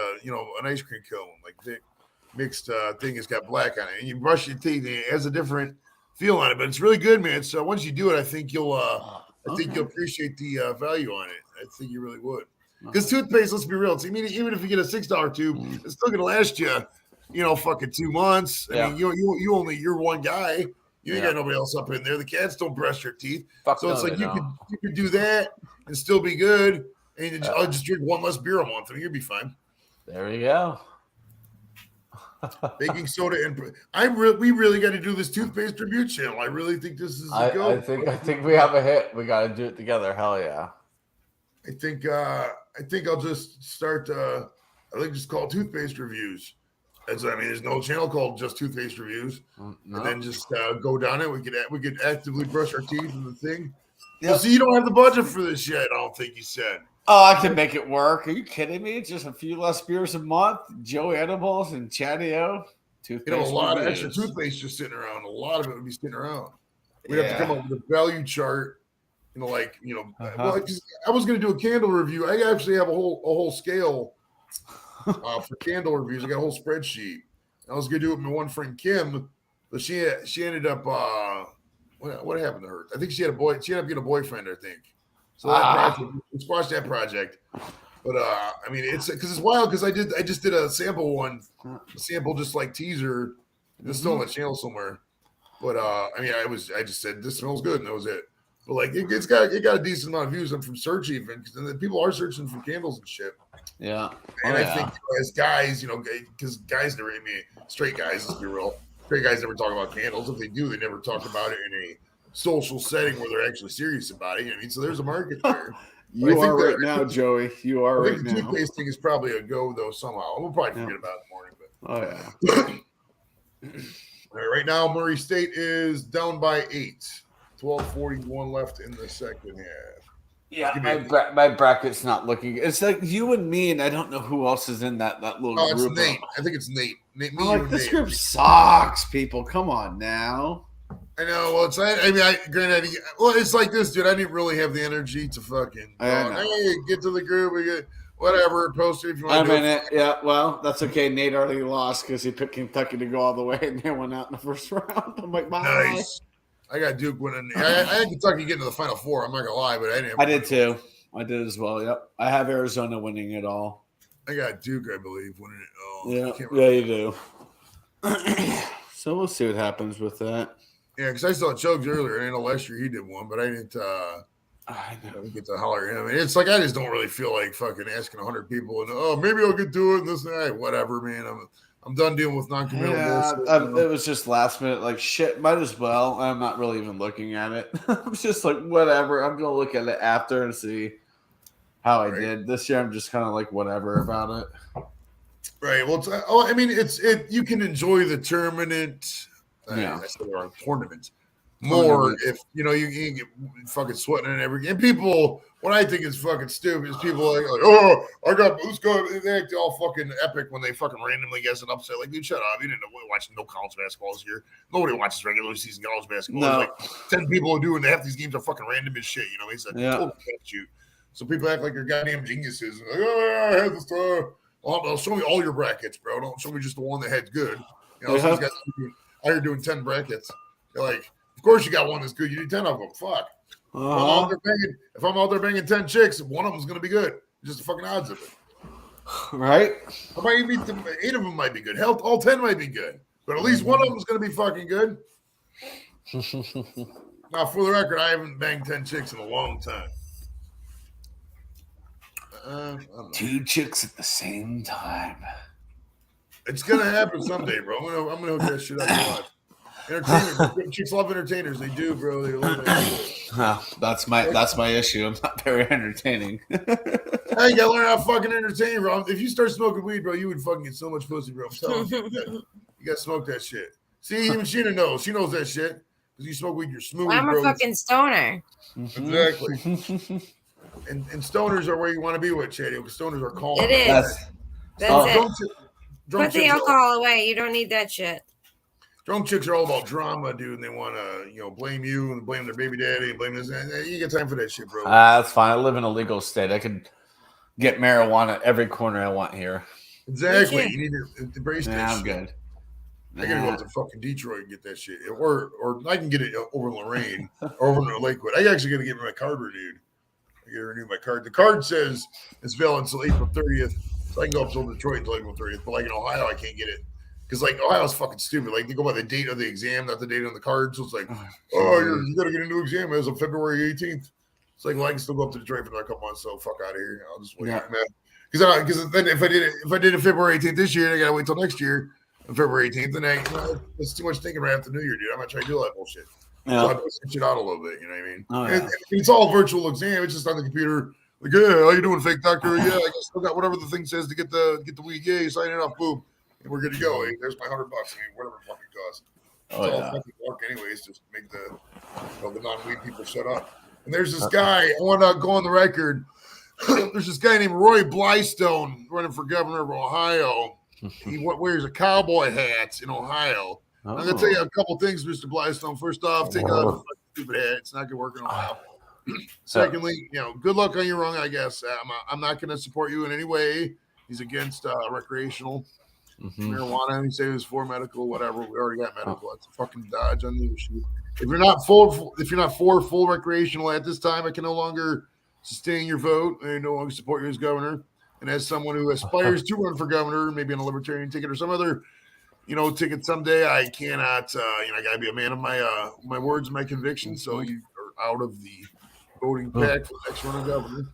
ice cream cone, like thick mixed thing. It's got black on it, and you brush your teeth, and it has a different feel on it. But it's really good, man. So once you do it, I think you'll appreciate the value on it. I think you really would. Because toothpaste, let's be real. Even if you get a $6 tube, it's still gonna last you, fucking 2 months. I mean, you're one guy. You ain't got nobody else up in there. The cats don't brush their teeth. So it's like you could do that and still be good. And I'll just drink one less beer a month, and you'll be fine. There we go. Baking soda and we really got to do this toothpaste review channel. I really think this is a go. I think we have a hit. We got to do it together. Hell yeah. I think I'll just start. I think just call toothpaste reviews. There's no channel called just toothpaste reviews, and then just go down it. We could actively brush our teeth in the thing. Yep. See, you don't have the budget for this yet. I don't think you said. Oh, I can make it work. Are you kidding me? Just a few less beers a month, Joe Edibles and Chatty-O. A lot of extra toothpaste just sitting around. A lot of it would be sitting around. We'd have to come up with a value chart. Well, I was going to do a candle review. I actually have a whole scale for candle reviews. I got a whole spreadsheet. I was going to do it with my one friend Kim, but she ended up. What happened to her? I think she had a boy. She ended up getting a boyfriend, I think. So we squashed that project. But it's because it's wild because I just did a sample just like teaser. It's still on the channel somewhere. But I just said this smells good and that was it. But it got a decent amount of views. I'm from search even because then people are searching for candles and shit. Yeah. And I think as guys, because guys never, straight guys, let's be real, straight guys never talk about candles. If they do, they never talk about it in a social setting where they're actually serious about it. So there's a market there. You are right now, Joey. You are right now. The toothpaste thing is probably a go though somehow. We'll probably forget about it in the morning. But all right, right now Murray State is down by 8. 12:41 left in the second half. Yeah, my bracket's not looking. It's like you and me, and I don't know who else is in that little group. It's Nate. I think it's Nate. This group sucks, people. Come on now. I know. Well, it's like this, dude. I didn't really have the energy to fucking hey, get to the group. We get whatever. Post it if you want to do it. Yeah, well, that's okay. Nate already lost because he picked Kentucky to go all the way, and they went out in the first round. I'm like, bye. Nice. I got Duke winning. I had Kentucky getting to the Final Four. I'm not gonna lie, but I didn't. I did too. I did as well. Yep. I have Arizona winning it all. I got Duke, I believe, winning it all. Yeah, you do. So we'll see what happens with that. Yeah, because I saw Chugs earlier, and I know last year he did one, but I didn't. I get to holler at him. And it's like I just don't really feel like fucking asking 100 people, and maybe I'll get to it. And this and that, whatever, man. I'm done dealing with non-committal bullshit. It was just last minute, like shit. Might as well. I'm not really even looking at it. I'm just like whatever. I'm gonna look at it after and see how I did this year. I'm just kind of like whatever about it. Right. Well, you can enjoy the tournament. I said the wrong tournament. More if you get fucking sweating and everything. And people, what I think is fucking stupid is people like let's go. They act all fucking epic when they fucking randomly guess an upset. Like, dude, shut up. You didn't know watching no college basketball this year. Nobody watches regular season college basketball. No. There's like 10 people who do, and half these games are fucking random as shit. It's a total catch. So people act like they're goddamn geniuses. Like, I had this. Well, show me all your brackets, bro. Don't show me just the one that had good. You're doing 10 brackets. You're like, of course you got one that's good. You need 10 of them. Fuck. If I'm out there banging 10 chicks, one of them's going to be good. Just the fucking odds of it. Right? I might even 8 of them might be good. Hell, all 10 might be good. But at least one of them's going to be fucking good. Now, for the record, I haven't banged 10 chicks in a long time. 2 chicks at the same time. It's gonna happen someday, bro. I'm gonna hook that shit up a lot. Entertainers, chicks love entertainers. They do, bro. They love it. That's my issue. I'm not very entertaining. Hey, you gotta learn how to fucking entertain, bro. If you start smoking weed, bro, you would fucking get so much pussy, bro. I'm telling you, you gotta smoke that shit. See, even Sheena knows. She knows that shit because you smoke weed, you're smooth. I'm a fucking stoner. Exactly. And stoners are where you want to be with, Chady, because stoners are calm. It is. That's Oh. it. Drunk Put the chicks are alcohol away. You don't need that shit. drunk chicks are all about drama, dude. And they want to, blame you and blame their baby daddy and blame this. You get time for that shit, bro. That's fine. I live in a legal state. I can get marijuana every corner I want here. Exactly. You need to embrace that I'm shit. good. I gotta go up to fucking Detroit and get that shit, or I can get it over in Lorraine or over in Lakewood. I actually gotta get my card renewed. I gotta renew my card. The card says it's valid until April 30th, so I can go up to Detroit until April 30th. But like in Ohio, I can't get it because like Ohio's fucking stupid. Like they go by the date of the exam, not the date on the card. So it's like, you gotta get a new exam as of February 18th. It's like, well, I can still go up to Detroit for another couple months. So fuck out of here. I'll just wait. Yeah. Because then if I did it February 18th this year, I gotta wait till next year. On February 18th, and it's too much thinking right after New Year, dude. I'm not trying to do all that bullshit. Yeah. So I switch it out a little bit, you know what I mean? Oh, And yeah. it's all virtual exam. It's just on the computer. Like, yeah, how you doing, fake doctor? Yeah, I still got whatever the thing says to get the weed. Yeah, you sign it off, boom, and we're good to go. Hey, there's my $100. I mean, whatever the fuck it costs. It's all fucking work, anyways. Just make the non-weed people shut up. And there's this guy. I want to go on the record. There's this guy named Roy Blystone running for governor of Ohio. He wears a cowboy hat in Ohio. I'm going to tell you a couple things, Mr. Blystone. First off, take off the stupid hat. It's not going to work in Ohio. Secondly, good luck on your run, I guess. I'm not going to support you in any way. He's against recreational marijuana. He said he was for medical, whatever. We already got medical. That's a fucking dodge on the issue. If you're not for full recreational at this time, I can no longer sustain your vote. I no longer support you as governor. And as someone who aspires to run for governor, maybe on a libertarian ticket or some other, ticket someday, I cannot. I got to be a man of my words and my convictions. So you are out of the voting pack for the next run of governor.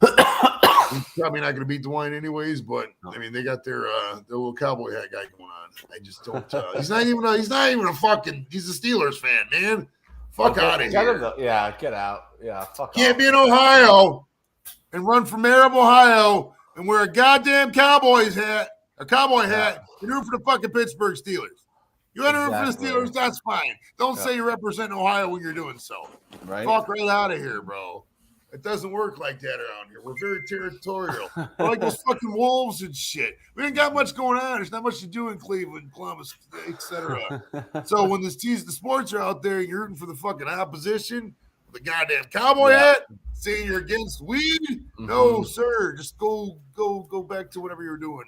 He's probably not going to beat DeWine anyways, but I mean, they got their little cowboy hat guy going on. I just don't. He's not even a fucking. He's a Steelers fan, man. Fuck out of here. Yeah, get out. Yeah, fuck. Can't be in Ohio and run for mayor of Ohio and wear a goddamn Cowboys hat, a cowboy hat, and root for the fucking Pittsburgh Steelers. You want to root for the Steelers? That's fine. Don't say you represent Ohio when you're doing so. Right. Fuck right out of here, bro. It doesn't work like that around here. We're very territorial. We're like those fucking wolves and shit. We ain't got much going on. There's not much to do in Cleveland, Columbus, etc. So when the sports are out there, you're rooting for the fucking opposition with a goddamn cowboy hat, saying you're against weed. No, sir. Just go back to whatever you're doing.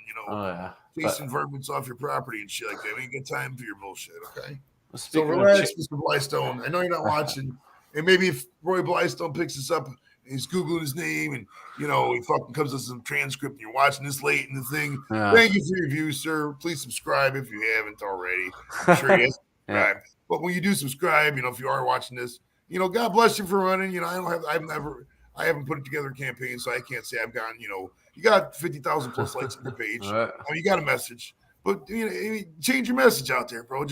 Chasing vermins off your property and shit like that. We ain't got time for your bullshit. Okay. So relax, Mr. Blystone. I know you're not watching, and maybe if Roy Blystone picks this up. He's Googling his name and, he fucking comes with some transcript and you're watching this late in the thing. Yeah. Thank you for your views, sir. Please subscribe if you haven't already. I'm sure you have subscribed. But when you do subscribe, if you are watching this, God bless you for running. I haven't put together a campaign, so I can't say I've gotten, you got 50,000 plus likes on your page. Right. You got a message. But, change your message out there, bro.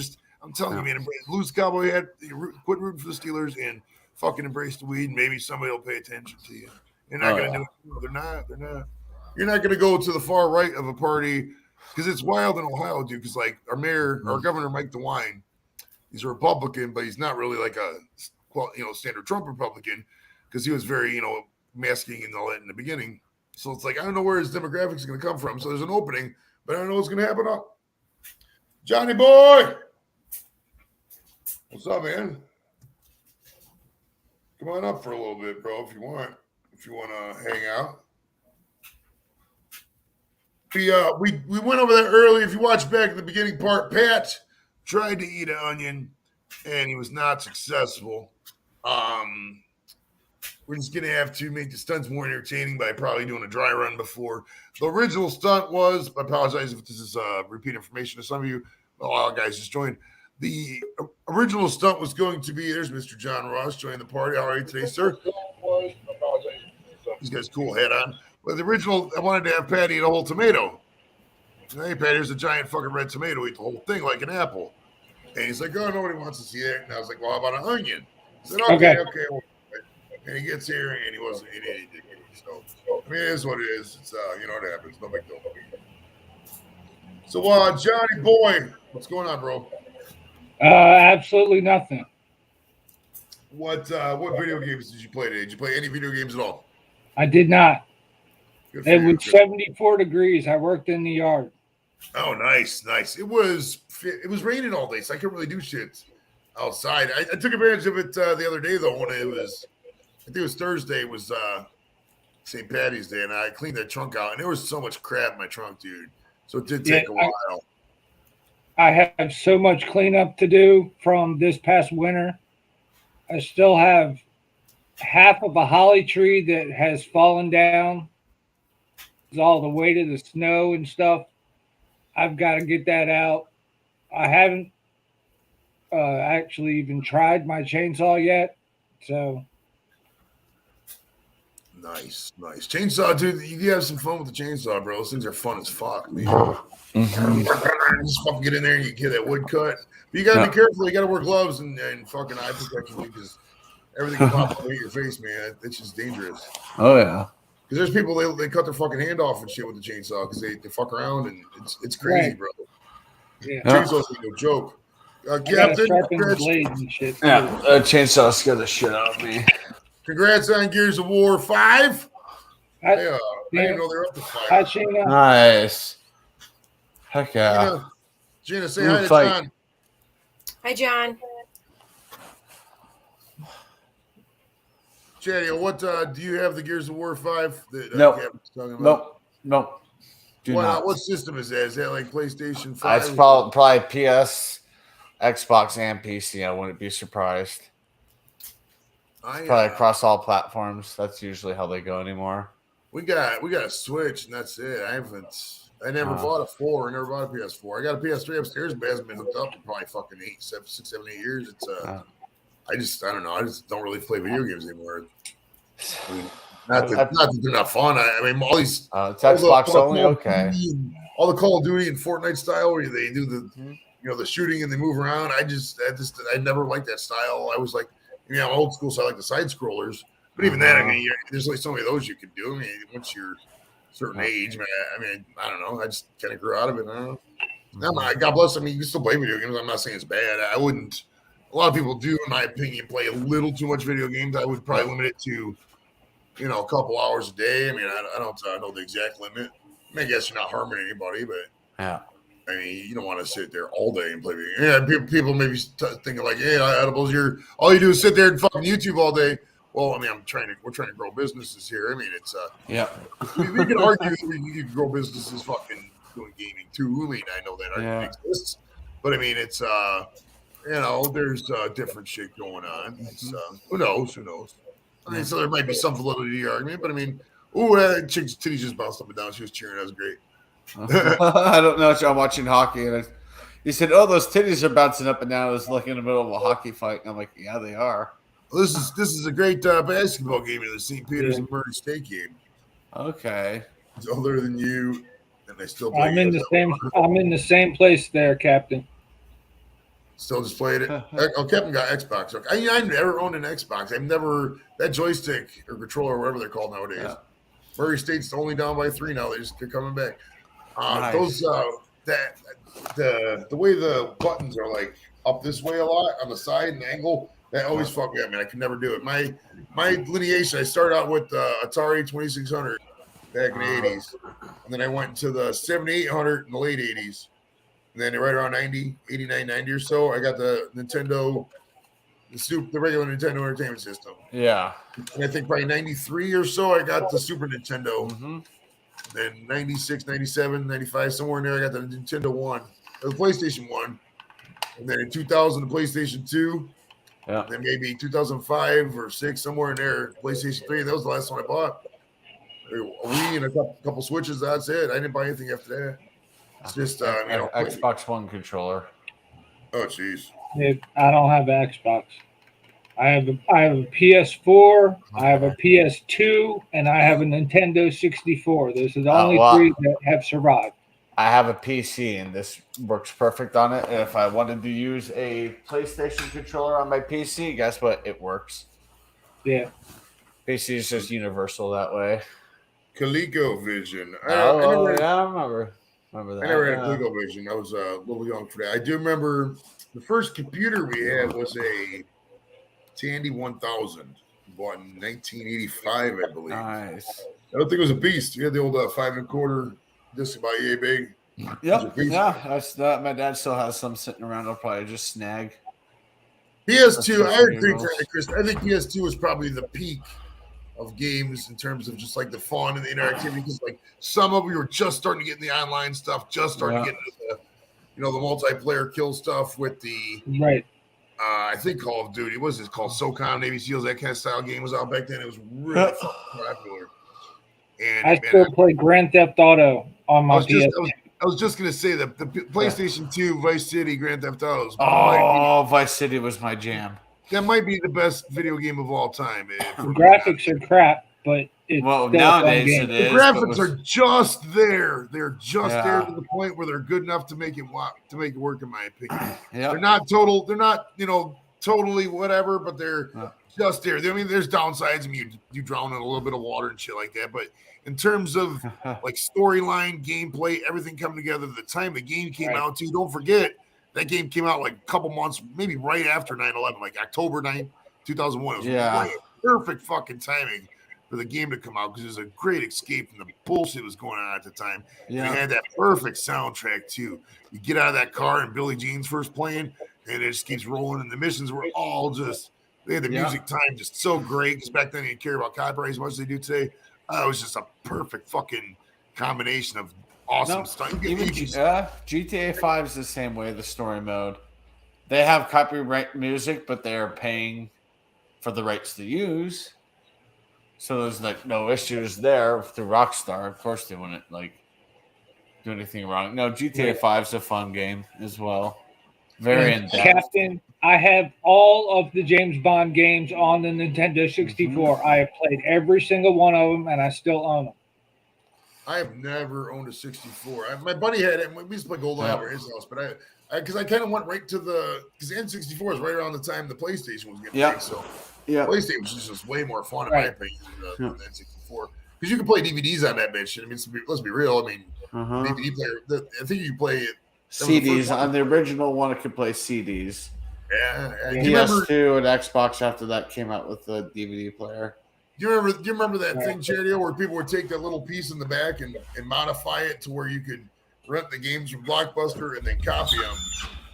I'm telling you, man, lose the cowboy hat, quit rooting for the Steelers, and fucking embrace the weed, and maybe somebody will pay attention to you. You're not going to do it. No, they're not. You're not going to go to the far right of a party because it's wild in Ohio, dude. Because like our mayor, our governor, Mike DeWine, he's a Republican, but he's not really like a standard Trump Republican because he was very masking and all that in the beginning. So it's like I don't know where his demographics is going to come from. So there's an opening, but I don't know what's going to happen. Johnny boy, what's up, man? Come on up for a little bit, bro, if you want to hang out. We went over that early. If you watch back in the beginning part, Pat tried to eat an onion, and he was not successful. We're just going to have to make the stunts more entertaining by probably doing a dry run before. The original stunt was, I apologize if this is repeat information to some of you. A lot of guys just joined. The original stunt was going to be, there's Mr. John Ross joining the party. How are you today, sir? He's got his cool hat on. But the original, I wanted to have Patty eat a whole tomato. Hey, Patty, there's a giant fucking red tomato. Eat the whole thing like an apple. And he's like, oh, nobody wants to see that. And I was like, well, how about an onion? I said, okay. And he gets here, and he wasn't eating anything. So, I mean, it is what it is. It's, it happens. No big deal. So, Johnny boy, what's going on, bro? Absolutely nothing. What video games did you play today? Did you play any video games at all? I did not. Good for It you. was 74 degrees. I worked in the yard. Oh, nice. It was raining all day, so I couldn't really do shit outside. I took advantage of it the other day though when it was. I think it was Thursday. It was St. Patty's Day, and I cleaned that trunk out, and there was so much crap in my trunk, dude. So it did take a while. I have so much cleanup to do from this past winter. I still have half of a holly tree that has fallen down. It's all the weight of the snow and stuff. I've got to get that out. I haven't actually even tried my chainsaw yet. So Nice. Chainsaw, dude. You have some fun with the chainsaw, bro. Those things are fun as fuck, man. Just fucking get in there and you get that wood cut. But you gotta be careful. You gotta wear gloves and fucking eye protection because everything can pop up in your face, man. It's just dangerous. Oh yeah. Because there's people they cut their fucking hand off and shit with the chainsaw because they fuck around and it's crazy, Right. bro. yeah, Chainsaw's no joke. I gotta Captain, sharpen the congrats, blades and shit. Yeah. Chainsaw scared the shit out of me. congrats on Gears of War 5. I, I didn't know they're up to 5. Hi, Sheena. Nice. Heck yeah. Gina, say hi to fight. John. Hi, John. Chatty, what do you have the Gears of War 5 that Nope. Captain's talking about? Nope. Do not. What system is that? Is that like PlayStation 5? It's probably PS, Xbox, and PC. I wouldn't be surprised. Probably across all platforms. That's usually how they go anymore. We got a Switch and that's it. I never bought a 4. I never bought a PS4. I got a PS3 upstairs, but it hasn't been hooked up in probably fucking 6, 7, 8 years. It's I don't know. I just don't really play video games anymore. I mean, not that they're not fun. I mean, all these it's Xbox only. Okay. All the Call of Duty and Fortnite style where they do the the shooting and they move around. I never liked that style. I was like, I'm old school, so I like the side scrollers. But even that, I mean, there's like so many of those you can do. I mean, once you're a certain age, man, I don't know. I just kind of grew out of it. I don't know. God bless. I mean, you can still play video games. I'm not saying it's bad. I wouldn't. A lot of people do, in my opinion, play a little too much video games. I would probably limit it to, a couple hours a day. I mean, I don't know the exact limit. I guess you're not harming anybody, but yeah. I mean, you don't want to sit there all day and play video games. Yeah, people maybe thinking like, "Hey, edibles, all you do is sit there and fucking YouTube all day." Well, I mean, we're trying to grow businesses here. I mean, it's we can argue that you can grow businesses fucking doing gaming too. I mean, I know that argument exists, but I mean, it's there's different shit going on. It's, who knows? I mean, so there might be some validity to the argument, but I mean, chick's titties just bounced up and down. She was cheering. That was great. I don't know. I'm watching hockey, and he said, "Oh, those titties are bouncing up and down." I was looking in the middle of a hockey fight, and I'm like, "Yeah, they are." Well, this is a great basketball game in the St. Peter's and Murray State game. Okay. It's older than you, and they still play. I'm in the same place there, Captain. Still just played it. Captain got Xbox. I never owned an Xbox. I've never that joystick or controller or whatever they're called nowadays. Yeah. Murray State's only down by 3 now. They're coming back. Nice. Those the way the buttons are like up this way a lot on the side and angle, that always fucked me up, man. I could never do it. My lineation, I started out with Atari 2600 back in the 80s, and then I went to the 7800 in the late 80s, and then right around 89, 90 or so, I got the Nintendo, the regular Nintendo Entertainment System. Yeah. And I think by 93 or so, I got the Super Nintendo. Mm-hmm. Then 96, 97, 95, somewhere in there, I got the Nintendo 1, or the PlayStation 1. And then in 2000, the PlayStation 2. Yeah. And then maybe 2005 or 6, somewhere in there, PlayStation 3. That was the last one I bought. A Wii and a couple Switches. That's it. I didn't buy anything after that. It's just Xbox One controller. Oh, jeez. I don't have an Xbox. I have a PS4, I have a PS2, and I have a Nintendo 64. Those are the only 3 that have survived. I have a PC, and this works perfect on it. And if I wanted to use a PlayStation controller on my PC, guess what? It works. Yeah. PC is just universal that way. ColecoVision. I remember that. I never had a ColecoVision. I was a little young for that. I do remember the first computer we had was a Tandy 1000. Bought in 1985, I believe. Nice. I don't think it was a beast. You had the old 5 1/4 disc about yay big. Yep. Yeah, that's that. My dad still has some sitting around. I'll probably just snag. PS2, I agree, noodles. Chris. I think PS2 was probably the peak of games in terms of just like the fun and the interactivity. Because like some of we were just starting to get in the online stuff, just starting to get into the multiplayer kill stuff with the Right. I think Call of Duty. What was it called? SOCOM, Navy SEALs, that kind of style game was out back then. It was really fucking popular. And I still play Grand Theft Auto on my PS. I was just gonna say that the PlayStation 2 Vice City Grand Theft Autos. Vice City was my jam. That might be the best video game of all time. The graphics are crap, but it's nowadays it is. The graphics are just there. They're just there to the point where they're good enough to make it work, in my opinion. They're not total. They're not totally whatever, but they're just there. I mean, there's downsides. I mean, you drown in a little bit of water and shit like that, but in terms of like storyline, gameplay, everything coming together, the time the game came out too, don't forget that game came out like a couple months, maybe right after 9/11, like October 9th, 2001. It was perfect fucking timing for the game to come out because it was a great escape from the bullshit that was going on at the time. Yeah. And it had that perfect soundtrack too. You get out of that car and Billie Jean's first playing, and it just keeps rolling, and the missions were all just, they had the music time just so great because back then they didn't care about copyright as much as they do today. It was just a perfect fucking combination of awesome stuff. Even GTA 5 is the same way, the story mode. They have copyright music, but they're paying for the rights to use. So there's like no issues there through Rockstar. Of course they wouldn't like do anything wrong. No, GTA 5 is a fun game as well. Very in-depth. Captain, I have all of the James Bond games on the Nintendo 64. I have played every single one of them, and I still own them. I have never owned a 64. My buddy had it. We used to play GoldenEye over his house, but because I kind of went right to because the N64 is right around the time the PlayStation was getting big. So PlayStation was just way more fun in my opinion than the N64 because you can play DVDs on that bitch. I mean, let's be real. I mean, DVD player. I think you play it. CDs on the original one. It could play CDs. Yeah. PS2 and Xbox after that came out with the DVD player. Do you remember that thing, Charity, where people would take that little piece in the back and modify it to where you could rent the games from Blockbuster and then copy them,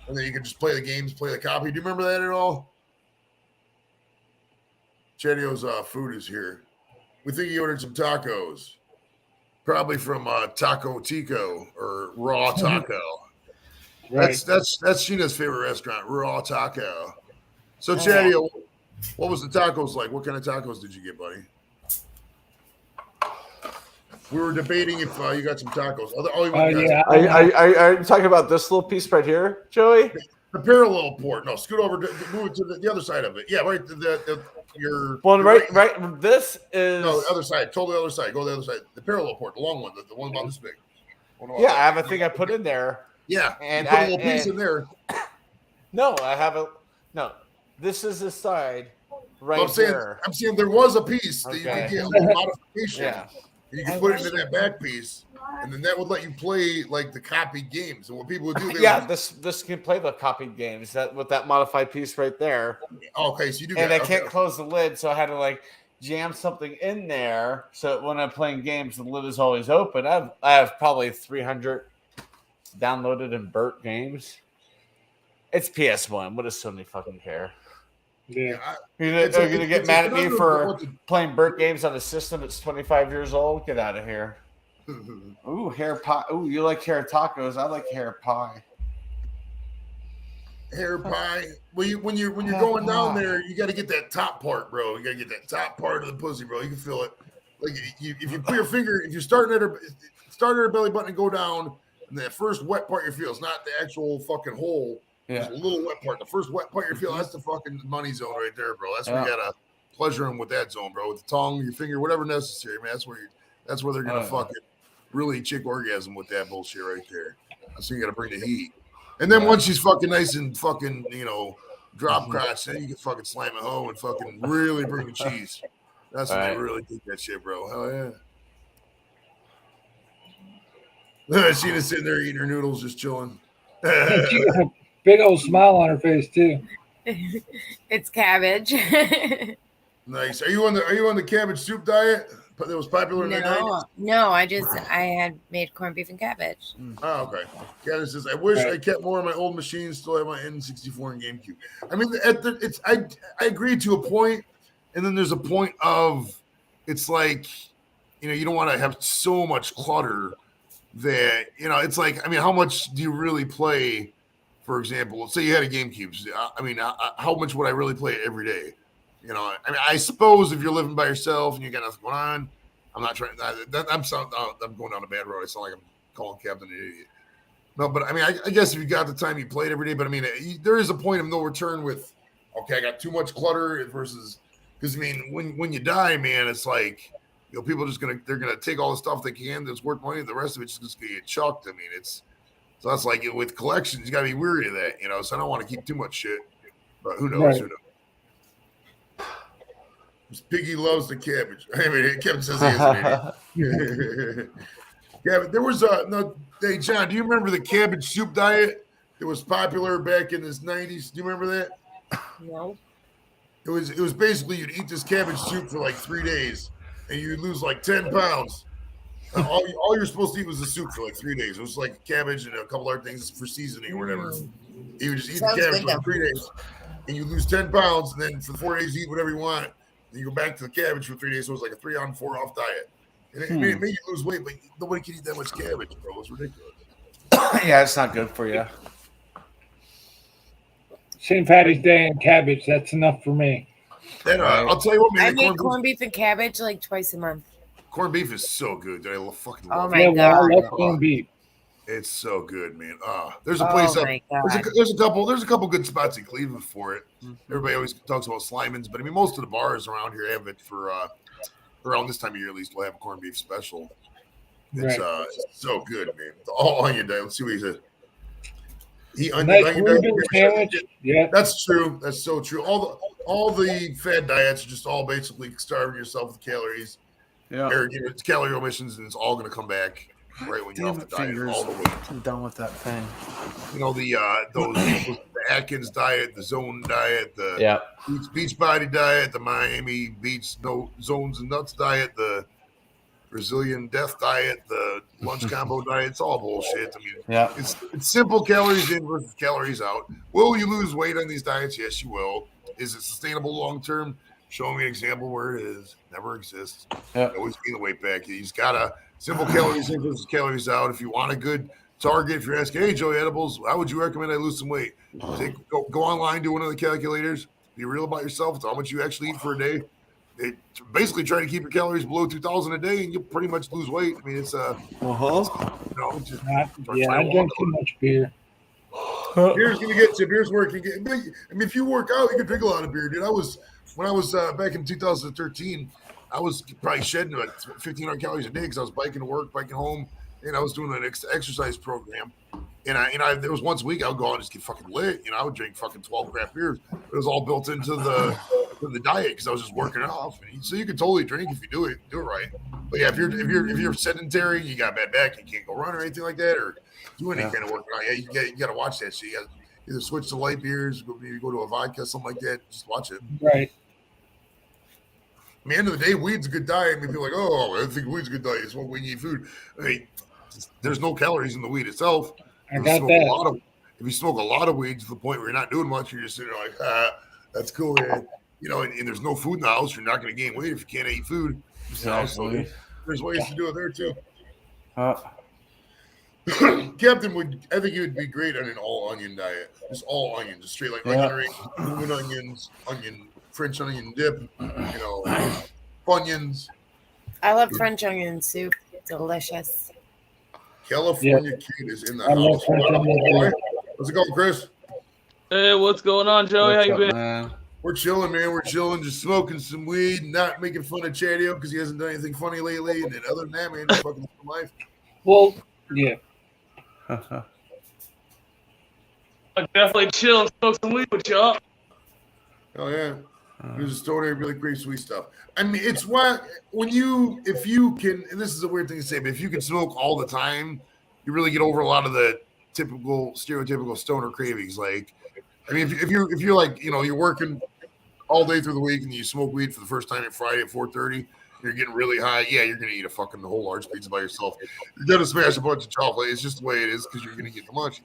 and then you could just play the games, play the copy. Do you remember that at all? Chario's food is here. We think he ordered some tacos, probably from Taco Tico or Raw Taco. Right. That's Sheena's favorite restaurant, Raw Taco. So, Chario, what was the tacos like? What kind of tacos did you get, buddy? We were debating if you got some tacos. Are you talking about this little piece right here, Joey? The parallel port. No, scoot over, move it to the other side of it. Yeah, right. Your right. This is no, the other side. Totally other side. Go to the other side. The parallel port, the long one, the one about this big. Yeah, I have a thing I put in there. Yeah, and you put a little piece in there. No, I haven't. No, this is the side right I'm saying there was a piece that you could get a little modification. Yeah. And you could put it into that back piece, and then that would let you play like the copied games. And what people would do, this can play the copied games that with that modified piece right there. Okay, so you do. And I can't close the lid, so I had to like jam something in there so that when I'm playing games, the lid is always open. I have probably 300 downloaded and burnt games. It's PS1. What does Sony fucking care? Yeah, You're gonna get mad at me for playing burnt games on a system that's 25 years old? Get out of here. Ooh, hair pie. Ooh, you like hair tacos? I like hair pie. Hair pie. Well, when you're going down there, you got to get that top part, bro. You got to get that top part of the pussy, bro. You can feel it. Like if you put your finger, if you start at her belly button and go down, and that first wet part you feel, it's not the actual fucking hole. Yeah. There's a little wet part. The first wet part you feel, that's the fucking money zone right there, bro. That's where you gotta pleasure them with that zone, bro. With the tongue, your finger, whatever necessary, man. That's where they're gonna fucking really chick orgasm with that bullshit right there. So you gotta bring the heat. And then once she's fucking nice and fucking, drop crotch, then you can fucking slam it home and fucking really bring the cheese. That's when they really do that shit, bro. Hell yeah. Sheena's sitting there eating her noodles, just chilling. Big old smile on her face too. It's cabbage. Nice. Are you on the cabbage soup diet that was popular in the 90s? No, I had made corned beef and cabbage. Oh, okay. Yeah, this is. I wish I kept more of my old machines. Still have my N64 and GameCube. I mean, I agree to a point, and then there's a point of it's like, you don't want to have so much clutter that it's like, I mean, how much do you really play? For example, let's say you had a GameCube. I mean, how much would I really play it every day? I mean, I suppose if you're living by yourself and you got nothing going on, I'm not trying. I'm going down a bad road. I sound like I'm calling Captain an idiot. No, but I mean, I guess if you got the time, you played every day. But I mean, there is a point of no return with, okay, I got too much clutter versus, because I mean, when you die, man, it's like, people they're gonna take all the stuff they can that's worth money. The rest of it's just gonna get chucked. I mean, so that's like with collections, you gotta be weary of that, So I don't want to keep too much shit. But who knows? Right. Who knows? Piggy loves the cabbage. I mean, Kevin says he is an idiot. Yeah, but there was hey, John, do you remember the cabbage soup diet that was popular back in the 90s? Do you remember that? No. It was basically you'd eat this cabbage soup for like 3 days and you'd lose like 10 pounds. All you're supposed to eat was the soup for like 3 days. It was like cabbage and a couple other things for seasoning or whatever. You would just eat the cabbage for 3 days and you lose 10 pounds, and then for the 4 days you eat whatever you want. Then you go back to the cabbage for 3 days. So it was like a 3 on 4 off diet. And it made you lose weight, but nobody can eat that much cabbage, bro. It's ridiculous. Yeah, it's not good for you. St. Patty's Day and cabbage, that's enough for me. And I'll tell you what, man. I make corned beef and cabbage like twice a month. Corned beef is so good. Dude. I fucking love my it. God. I love corned beef. It's so good, man. There's a place up. There's a couple good spots in Cleveland for it. Everybody always talks about Slyman's, but I mean, most of the bars around here have it for around this time of year at least. We'll have a corned beef special. It's it's so good, man. The all onion diet. Let's see what he said. Onion diet. Yeah, that's true. That's so true. All the fad diets are just all basically starving yourself with calories. Yeah. It's calorie omissions, and it's all going to come back right when you're off the diet. All the way. I'm done with that thing. The Atkins diet, the Zone diet, the Beach Body diet, the Miami Beach No Zones and Nuts diet, the Brazilian Death diet, the lunch combo diet. It's all bullshit. I mean, it's simple calories in versus calories out. Will you lose weight on these diets? Yes, you will. Is it sustainable long term? Show me an example where it is. Never exists. Always gain the weight back. You just gotta simple calories in versus calories out. If you want a good target, if you're asking, hey, Joey Edibles, how would you recommend I lose some weight? Go online, do one of the calculators. Be real about yourself. It's how much you actually eat for a day. Basically try to keep your calories below 2,000 a day, and you'll pretty much lose weight. I mean, it's I drink too much beer. Beer's gonna get you. Beer's where it can get. I mean, if you work out, you can drink a lot of beer, dude. When I was back in 2013, I was probably shedding about 1,500 calories a day because I was biking to work, biking home, and I was doing an exercise program. And there was once a week I would go out and just get fucking lit. I would drink fucking 12 craft beers. It was all built into the diet because I was just working it off. So you can totally drink if you do it right. But yeah, if you're sedentary, you got bad back, you can't go run or anything like that, or do any kind of working out. Yeah, you got to watch that shit. You got to either switch to light beers, maybe go to a vodka, something like that. Just watch it. Right. I mean, end of the day, weed's a good diet. I mean, people are like, oh, I think weed's a good diet. It's what we eat food. I mean, there's no calories in the weed itself. If you smoke a lot of weed to the point where you're not doing much, you're just sitting there like, that's cool, man. And there's no food in the house. You're not going to gain weight if you can't eat food. So there's ways to do it there too. Captain I think he would be great on an all onion diet. Just all onion, just straight like onion rings, blue onions, French onion dip, Funyuns. I love French onion soup. Delicious. California Kid is in the house. How's it going, Chris? Hey, what's going on, Joey? How you been? Man? We're chilling, man. We're chilling, just smoking some weed, not making fun of Chadio because he hasn't done anything funny lately. And then other than that, man, just fucking life. Well, yeah. I definitely chill and smoke some weed with y'all. Oh yeah. There's a story, really great sweet stuff. I mean, it's what if you can, and this is a weird thing to say, but if you can smoke all the time, you really get over a lot of the stereotypical stoner cravings. Like, I mean, if you're like, you're working all day through the week and you smoke weed for the first time on Friday at 4:30, you're getting really high. Yeah, you're gonna eat a fucking whole large pizza by yourself. You're gonna smash a bunch of chocolate. It's just the way it is because you're gonna get the munchies.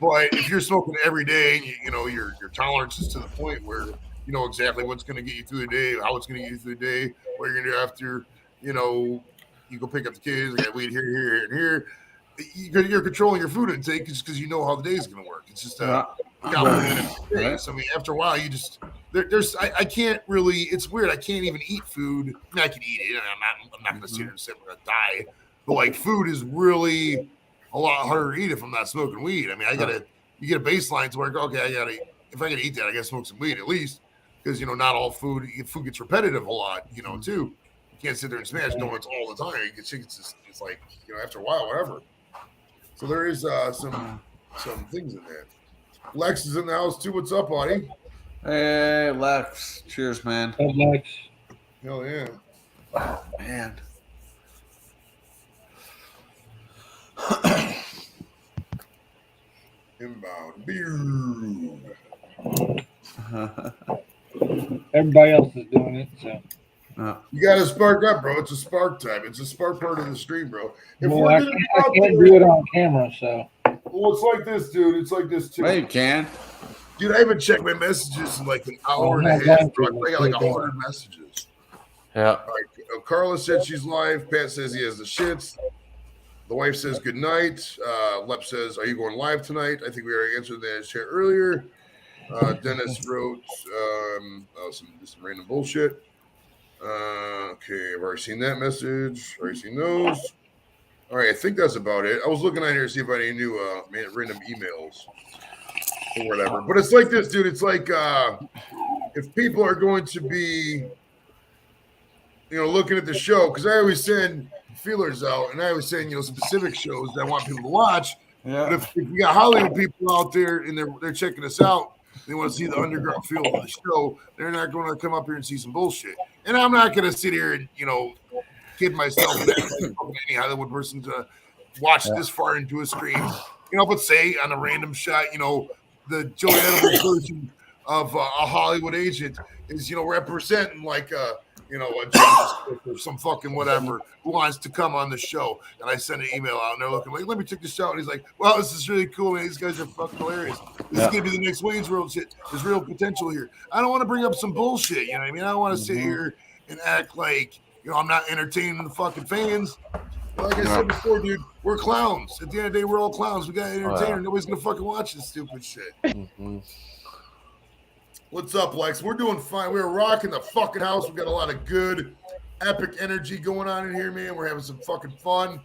But if you're smoking every day and you know your tolerance is to the point where you know exactly what's gonna get you through the day, how it's gonna get you through the day, what you're gonna do after, you know, you go pick up the kids, I got weed here, and here. You're controlling your food intake just because you know how the day is going to work. It's just Right. So I mean, after a while, you just I can't really. It's weird. I can't even eat food. I mean, I can eat it. I'm not going to sit here and say I'm going to die. But like, food is really a lot harder to eat if I'm not smoking weed. I mean, you get a baseline to where okay, if I got to eat that, I got to smoke some weed at least because you know not all food gets repetitive a lot. You know, too. You can't sit there and smash donuts all the time. It's like you know after a while, whatever. So there is some things in there. Lex is in the house too. What's up, buddy? Hey, Lex. Cheers, man. Hey, Lex. Hell yeah. Oh, man. Inbound beer. Everybody else is doing it, so. You got to spark up, bro. It's a spark time. It's a spark part of the stream, bro. If Well, we're I gonna can't do it on camera, so. Well, it's like this, dude. It's like this too. Well, you can. Dude, I haven't checked my messages in like an hour and a half. Bro. I got like 100 messages. Yeah. All right. Carla said she's live. Pat says he has the shits. The wife says good night. Lep says, "Are you going live tonight?" I think we already answered that chat earlier. Dennis wrote some random bullshit. Okay, I've already seen that message. Already seen those. All right, I think that's about it. I was looking on here to see if I had any new random emails or whatever. But it's like this, dude. It's like if people are going to be, you know, looking at the show, because I always send feelers out, and I always send, you know, specific shows that I want people to watch. Yeah. But if we got Hollywood people out there and they're checking us out, they want to see the underground feel of the show, they're not going to come up here and see some bullshit. And I'm not going to sit here and, you know, kid myself and act like any Hollywood person to watch this far into a stream. You know, but say on a random shot, you know, the Joey Edibles version of a Hollywood agent is, you know, representing like you know, a James or some fucking whatever who wants to come on the show. And I send an email out and they're looking like, let me check this out. And he's like, well, this is really cool, man. These guys are fucking hilarious. This is going to be the next Wayne's World shit. There's real potential here. I don't want to bring up some bullshit. You know what I mean? I don't want to sit here and act like, you know, I'm not entertaining the fucking fans. Like I said before, dude, we're clowns. At the end of the day, we're all clowns. We got an entertainer. Nobody's going to fucking watch this stupid shit. What's up, Lex? We're doing fine. We're rocking the fucking house. We got a lot of good, epic energy going on in here, man. We're having some fucking fun.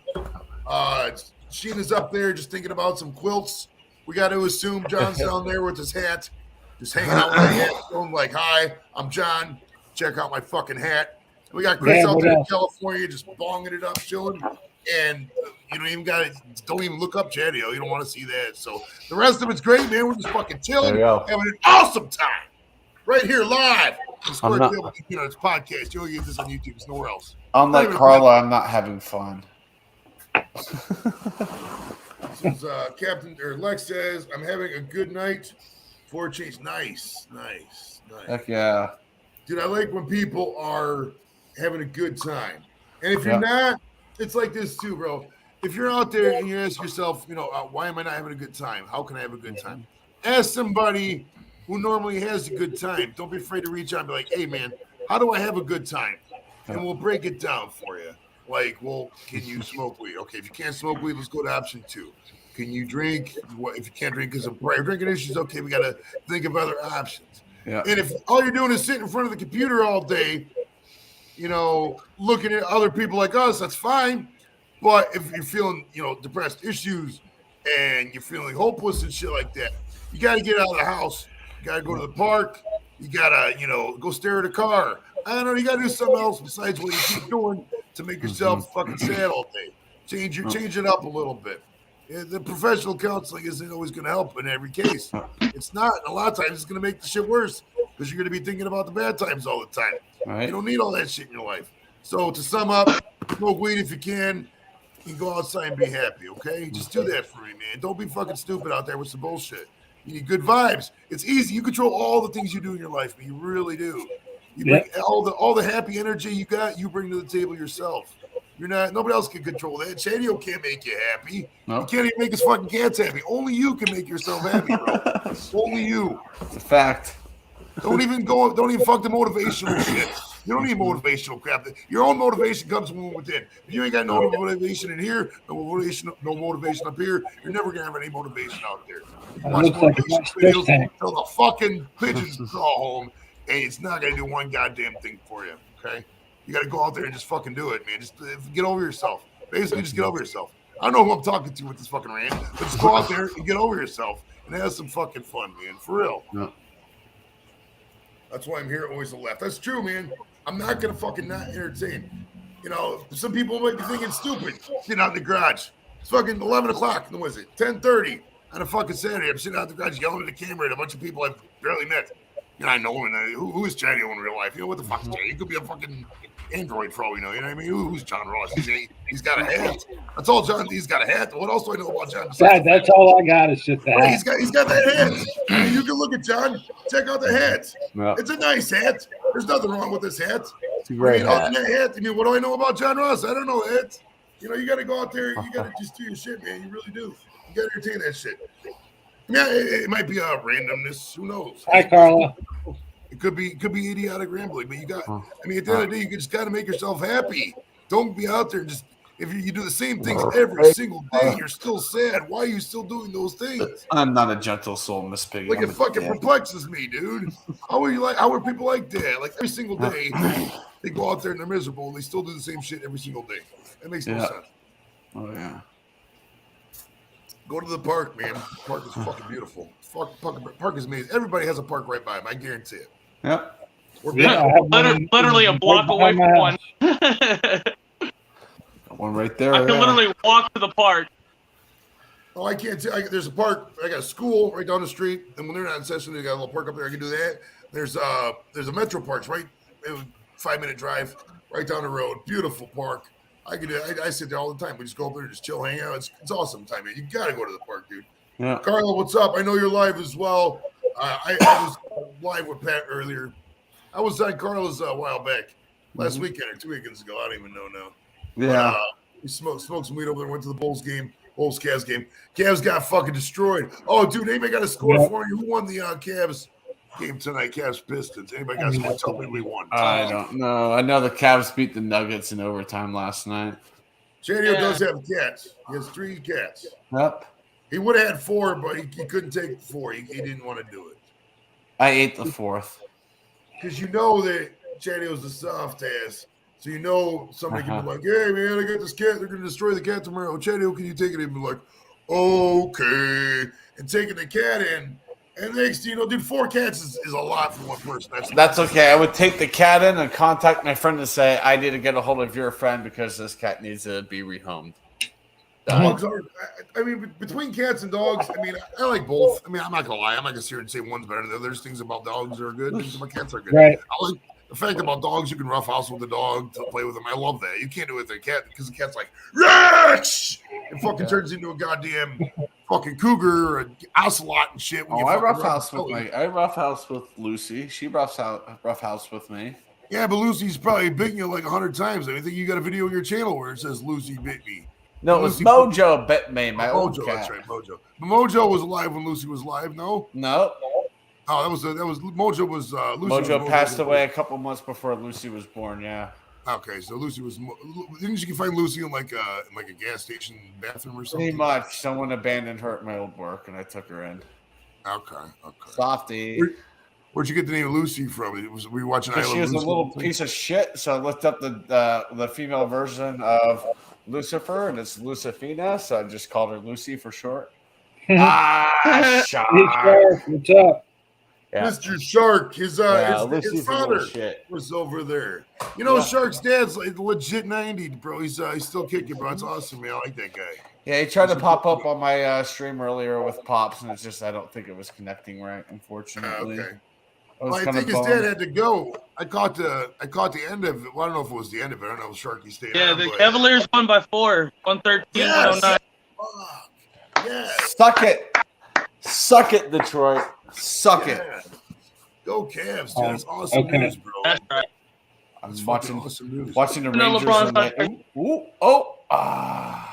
Sheena's up there just thinking about some quilts. We got to assume John's down there with his hat, just hanging out with his hat, going like, hi, I'm John. Check out my fucking hat. We got Chris out there in California just bonging it up, chilling. And you don't even look up Chadio. You don't want to see that. So the rest of it's great, man. We're just fucking chilling, having an awesome time. Right here, live. It's podcast. You'll get this on YouTube. It's nowhere else. Unlike Carla, I'm not having fun. This is Captain or Lex says, I'm having a good night for a change. Nice. Heck yeah. Dude, I like when people are having a good time. And if you're not, it's like this too, bro. If you're out there and you ask yourself, you know, why am I not having a good time? How can I have a good time? Ask somebody who normally has a good time. Don't be afraid to reach out and be like, hey, man, how do I have a good time? And we'll break it down for you. Like, well, can you smoke weed? Okay, if you can't smoke weed, let's go to option 2. Can you drink? If you can't drink because of drinking issues, okay, we got to think of other options. Yeah. And if all you're doing is sitting in front of the computer all day, you know, looking at other people like us, that's fine. But if you're feeling, you know, depressed issues and you're feeling hopeless and shit like that, you got to get out of the house. You got to go to the park. You got to, you know, go stare at a car. I don't know. You got to do something else besides what you keep doing to make yourself fucking sad all day. Change it up a little bit. The professional counseling isn't always going to help in every case. It's not. A lot of times it's going to make the shit worse because you're going to be thinking about the bad times all the time. Right. You don't need all that shit in your life. So to sum up, smoke weed if you can. You go outside and be happy, okay? Just do that for me, man. Don't be fucking stupid out there with some bullshit. You need good vibes. It's easy. You control all the things you do in your life, but you really do. You bring all the happy energy you got, you bring to the table yourself. Nobody else can control that. Chadio can't make you happy. Nope. He can't even make his fucking cats happy. Only you can make yourself happy, bro. Only you. It's a fact. Don't even fuck the motivational shit. You don't need motivational crap. Your own motivation comes from within. If you ain't got no motivation in here, no motivation up here, you're never gonna have any motivation out there. Watch motivation videos till the fucking pigeons crawl home, and it's not gonna do one goddamn thing for you. Okay, you got to go out there and just fucking do it, man. Just get over yourself. Basically, just get over yourself. I don't know who I'm talking to with this fucking rant, but just go out there and get over yourself and have some fucking fun, man. For real. Yeah. That's why I'm here always to the left. That's true, man. I'm not gonna fucking not entertain. Some people might be thinking stupid sitting out in the garage. It's fucking 11 o'clock. What was it? 10:30 on a fucking Saturday. I'm sitting out in the garage yelling at the camera at a bunch of people I've barely met. I know him. Who is Chadio in real life? What the fuck is Chadio? He could be a fucking android for all we know. You know what I mean? Who's John Ross? He's got a hat. That's all John. He's got a hat. What else do I know about John? That's all I got is just that. He's got that hat. I mean, you can look at John. Check out the hat. Yeah. It's a nice hat. There's nothing wrong with this hat. It's a great hat. I mean, what do I know about John Ross? I don't know that. You got to go out there. You got to just do your shit, man. You really do. You got to entertain that shit. Yeah, it might be a randomness. Who knows? Hi, Carla. It could be idiotic rambling, but at the end of the day, you just got to make yourself happy. Don't be out there and just, if you do the same things every single day, you're still sad. Why are you still doing those things? I'm not a gentle soul, Miss Piggy. Like, it fucking perplexes me, dude. How are people like that? Like, every single day, they go out there and they're miserable and they still do the same shit every single day. That makes no sense. Oh, yeah. Go to the park, man. The park is fucking beautiful. Park is amazing. Everybody has a park right by them. I guarantee it. Yep. Literally a block away from one. One right there. I can literally walk to the park. Oh, I can't tell. There's a park. I got a school right down the street, and when they're not in session, they got a little park up there. I can do that. There's a Metro Parks right, 5-minute drive right down the road. Beautiful park. I sit there all the time. We just go up there and just chill, hang out. It's awesome time, man. You gotta go to the park, dude. Yeah. Carla, what's up? I know you're live as well. I was live with Pat earlier. I was on Carla's a while back, last weekend or 2 weekends ago. I don't even know now. Yeah. But, we smoked some weed over there. Went to the Bulls Cavs game. Cavs got fucking destroyed. Oh, dude, anybody got a score for you? Who won the Cavs game tonight? Cavs Pistons. Anybody got a score? Tell me we won. I don't know. I know the Cavs beat the Nuggets in overtime last night. Chadio does have cats. He has 3 cats. Yep. He would have had 4, but he couldn't take 4. He didn't want to do it. I ate the 4th. Because you know that Chadio's a soft ass. So you know somebody can be like, hey, man, I got this cat. They're going to destroy the cat tomorrow. Chadio, can you take it? And be like, okay. And taking the cat in. And next thing you know, dude, 4 cats is a lot for one person. That's okay. I would take the cat in and contact my friend to say, I need to get a hold of your friend because this cat needs to be rehomed. Dogs are, I mean, between cats and dogs, I mean, I like both. I mean, I'm not going to lie. I'm not going to sit here and say one's better than the other. There's things about dogs that are good. Things about cats are good. Right. I like the fact about dogs, you can roughhouse with the dog to play with them. I love that. You can't do it with a cat because the cat's like, yes! It fucking turns into a goddamn fucking cougar or an ocelot and shit. I roughhouse with Lucy. She roughhouse with me. Yeah, but Lucy's probably bitten you like 100 times. I think you got a video on your channel where it says Lucy bit me. No, it was Mojo bit me. My old Mojo, cat. that's right, Mojo. But Mojo was alive when Lucy was live. No. Oh, that was Mojo was Lucy. Mojo passed away a couple months before Lucy was born. Yeah. Okay, so Lucy was. Didn't you find Lucy in like a gas station bathroom or something? Pretty much. Someone abandoned her at my old work, and I took her in. Okay. Softy. Where'd you get the name Lucy from? Were you watching? She was a little piece of shit, so I looked up the female version of Lucifer, and it's Lucifina, so I just called her Lucy for short. Shark. What's up? Yeah. Mr. Shark, his father shit. was over there. You know, Shark's dad's like legit 90, bro. He's still kicking, bro. It's awesome, man. I like that guy. Yeah, he tried to pop up on my stream earlier with Pops, and it's just I don't think it was connecting right, unfortunately. Okay. Well, I think his dad had to go. I caught the end of it. Well, I don't know if it was the end of it. I don't know if Sharky stayed. Yeah, the Cavaliers won by 4, 113, 109. Yes. Suck it. Suck it, Detroit. Suck it. Yeah. Go Cavs, dude. That's awesome okay. news, bro. That's right. I'm That's watching fucking awesome news. watching the You know Rangers. LeBron's And not like, ooh, oh, ah.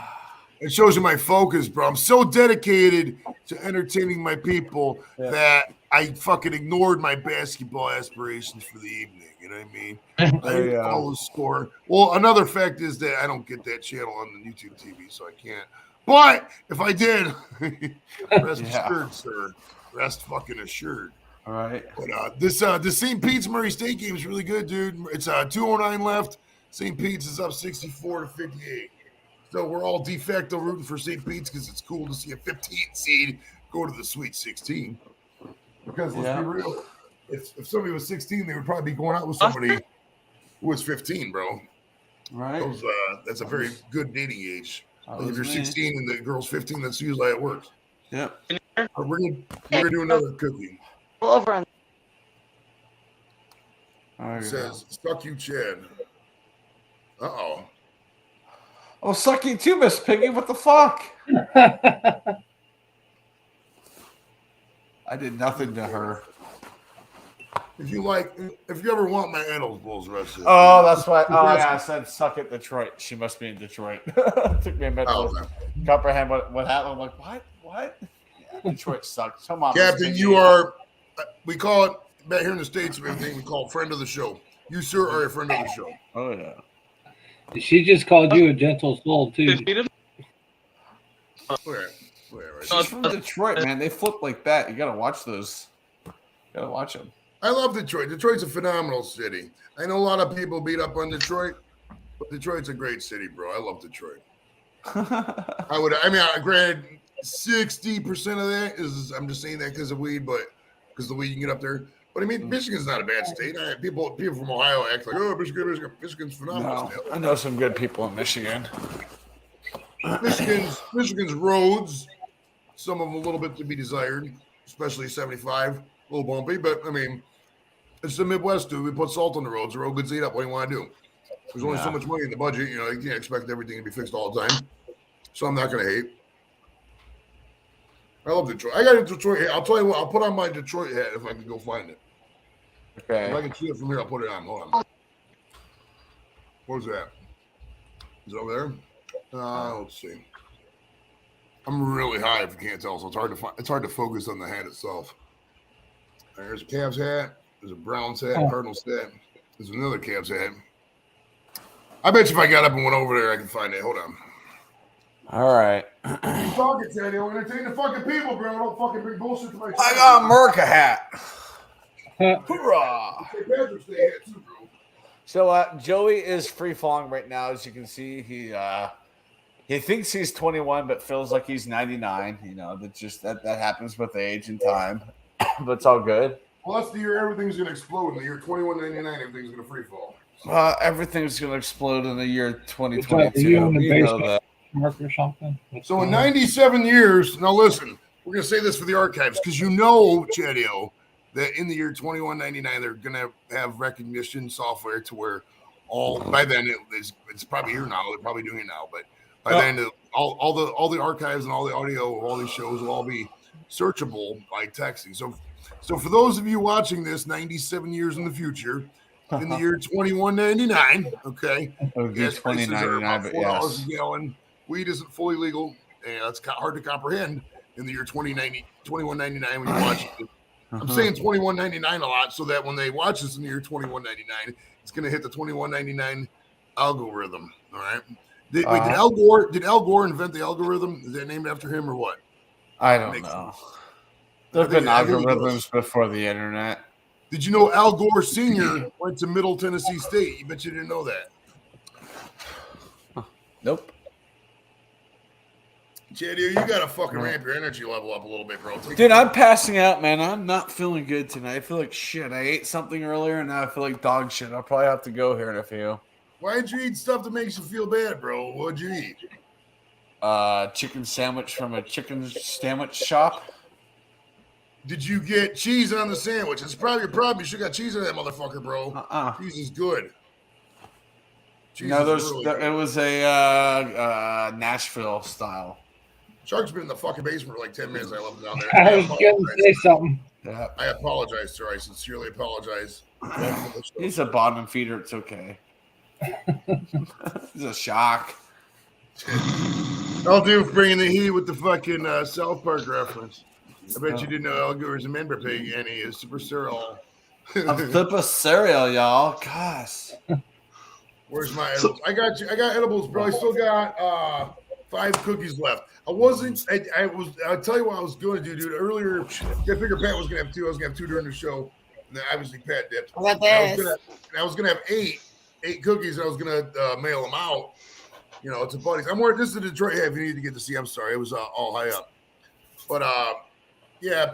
It shows you my focus, bro. I'm so dedicated to entertaining my people that I fucking ignored my basketball aspirations for the evening. You know what I mean? I didn't follow the score. Well, another fact is that I don't get that channel on the YouTube TV, so I can't. But if I did, rest assured, sir. Rest fucking assured. All right. But this St. Pete's Murray State game is really good, dude. It's 2:09 left. St. Pete's is up 64-58. So we're all de facto rooting for St. Pete's because it's cool to see a 15 seed go to the Sweet 16. Because let's be real, if somebody was 16, they would probably be going out with somebody who was 15, bro. Right. That's a very good dating age. Like if you're me. 16 and the girl's 15, that's usually how it works. Yep. We're gonna do another cookie. Over on. It says, "Suck you, Chad." Uh-oh. Oh, suck you too, Miss Piggy. What the fuck? I did nothing to her. If you ever want my Annals Bulls rest. Oh, that's why. Oh, yeah, I said suck it, Detroit. She must be in Detroit. Took me a minute to comprehend what happened. I'm like, what? Yeah, Detroit sucks. Come on, Captain. You are. We call it back here in the States. We call it friend of the show. You, sir, are a friend of the show. Oh yeah. She just called you a gentle soul too. She's from Detroit, man. They flip like that. You gotta watch those. You gotta watch them. I love Detroit. Detroit's a phenomenal city. I know a lot of people beat up on Detroit, but Detroit's a great city, bro. I love Detroit. Granted, 60% of that is, I'm just saying that because of weed, but because the weed you can get up there. But I mean, Michigan's not a bad state. People from Ohio act like, oh, Michigan's phenomenal. No, I know some good people in Michigan. Michigan's roads, some of them a little bit to be desired, especially 75, a little bumpy. But I mean, it's the Midwest, dude. We put salt on the roads. The road gets eat up. What do you want to do? There's only so much money in the budget. You know, you can't expect everything to be fixed all the time. So I'm not going to hate. I love Detroit. I got a Detroit hat. I'll tell you what. I'll put on my Detroit hat if I can go find it. Okay. If I can see it from here, I'll put it on. Hold on. Where's that? Is it over there? Let's see. I'm really high if you can't tell, so it's hard to find. It's hard to focus on the hat itself. There's a Cavs hat. There's a Browns hat. Cardinals hat. There's another Cavs hat. I bet you if I got up and went over there, I can find it. Hold on. All right. Keep talking, Teddy. I'm entertain the fucking people, bro. Don't fucking bring bullshit to my. I got a Merca hat. Hoorah! St. Patrick's Day hat too, bro. So Joey is free falling right now, as you can see. He thinks he's 21, but feels like he's 99. You know, that happens with age and time, but it's all good. Well, that's the year everything's gonna explode. In the year 2199, everything's gonna free fall. Everything's gonna explode in the year 2022. You in the You know basement that. mark or something. So in 97 years, now listen, we're gonna say this for the archives because you know, Chadio, that in the year 2199 they're gonna have recognition software to where by then it's probably here now. They're probably doing it now, but by then all the archives and all the audio of all these shows will all be searchable by texting. So for those of you watching this 97 years in the future, in the year 2199, okay, gas prices are about $4 a gallon. Weed isn't fully legal, and it's hard to comprehend in the year 2199 when you watch it. I'm saying 2199 a lot so that when they watch this in the year 2199, it's going to hit the 2199 algorithm. All right. Did Al Gore invent the algorithm? Is that named after him or what? I don't know. There have been algorithms before the internet. Did you know Al Gore Sr. went to Middle Tennessee State? You bet you didn't know that. Nope. JD, you got to fucking ramp your energy level up a little bit, bro. Dude, I'm passing out, man. I'm not feeling good tonight. I feel like shit. I ate something earlier, and now I feel like dog shit. I'll probably have to go here in a few. Why'd you eat stuff that makes you feel bad, bro? What'd you eat? Chicken sandwich from a chicken sandwich shop. Did you get cheese on the sandwich? It's probably your problem. You should have got cheese on that motherfucker, bro. Cheese is good. Cheese it was a Nashville style. Shark's been in the fucking basement for like 10 minutes. I love him down there. I was going to say something. Yeah. I apologize, sir. I sincerely apologize. He's a bottom feeder. It's okay. He's a shock. I'll do bringing the heat with the fucking South Park reference. I bet you didn't know El Gore is a member pig and he is super cereal. A flip of cereal, y'all. Gosh. Where's my edibles? I got you. I got edibles, bro. I still got 5 cookies left. I'll tell you what I was going to do, dude. Earlier, I figured Pat was going to have 2. I was going to have 2 during the show. And then obviously Pat dipped. What about this? I was gonna have 8 cookies. And I was gonna mail them out. You know, to buddies. I'm wearing this is Detroit. Yeah, if you need to get to see, I'm sorry, it was all high up. But yeah,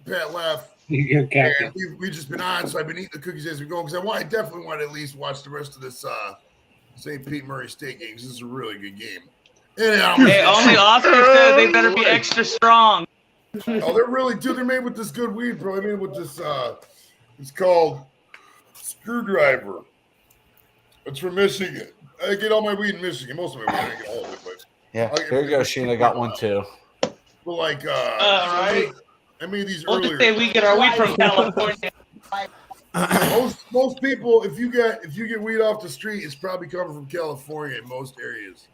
Pat left. You're and we've just been on, so I've been eating the cookies as we go because I definitely want to at least watch the rest of this St. Pete Murray State game. This is a really good game. Hey, only Oscar said they better be extra strong. Oh, they're really, dude. They're made with this good weed, bro. They're made with this. It's called Screwdriver. It's from Michigan. I get all my weed in Michigan. Most of my weed, I don't get all of it, but yeah. Here you go, Sheen. I got one too. But like, right. I made these We'll earlier. just say we get our weed from California. most people, if you get weed off the street, it's probably coming from California in most areas.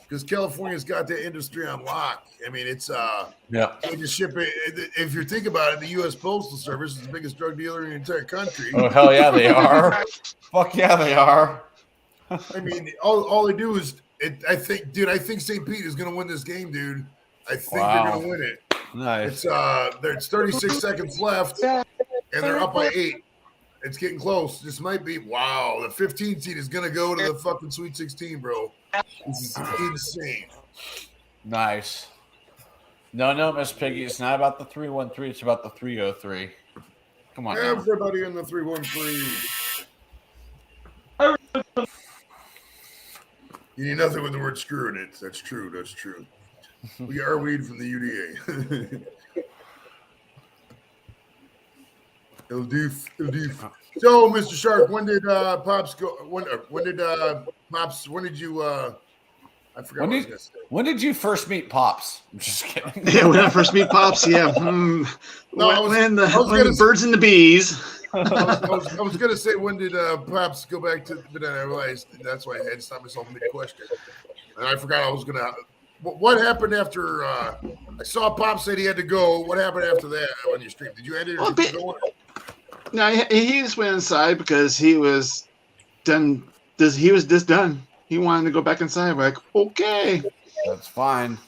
Because California's got that industry on lock. I mean, it's yeah. They just ship it. If you think about it, the U.S. Postal Service is the biggest drug dealer in the entire country. Oh hell yeah, they are. Fuck yeah, they are. I mean, all they do is I think St. Pete is going to win this game, dude. I think they're going to win it. Nice. It's 36 seconds left, and they're up by 8. It's getting close. This might be the 15 seed is going to go to the fucking Sweet 16, bro. This is insane. Nice. No, Miss Piggy. It's not about the 313. It's about the 303. Come on. Everybody in the 313. You need nothing with the word screw in it. That's true. That's true. We got our weed from the UDA. It'll do. So, Mr. Shark, when did Pops go? When did Pops? When did you? I forgot. When did you first meet Pops? I'm just kidding. Yeah, when I first meet Pops, yeah. When the birds and the bees. I was gonna say when did Pops go back to? But then I realized that's why I had to stop myself mid-question, and I forgot I was gonna. What happened after I saw Pops said he had to go? What happened after that on your stream? Did you end it? Or did you go on? No, he just went inside because he was done. He was just done. He wanted to go back inside. We're like, okay, that's fine.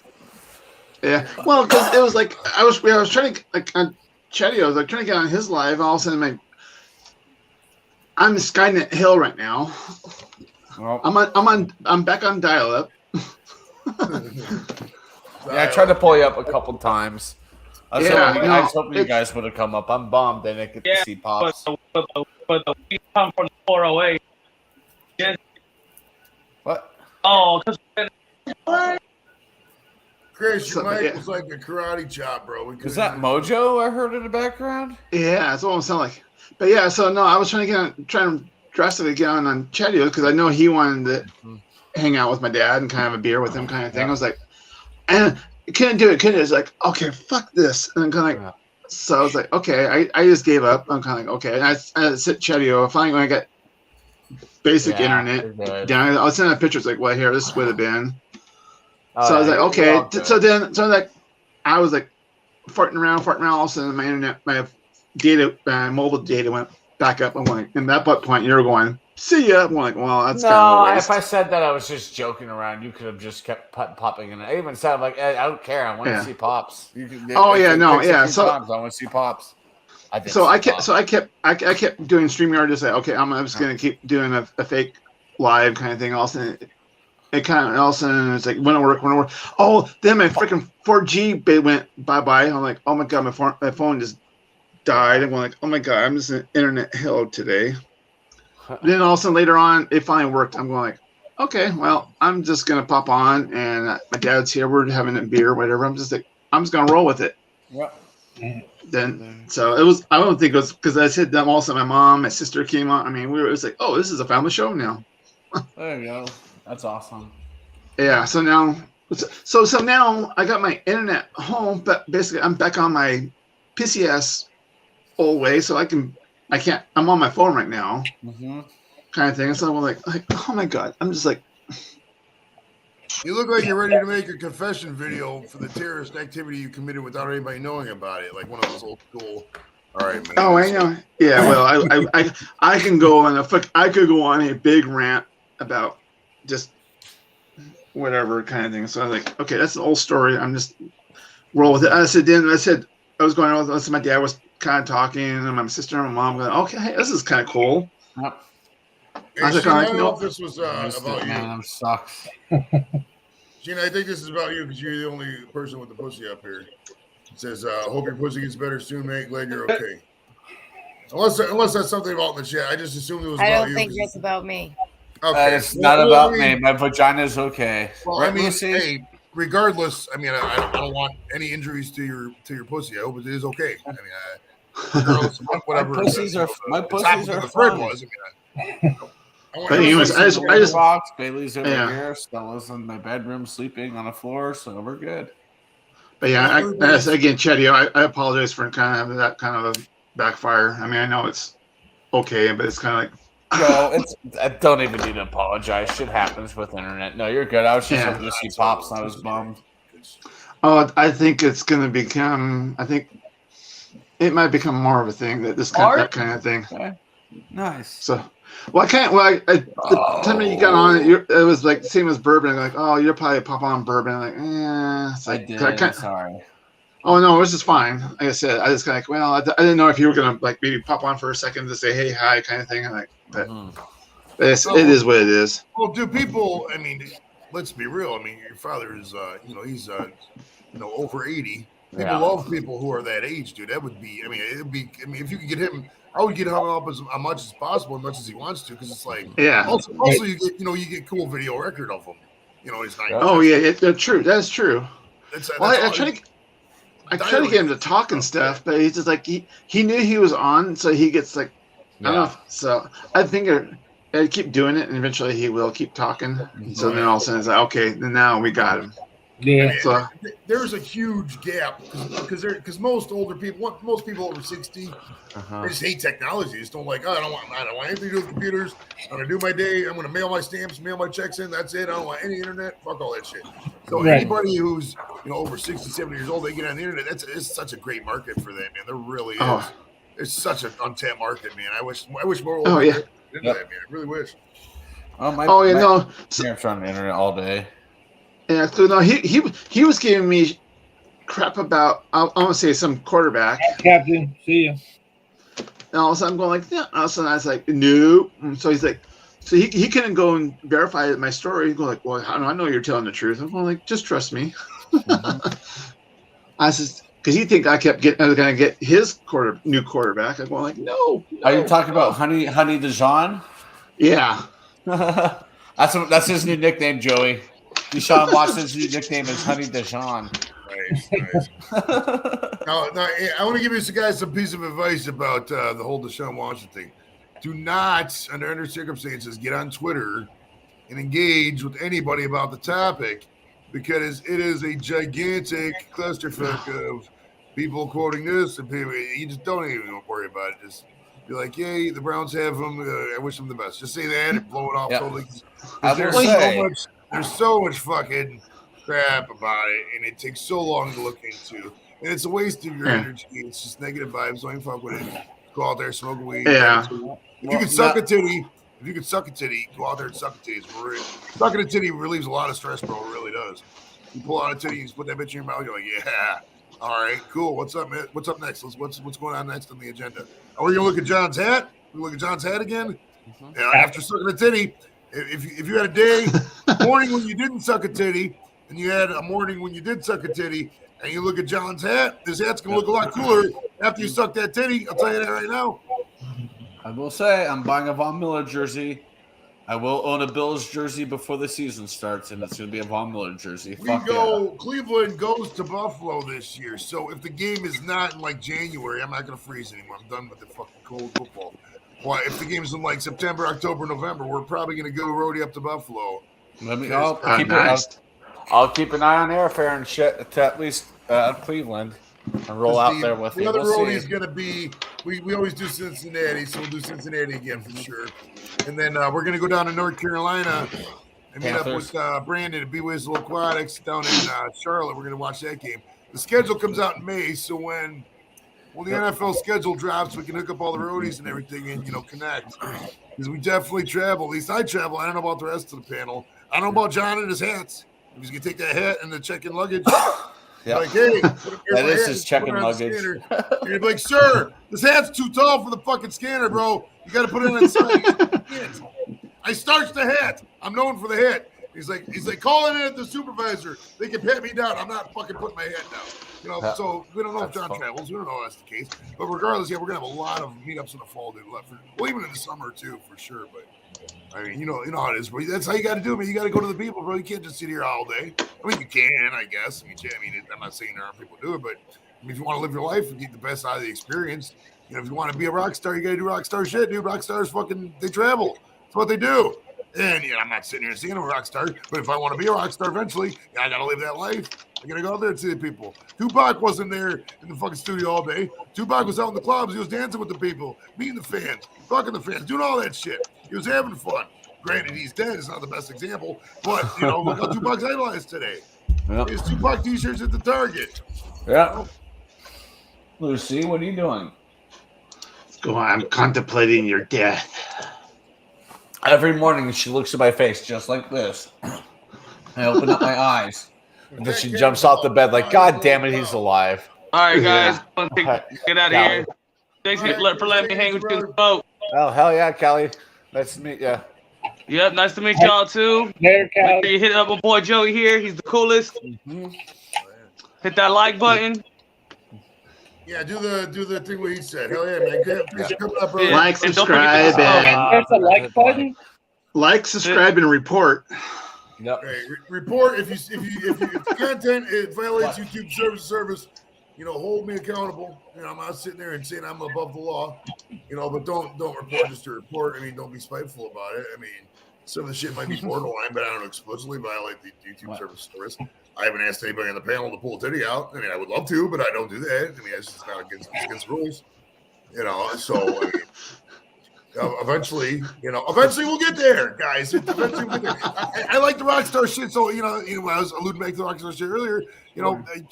Yeah, well, because it was like I was trying to like on Chatty, I was like trying to get on his live. And all of a sudden, I'm Skynet Hill right now. Well, I'm back on dial-up. Yeah, I tried to pull you up a couple times. I was hoping you guys would have come up. I'm bummed they didn't get to see Pops. But we come from the 408. Yeah. What? Oh, because Chris, your mic was like a karate chop, bro. Is that Mojo I heard in the background? Yeah, that's what it sounded like. But yeah, so no, I was trying to drastically get on Chatty because I know he wanted to hang out with my dad and kind of have a beer with him, kind of thing. Yeah. I was like, and couldn't do it. It's like, okay, fuck this, and I'm kind of like, so I was like, okay, I just gave up. I'm kind of like, okay, and I sit Chatty. Finally, when I got basic internet down, I was sending pictures like, well, here, this would have been. So I was like, okay. So like, I was like, farting around. All of a sudden, my internet, my data, mobile data went back up. I'm like, and at that point, you're going, see ya. I'm like, well, that's kind of a waste. If I said that, I was just joking around. You could have just kept popping in. I even said, like, I don't care. I want to see Pops. So I want to see Pops. I kept doing StreamYard to say, okay, I'm just gonna keep doing a fake live kind of thing. Also, it kind of also it's like when it work. Oh, then my freaking 4G bit went bye. I'm like, oh my god, my phone just died. I'm like, oh my god, I'm just an internet hell today. Then all of a sudden later on, it finally worked. I'm going like, okay, well, I'm just gonna pop on, and my dad's here. We're having a beer, or whatever. I'm just gonna roll with it. Yep. Then so it was. I don't think it was because I said that. Also, my mom, my sister came on. I mean, it was like, oh, this is a family show now. There you go. That's awesome. Yeah. So now So now I got my internet home, but basically I'm back on my PCS old way, so I'm on my phone right now, kind of thing. So I'm like, oh my god, I'm just like. You look like you're ready to make a confession video for the terrorist activity you committed without anybody knowing about it, like one of those old school. All right, man. Oh, I know. Yeah, well, I can go on I could go on a big rant about just whatever kind of thing. So I was like, okay, that's the old story. I'm just roll with it. I said I was going on with my dad was kind of talking, and my sister and my mom going, okay, hey, this is kind of cool. Hey, I was like, Sheena, I like, don't know no. if this was about you. Man, I'm sucks. Sheena, I think this is about you because you're the only person with the pussy up here. It says, hope your pussy gets better soon, mate. Glad you're okay. Unless that's something about in the chat. I just assumed it was I about don't you. think it's about me. Okay. It's not about me. My vagina's okay. Well, Right, I mean, Lucy? hey, regardless, I mean, I don't want any injuries to your pussy. I hope it is okay. I mean, regardless of whatever. My pussies are the thread fine. was. I mean, But anyways, I just box. Bailey's over yeah. here. Stella's in my bedroom sleeping on the floor, so we're good. But yeah, again, Chetty, I apologize for kind of having that kind of a backfire. I mean, I know it's okay, but it's kind of like. No, I don't even need to apologize. Shit happens with internet. No, you're good. I was just hoping to see Pops, and I was bummed. Oh, I think it's going to become. I think it might become more of a thing that that kind of thing. Okay. Nice. So, well, I can't. Well, the time that you got on it, it was like the same as bourbon. I'm like, oh, you're probably pop on bourbon. I'm like, it's like, I did. Sorry. Oh no, it was just fine. Like I said, I just kind of like, well, I didn't know if you were gonna like maybe pop on for a second to say hey, hi, kind of thing. I'm like, but it is what it is. Well, do people? I mean, let's be real. I mean, your father is, he's, over 80. People love people who are that age, dude. That would be. I mean, if you could get him, I would get him up as much as possible, as much as he wants to, because it's like, Also, you get, you get cool video record of him. He's not. Oh yeah, true. That's true. I try to get him to talk and stuff, but he's just like he knew he was on, so he gets like I don't know. So I think I keep doing it, and eventually he will keep talking. And so then all of a sudden it's like, okay, then now we got him. Yeah. So there's a huge gap because most people over 60, they just hate technology. They just don't like. Oh, I don't want anything to do with computers. I'm gonna do my day. I'm gonna mail my stamps, mail my checks in. That's it. I don't want any internet. Fuck all that shit. So anybody who's over 60, 70 years old, they get on the internet. It's such a great market for that, man. There really is. It's such an untapped market, man. I wish more. Oh yeah. That, man. I really wish. Oh my. No. Parents are on the internet all day. Yeah, so no, he was giving me crap about I want to say some quarterback. Captain, see you. And all of a sudden I'm going like, yeah. All of a sudden I was like, no. And so he's like, so he couldn't go and verify my story. He's going like, well, how do I know you're telling the truth? I'm going like, just trust me. I said, because you think I I was gonna get his new quarterback. I'm going like, no. Are you talking about Honey Dijon? Yeah. That's his new nickname, Joey. Deshaun Watson's new nickname is Honey Dijon. Nice. Now, I want to give you guys some piece of advice about the whole Deshaun Watson thing. Do not, under any circumstances, get on Twitter and engage with anybody about the topic, because it is a gigantic clusterfuck of people quoting this, and people, you just don't even worry about it. Just be like, yay, the Browns have them. I wish them the best. Just say that and blow it off totally. There's so much fucking crap about it, and it takes so long to look into, and it's a waste of your energy. It's just negative vibes. Don't even fuck with it. Go out there, smoke a weed. Yeah. If you could suck a titty, go out there and suck a titty. Sucking a titty relieves a lot of stress, bro. It really does. You pull out a titty, you just put that bitch in your mouth. You're like, yeah, all right, cool. What's up, man? What's up next? What's going on next on the agenda? Are we gonna look at John's hat? We look at John's hat again? Yeah, after sucking a titty. If you had a day, morning when you didn't suck a titty, and you had a morning when you did suck a titty, and you look at John's hat, his hat's going to look a lot cooler after you suck that titty. I'll tell you that right now. I will say I'm buying a Von Miller jersey. I will own a Bills jersey before the season starts, and it's going to be a Von Miller jersey. Cleveland goes to Buffalo this year, so if the game is not in like January, I'm not going to freeze anymore. I'm done with the fucking cold football. Well, if the game's in like September, October, November, we're probably going to go roadie up to Buffalo. I'll I'll keep an eye on airfare and shit to at least Cleveland and roll out there with the you. other We'll roadie see. is going to be, we always do Cincinnati, so we'll do Cincinnati again for sure. And then we're going to go down to North Carolina and meet up with Brandon at B-Wizzle Aquatics down in Charlotte. We're going to watch that game. The schedule comes out in May, so when the NFL schedule drops, we can hook up all the roadies and everything and, connect. Because we definitely travel. At least I travel. I don't know about the rest of the panel. I don't know about John and his hats. He's going to take that hat and the check-in luggage. Yep. Like, hey, that is his check-in luggage. And you'd be like, sir, this hat's too tall for the fucking scanner, bro. You got to put it on the side. I starched the hat. I'm known for the hat. He's like, calling in at the supervisor. They can pat me down. I'm not fucking putting my hat down. So we don't know if John travels. We don't know if that's the case. But regardless, we're gonna have a lot of meetups in the fall, dude. Well, even in the summer too, for sure. But I mean, you know how it is, bro. That's how you got to do it, man. You got to go to the people, bro. You can't just sit here all day. I mean, you can, I guess. I'm not saying there aren't people who do it, but if you want to live your life and get the best out of the experience, if you want to be a rock star, you got to do rock star shit, dude. Rock stars they travel. That's what they do. And I'm not sitting here saying I'm a rock star, but if I want to be a rock star eventually, I got to live that life. I got to go out there and see the people. Tupac wasn't there in the fucking studio all day. Tupac was out in the clubs. He was dancing with the people, meeting the fans, fucking the fans, doing all that shit. He was having fun. Granted, he's dead. It's not the best example, but, look how Tupac's idolized today. Yep. His Tupac t-shirts at the Target. Yeah. Lucy, what are you doing? Go on, I'm contemplating your death. Every morning she looks at my face just like this. I open up my eyes. And then she jumps off the bed like, God damn it, he's alive. All right, guys. Get out of here. Thanks for letting me hang with you in the boat. Oh, hell yeah, Kelly. Nice to meet you. Yep, nice to meet y'all too. Later, Kelly. Make sure you hit up my boy Joey here. He's the coolest. Hit that like button. Yeah, do the thing what he said. Hell yeah, man. Thanks for coming up, bro. Like, subscribe, and there's a like button. Like, subscribe, and report. Yep. Hey, report if content it violates YouTube service. Hold me accountable. I'm not sitting there and saying I'm above the law. But don't report just to report. I mean, don't be spiteful about it. I mean, some of the shit might be borderline, but I don't explicitly violate the YouTube service. I haven't asked anybody on the panel to pull a titty out. I mean, I would love to, but I don't do that. I mean, it's just not against rules. So I mean, eventually we'll get there, guys. Eventually we'll get there. I like the Rockstar shit. So when I was alluding back to the Rockstar shit earlier,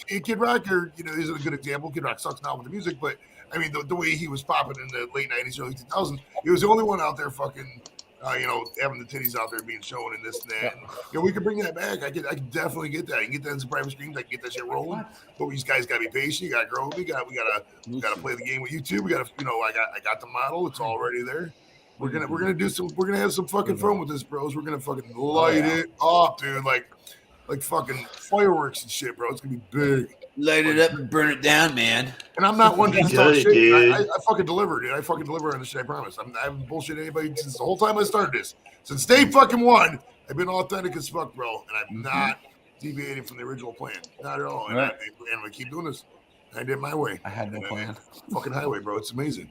Kid Rock, is a good example. Kid Rock sucks now with the music, but I mean the way he was popping in the late '90s, early 2000s, he was the only one out there fucking. Having the titties out there being shown and this and that. And, we could bring that back. I could definitely get that. I can get that in some private streams. I can get that shit rolling. But these guys gotta be patient. You gotta grow. We gotta play the game with you too. We gotta, I got the model. It's already there. We're gonna have some fucking fun with this, bros. We're gonna fucking light it up, dude. Like fucking fireworks and shit, bro. It's gonna be big. Light it up and burn it down, man. And I'm not one to talk shit. I fucking deliver, dude. I fucking deliver on this shit, I promise. I haven't bullshit anybody since the whole time I started this. Since day fucking one, I've been authentic as fuck, bro. And I'm not deviating from the original plan. Not at all. And I'm going to keep doing this. I did it my way. I had no plan. Fucking highway, bro. It's amazing.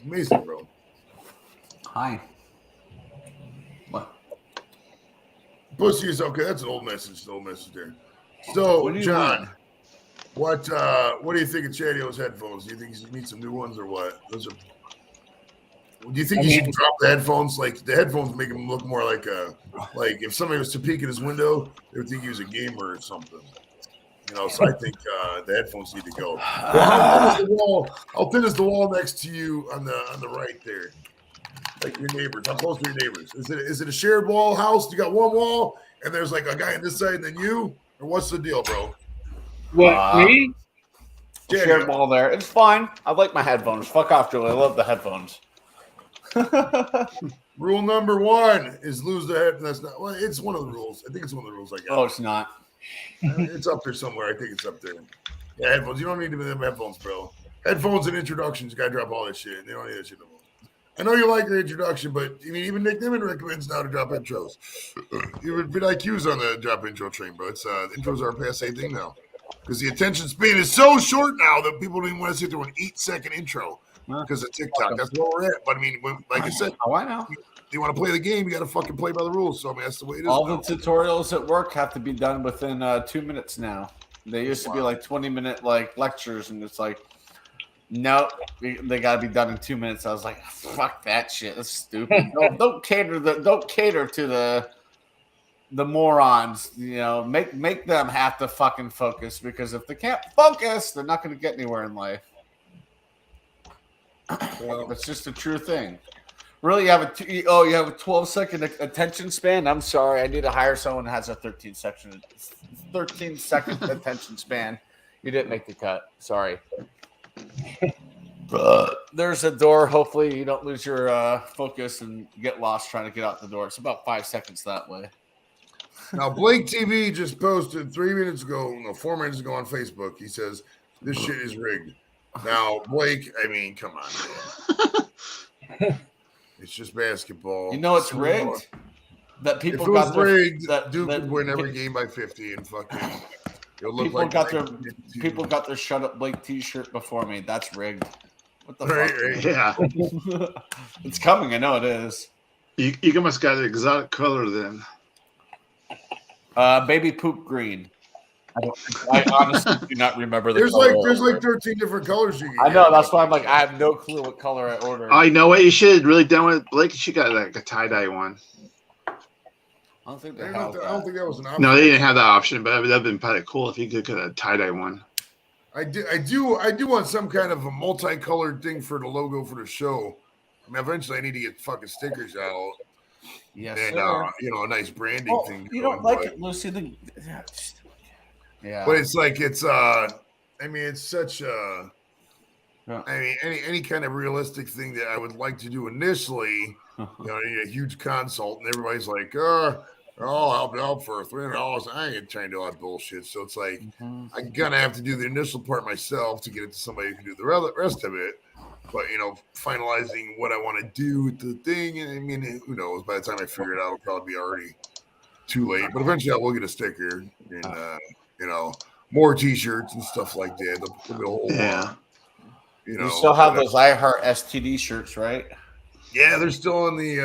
Amazing, bro. Hi. What? Pussy is okay. That's an old message. An old message there. So, John. What do you think of Chadio's headphones? Do you think he needs some new ones or what? Do you think he should drop the headphones? Like the headphones make him look more like if somebody was to peek in his window, they would think he was a gamer or something. So I think the headphones need to go. Well, how thin is the wall next to you on the right there? Like your neighbors. How close to your neighbors? Is it a shared wall house? You got one wall and there's like a guy on this side and then you? Or what's the deal, bro? What, me? Shared wall there. It's fine. I like my headphones. Fuck off, Joey. I love the headphones. Rule number 1 is lose the head. That's not. Well, it's one of the rules. I think it's one of the rules. I got. Oh, it's not. It's up there somewhere. I think it's up there. Yeah, headphones. You don't need them headphones, bro. Headphones and introductions. You gotta drop all that shit. They don't need that shit no more. I know you like your introduction, but I mean, even Nick Niman recommends now to drop intros. Even VidIQ's on the drop intro train, bro. It's intros are a passe thing now. Because the attention span is so short now that people don't even want to sit through an 8-second intro because of TikTok. That's where we're at. But I mean, like I said, I know. you want to play the game, you got to fucking play by the rules. So I mean, that's the way it is. All now. the tutorials at work have to be done within 2 minutes now. They used to be like 20-minute like lectures, and it's like, no, they got to be done in 2 minutes. I was like, fuck that shit. That's stupid. Don't cater to the morons. You know, make them have to fucking focus, because if they can't focus, they're not going to get anywhere in life. Well, that's just a true thing. Really, you have a 12-second attention span. I'm sorry, I need to hire someone that has a 13-second attention span. You didn't make the cut. Sorry. There's a door. Hopefully, you don't lose your focus and get lost trying to get out the door. It's about 5 seconds that way. Now, Blake TV just posted 4 minutes ago on Facebook. He says, this shit is rigged. Now, Blake, I mean, come on, man. It's just basketball. You know it's rigged? That people if it was got their, rigged, that, Duke that, would win every game by 50 and fucking it'll look people like people got their Shut Up Blake t-shirt before me. That's rigged. What the Right, fuck? right. Yeah. It's coming. I know it is. You must got an exotic color then. Baby poop green. I honestly do not remember the There's color. like 13 different colors you can I know, get. that's why I'm like, I have no clue what color I ordered. Oh, you know what? You should have really done with Blake. You should got like a tie-dye one. I don't think I don't think that was an option. No, they didn't have that option, but that'd been probably cool if you could get a tie-dye one. I do want some kind of a multicolored thing for the logo for the show. I mean, eventually I need to get fucking stickers out. Yes, and sir. a nice branding thing. You don't like it, Lucy? Yeah. But it's like it's I mean, it's such a I mean, any kind of realistic thing that I would like to do initially, I need a huge consult, and everybody's like, I'll help you out for $300. I ain't trying to do all that bullshit. So it's like I'm gonna have to do the initial part myself to get it to somebody who can do the rest of it. But finalizing what I want to do with the thing, I mean, who knows? By the time I figure it out, it'll probably be already too late. But eventually, I will get a sticker and more T-shirts and stuff like that. The whole You still have those I Heart STD shirts, right? Yeah, they're still in the.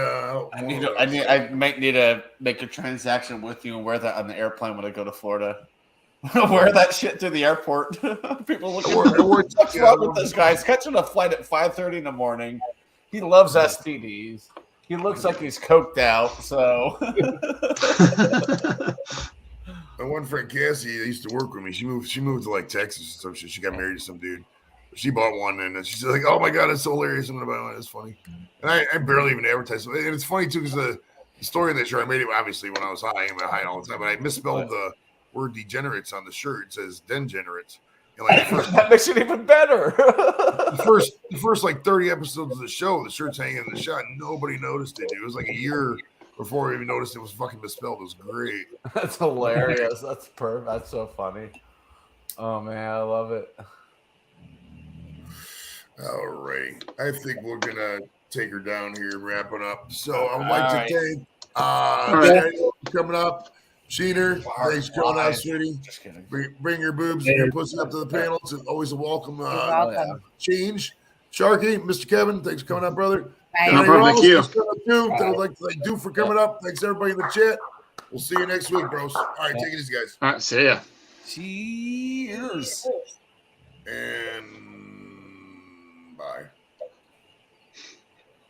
I might need to make a transaction with you and wear that on the airplane when I go to Florida. Wear that shit to the airport. People looking. What's wrong with this guy? He's catching a flight at 5:30 in the morning. He loves STDs. He looks like he's coked out. So. My one friend Cassie used to work with me. She moved to like Texas or some shit. She got married to some dude. She bought one and she's like, "Oh my god, it's so hilarious! I'm gonna buy one. It's funny." And I barely even advertised it. And it's funny too because the story of that shirt I made it obviously when I was high. I'm high all the time, but I misspelled the word degenerates on the shirt. It says degenerates. And like that makes it even better. the first like 30 episodes of the show, the shirt's hanging in the shot. And nobody noticed it. It was like a year before we even noticed it was fucking misspelled. It was great. That's hilarious. That's perfect. That's so funny. Oh man, I love it. All right. I think we're gonna take her down here, wrapping up. So I would like to thank Daniel for coming up. Sheener, thanks for coming out, sweetie. Just kidding. Bring your boobs and your pussy up to the panel. It's always a welcome change. Sharky, Mr. Kevin, thanks for coming up, brother. No problem, thank you. That I'd like to thank you for coming up. Thanks everybody in the chat. We'll see you next week, bros. All right, take it easy, guys. All right, see ya. Cheers. And bye.